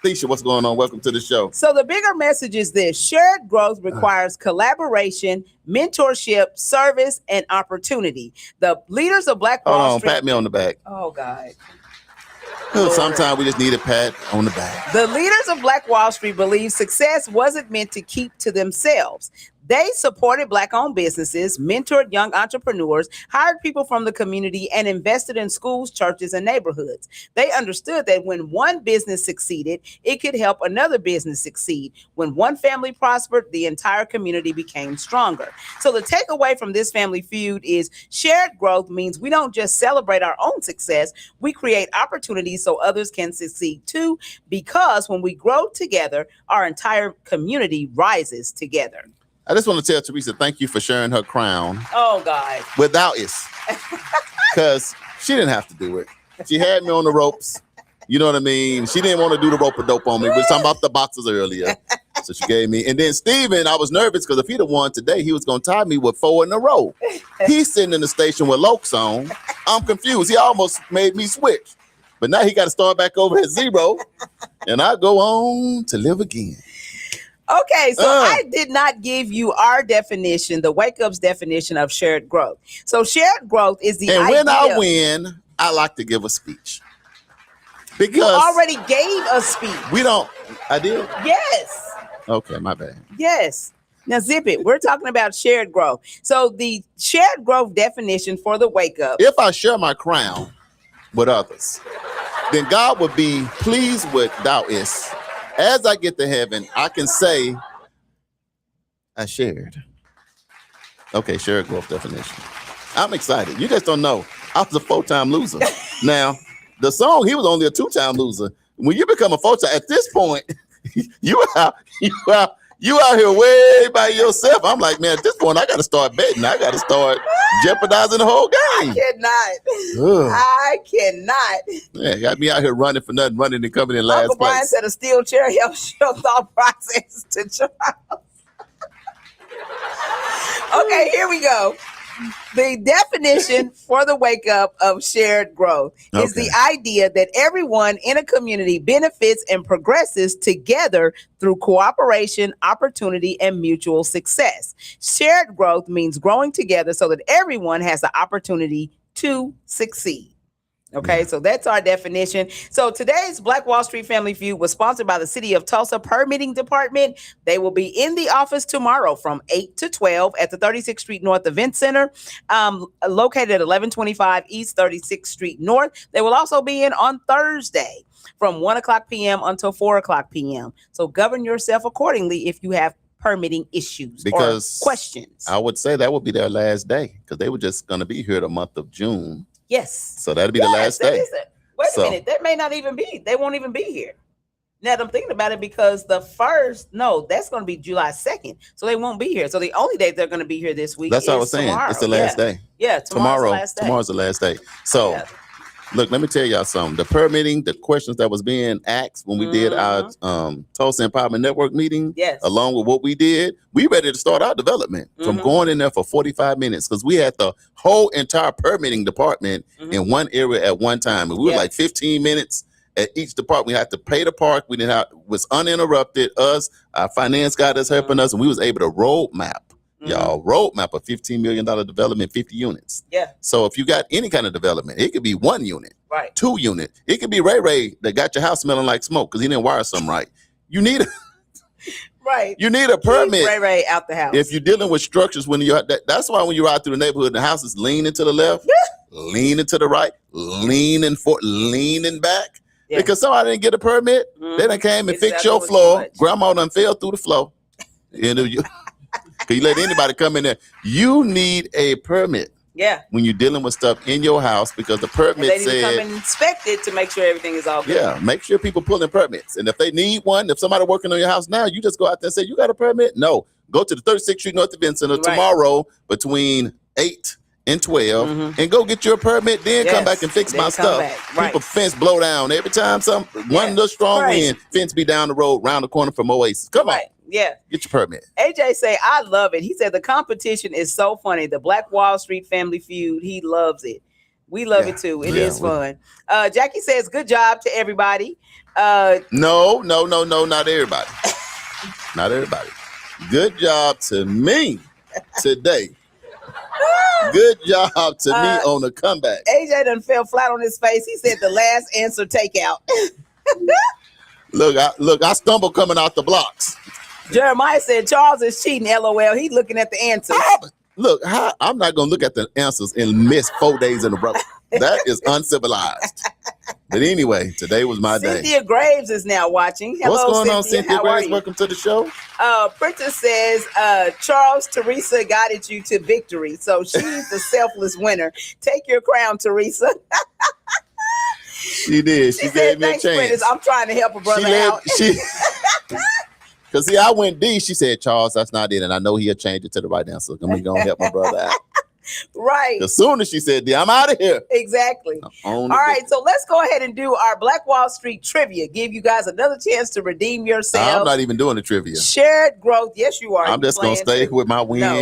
Thisha, what's going on? Welcome to the show. So the bigger message is this: shared growth requires collaboration, mentorship, service, and opportunity. The leaders of Black Wall Street. Pat me on the back. Oh, God. Sometimes we just need a pat on the back. The leaders of Black Wall Street believe success wasn't meant to keep to themselves. They supported Black-owned businesses, mentored young entrepreneurs, hired people from the community, and invested in schools, churches, and neighborhoods. They understood that when one business succeeded, it could help another business succeed. When one family prospered, the entire community became stronger. So the takeaway from this family feud is shared growth means we don't just celebrate our own success, we create opportunities so others can succeed too, because when we grow together, our entire community rises together. I just want to tell Teresa, thank you for sharing her crown. Oh, God. Without us. Because she didn't have to do it. She had me on the ropes. You know what I mean? She didn't want to do the rope a dope on me. We were talking about the boxes earlier. So she gave me. And then Steven, I was nervous because if he'd have won today, he was going to tie me with 4 in a row. He's sitting in the station with Lokes on. I'm confused. He almost made me switch. But now he got to start back over at 0. And I go on to live again. Okay, so I did not give you our definition, the Wake Up's definition of shared growth. So shared growth is the idea. And when I win, I like to give a speech. Because you already gave a speech. I did? Yes. Okay, my bad. Yes. Now zip it. We're talking about shared growth. So the shared growth definition for the Wake Up. If I share my crown with others, then God would be pleased with thou is. As I get to heaven, I can say, I shared. Okay, shared growth definition. I'm excited. You just don't know. I was a 4-time loser. Now, the song, he was only a 2-time loser. When you become a 4-time, at this point, you out here way by yourself. I'm like, man, at this point, I got to start betting. I got to start jeopardizing the whole game. I cannot. Yeah, got me out here running for nothing, running and coming in last Uncle place. Brian said a steel chair helps your thought process to Charles. Okay, here we go. The definition for the Wake Up of shared growth is the idea that everyone in a community benefits and progresses together through cooperation, opportunity, and mutual success. Shared growth means growing together so that everyone has the opportunity to succeed. Okay, so that's our definition. So today's Black Wall Street Family Feud was sponsored by the City of Tulsa Permitting Department. They will be in the office tomorrow from 8 to 12 at the 36th Street North Event Center, located at 1125 East 36th Street North. They will also be in on Thursday from 1 o'clock p.m. until 4 o'clock p.m. So govern yourself accordingly if you have permitting issues or questions. I would say that would be their last day because they were just going to be here the month of June. Yes. So that'll be the last day. Wait a minute. That may not even be. They won't even be here. Now that I'm thinking about it, because that's going to be July 2nd. So they won't be here. So the only day they're going to be here this week is what I was saying. Tomorrow. It's the last day. Yeah, tomorrow's the last day. So look, let me tell y'all something. The permitting, the questions that was being asked when we did our Tulsa Empowerment Network meeting, along with what we did, we ready to start our development from going in there for 45 minutes because we had the whole entire permitting department in one area at one time. And we were like 15 minutes at each department. We had to pay the park. We didn't have, was uninterrupted. Our finance guy that's helping us, and we was able to roadmap. Y'all, roadmap a $15 million development, 50 units. Yeah. So if you got any kind of development, it could be 1 unit, 2 unit. It could be Ray that got your house smelling like smoke because he didn't wire something right. You need you need a permit. Ray out the house. If you're dealing with structures, that's why when you ride through the neighborhood, the house is leaning to the left, leaning to the right, leaning back. Yeah. Because somebody didn't get a permit. They done came and fixed your floor. Grandma done fell through the floor. Can you let anybody come in there? You need a permit. Yeah. When you're dealing with stuff in your house because the permit said. They need to come and inspect it to make sure everything is all good. Yeah. Make sure people pulling permits. And if they need one, if somebody working on your house now, you just go out there and say, you got a permit? No. Go to the 36th Street North Event Center tomorrow between 8 and 12 and go get your permit, then come back and fix then my come stuff. back. Right. People fence blow down every time one little strong crazy. wind, fence be down the road, round the corner from Oasis. Come on. Yeah. Get your permit. AJ say, I love it. He said the competition is so funny. The Black Wall Street family feud. He loves it. We love it too. It is fun. Jackie says, good job to everybody. No, not everybody. Not everybody. Good job to me today. Good job to me on the comeback. AJ done fell flat on his face. He said the last answer takeout. Look, I stumbled coming out the blocks. Jeremiah said Charles is cheating. LOL. He's looking at the answers. Look, I'm not gonna look at the answers and miss 4 days in a row. That is uncivilized. But anyway, today was my day. Cynthia Graves is now watching. Hello, what's going on, Cynthia How Graves? are you? Welcome to the show. Princess says Charles Teresa guided you to victory, so she's the selfless winner. Take your crown, Teresa. She did. She gave me a chance. Princess. I'm trying to help a brother out. Because see, I went D. She said, Charles, that's not it. And I know he'll change it to the right answer. I'm going to help my brother out. Right. As soon as she said D, I'm out of here. Exactly. All right. So let's go ahead and do our Black Wall Street trivia. Give you guys another chance to redeem yourselves. I'm not even doing the trivia. Shared growth. Yes, you are. I'm just going to stay with my win. No,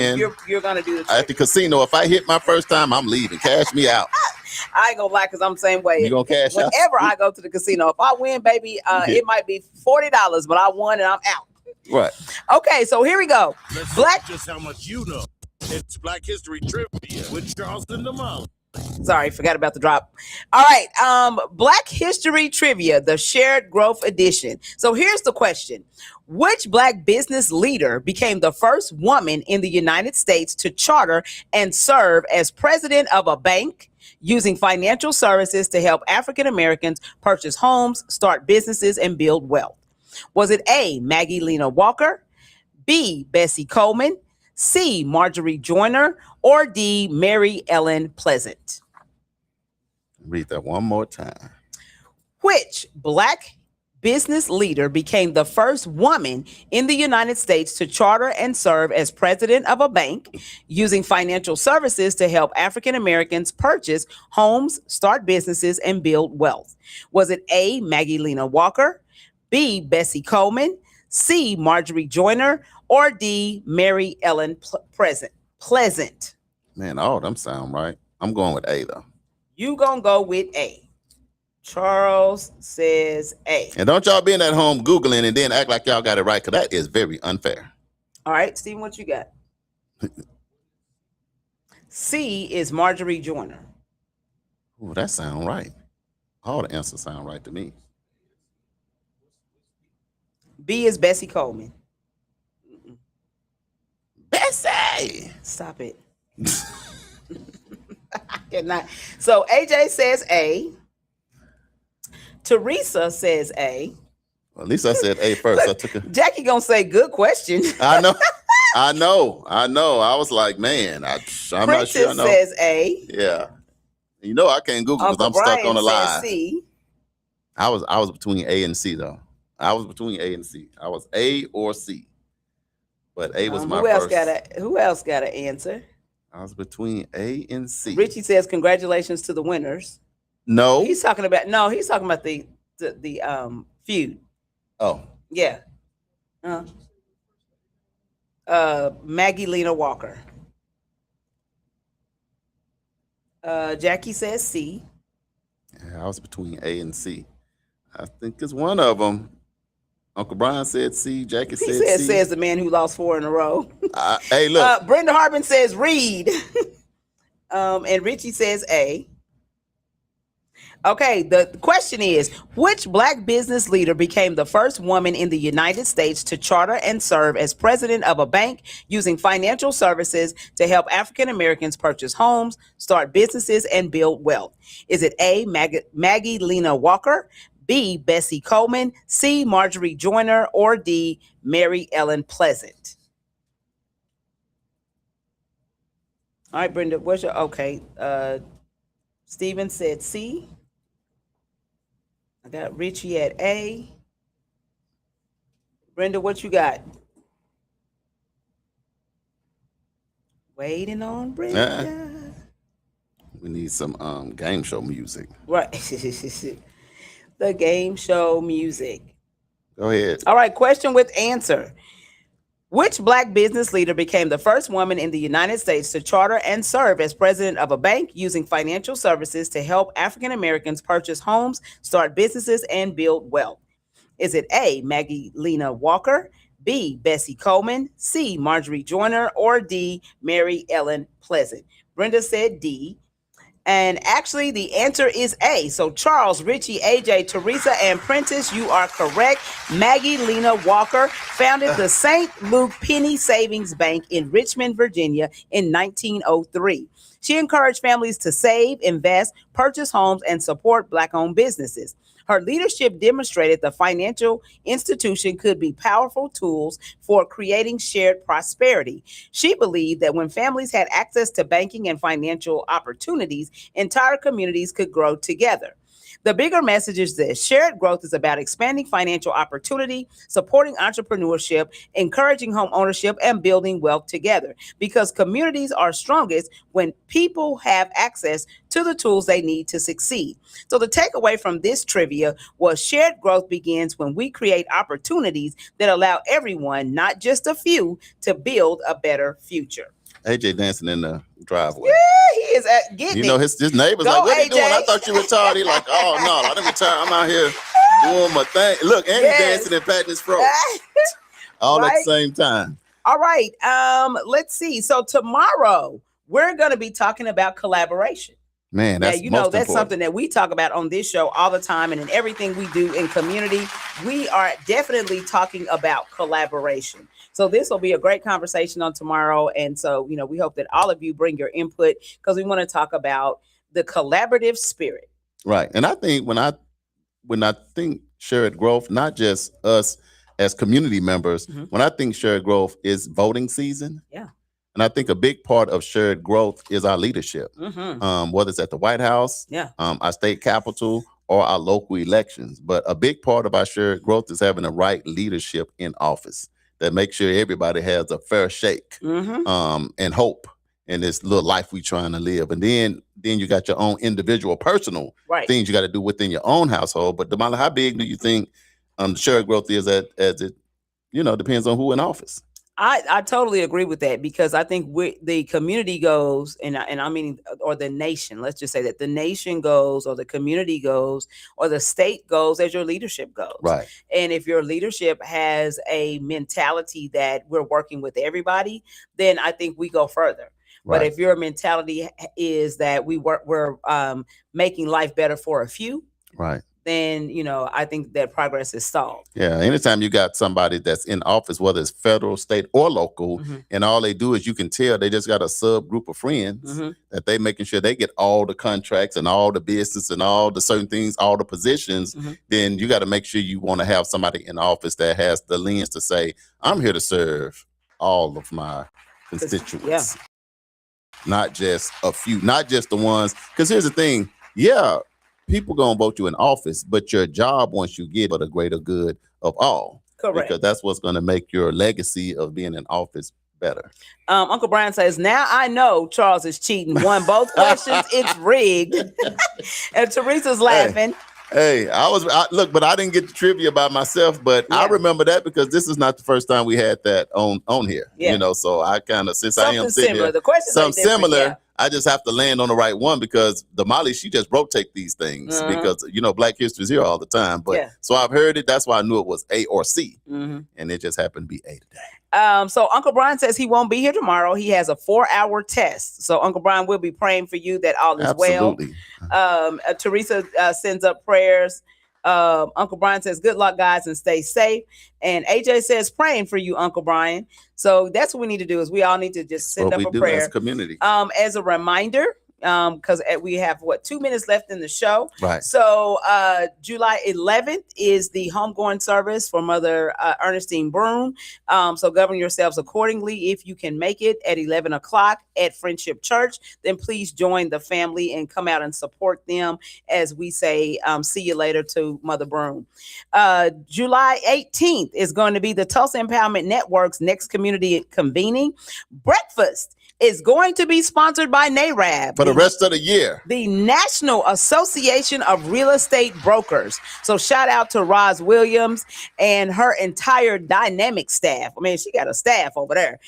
you're going to do the trivia. At the casino, if I hit my first time, I'm leaving. Cash me out. I ain't gonna lie, because I'm the same way. You gonna cash out? Whenever I go to the casino, if I win, baby, it might be $40, but I won and I'm out. Right. Okay, so here we go. Black, just how much you know. It's Black History Trivia with Charles and Damali. Sorry, forgot about the drop. All right, Black History Trivia, the Shared Growth Edition. So here's the question. Which Black business leader became the first woman in the United States to charter and serve as president of a bank, using financial services to help African Americans purchase homes, start businesses, and build wealth? Was it A, Maggie Lena Walker, B, Bessie Coleman, C, Marjorie Joyner, or D, Mary Ellen Pleasant? Read that one more time. Which Black business leader became the first woman in the United States to charter and serve as president of a bank, using financial services to help African Americans purchase homes, start businesses, and build wealth? Was it A, Maggie Lena Walker, B, Bessie Coleman, C, Marjorie Joyner, or D, Mary Ellen Pleasant? Man, all of them sound right. I'm going with A, though. You gonna go with A. Charles says A. And don't y'all be in at home Googling and then act like y'all got it right, because that is very unfair. All right, Stephen, what you got? C is Marjorie Joyner. Ooh, that sound right. All the answers sound right to me. B is Bessie Coleman. Bessie! Stop it. I cannot. So AJ says A. Teresa says A. Well, at least I said A first. I took a... Jackie gonna say good question. I know. I was like, man, I'm not sure I know. Says A. Yeah. You know I can't Google because I'm stuck on the line. C. I was between A and C though. I was between A and C. I was A or C. But A was my first. Who else got an answer? I was between A and C. Richie says congratulations to the winners. No. He's talking about the feud. Oh. Yeah. Maggie Lena Walker. Jackie says C. Yeah, I was between A and C. I think it's one of them. Uncle Brian said C. Jackie said C. Says the man who lost 4 in a row. Hey, look. Brenda Harbin says read. And Richie says A. Okay, the question is, which Black business leader became the first woman in the United States to charter and serve as president of a bank, using financial services to help African Americans purchase homes, start businesses, and build wealth? Is it A, Maggie Lena Walker, B, Bessie Coleman, C, Marjorie Joyner, or D, Mary Ellen Pleasant? All right, Brenda, what's your, okay. Stephen said C. I got Richie at A. Brenda, what you got? Waiting on Brenda. We need some game show music. Right. The game show music. Go ahead. All right, question with answer. Which black business leader became the first woman in the United States to charter and serve as president of a bank using financial services to help African Americans purchase homes, start businesses, and build wealth? Is it A, Maggie Lena Walker, B, Bessie Coleman, C, Marjorie Joyner, or D, Mary Ellen Pleasant? Brenda said D. And actually, the answer is A. So Charles, Richie, AJ, Teresa, and Prentice, you are correct. Maggie Lena Walker founded the St. Luke Penny Savings Bank in Richmond, Virginia in 1903. She encouraged families to save, invest, purchase homes, and support Black-owned businesses. Her leadership demonstrated the financial institution could be powerful tools for creating shared prosperity. She believed that when families had access to banking and financial opportunities, entire communities could grow together. The bigger message is this: shared growth is about expanding financial opportunity, supporting entrepreneurship, encouraging home ownership, and building wealth together, because communities are strongest when people have access to the tools they need to succeed. So the takeaway from this trivia was shared growth begins when we create opportunities that allow everyone, not just a few, to build a better future. AJ dancing in the driveway. Yeah, he is getting You know, it. his neighbor's Go, like, what are you AJ. doing? I thought you retired. He like, oh, no, I didn't retire. I'm out here doing my thing. Look, and Yes. he's dancing and patting his throat. All at Right? the same time. All right. Let's see. So tomorrow we're going to be talking about collaboration. Man, that's you know, most that's important. something that we talk about on this show all the time, and in everything we do in community, we are definitely talking about collaboration. So this will be a great conversation on tomorrow. And so, you know, we hope that all of you bring your input, because we want to talk about the collaborative spirit. Right. And I think when I think shared growth, not just us as community members, when I think shared growth is voting season. Yeah. And I think a big part of shared growth is our leadership, whether it's at the White House, our state capitol, or our local elections. But a big part of our shared growth is having the right leadership in office that makes sure everybody has a fair shake and hope in this little life we trying to live. And then you got your own individual, personal things you got to do within your own household. But Damali, how big do you think shared growth is as it, depends on who in office? I totally agree with that, because I think the community goes, and I mean, or the nation, let's just say that the nation goes, or the community goes, or the state goes as your leadership goes. Right. And if your leadership has a mentality that we're working with everybody, then I think we go further. But if your mentality is that we're making life better for a few, right, then, I think that progress is stalled. Yeah. Anytime you got somebody that's in office, whether it's federal, state, or local, and all they do is, you can tell they just got a subgroup of friends that they making sure they get all the contracts and all the business and all the certain things, all the positions, then you got to make sure you want to have somebody in office that has the lens to say, I'm here to serve all of my constituents. Yeah. Not just a few, not just the ones. Because here's the thing. People gonna vote you in office, but your job, once you get, for the greater good of all. Correct. Because that's what's gonna make your legacy of being in office better. Uncle Brian says, now I know Charles is cheating. Won both questions. It's rigged. And Teresa's laughing. Hey, look, but I didn't get the trivia by myself, but I remember that because this is not the first time we had that on here. Yeah. So I kind of, since Something I am sitting similar. here, The questions something are different, similar. yeah. I just have to land on the right one, because Damali, she just rotate these things because Black History is here all the time. But so I've heard it. That's why I knew it was A or C, and it just happened to be A today. So Uncle Brian says he won't be here tomorrow. He has a 4-hour test. So Uncle Brian will be praying for you that all is Absolutely. well. Teresa sends up prayers. Uncle Brian says, good luck, guys, and stay safe. And AJ says, praying for you, Uncle Brian. So that's what we need to do, is we all need to just send up a prayer. As a community. As a reminder, because we have 2 minutes left in the show. Right. So July 11th is the homegoing service for Mother Ernestine Broom. So govern yourselves accordingly. If you can make it at 11 o'clock at Friendship Church, then please join the family and come out and support them as we say, see you later to Mother Broom. July 18th is going to be the Tulsa Empowerment Network's next community convening breakfast. is going to be sponsored by NARAB for the rest of the year. The National Association of Real Estate Brokers. So shout out to Roz Williams and her entire dynamic staff. I mean, she got a staff over there.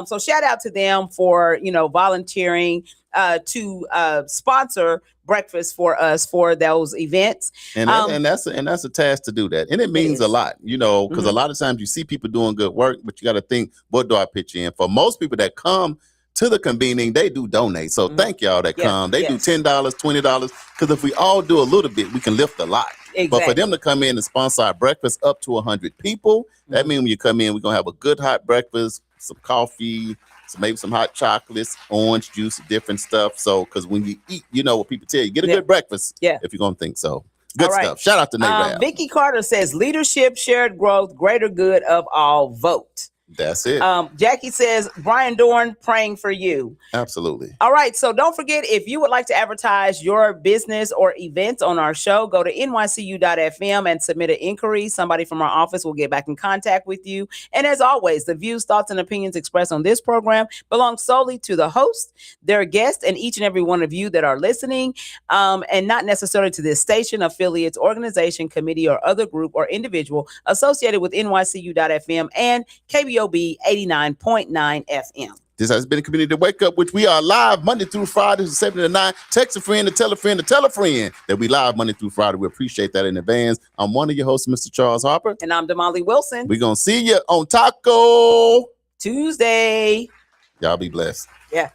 So shout out to them for, volunteering to sponsor breakfast for us for those events. And that's a task to do that. And it means a lot, because a lot of times you see people doing good work, but you got to think, what do I pitch in? For most people that come to the convening, they do donate. So thank y'all that come. They do $10, $20, because if we all do a little bit, we can lift a lot. Exactly. But for them to come in and sponsor our breakfast up to 100 people, that means when you come in, we're going to have a good hot breakfast, some coffee, maybe some hot chocolates, orange juice, different stuff. So, because when you eat, what people tell you, get a good breakfast if you're going to think so. Good stuff. Shout out to NARAB. Vicky Carter says, leadership, shared growth, greater good of all, vote. That's it. Jackie says, Brian Dorn, praying for you. Absolutely. All right. So don't forget, if you would like to advertise your business or events on our show, go to nycu.fm and submit an inquiry. Somebody from our office will get back in contact with you. And as always, the views, thoughts, and opinions expressed on this program belong solely to the host, their guests, and each and every one of you that are listening, and not necessarily to this station, affiliates, organization, committee, or other group or individual associated with nycu.fm and KBOB 89.9 FM. This has been a community Wake Up, which we are live Monday through Friday from 7 to 9. Text a friend to tell a friend to tell a friend that we live Monday through Friday. We appreciate that in advance. I'm one of your hosts, Mr. Charles Harper. And I'm Damali Wilson. We're going to see you on Taco Tuesday. Y'all be blessed. Yeah.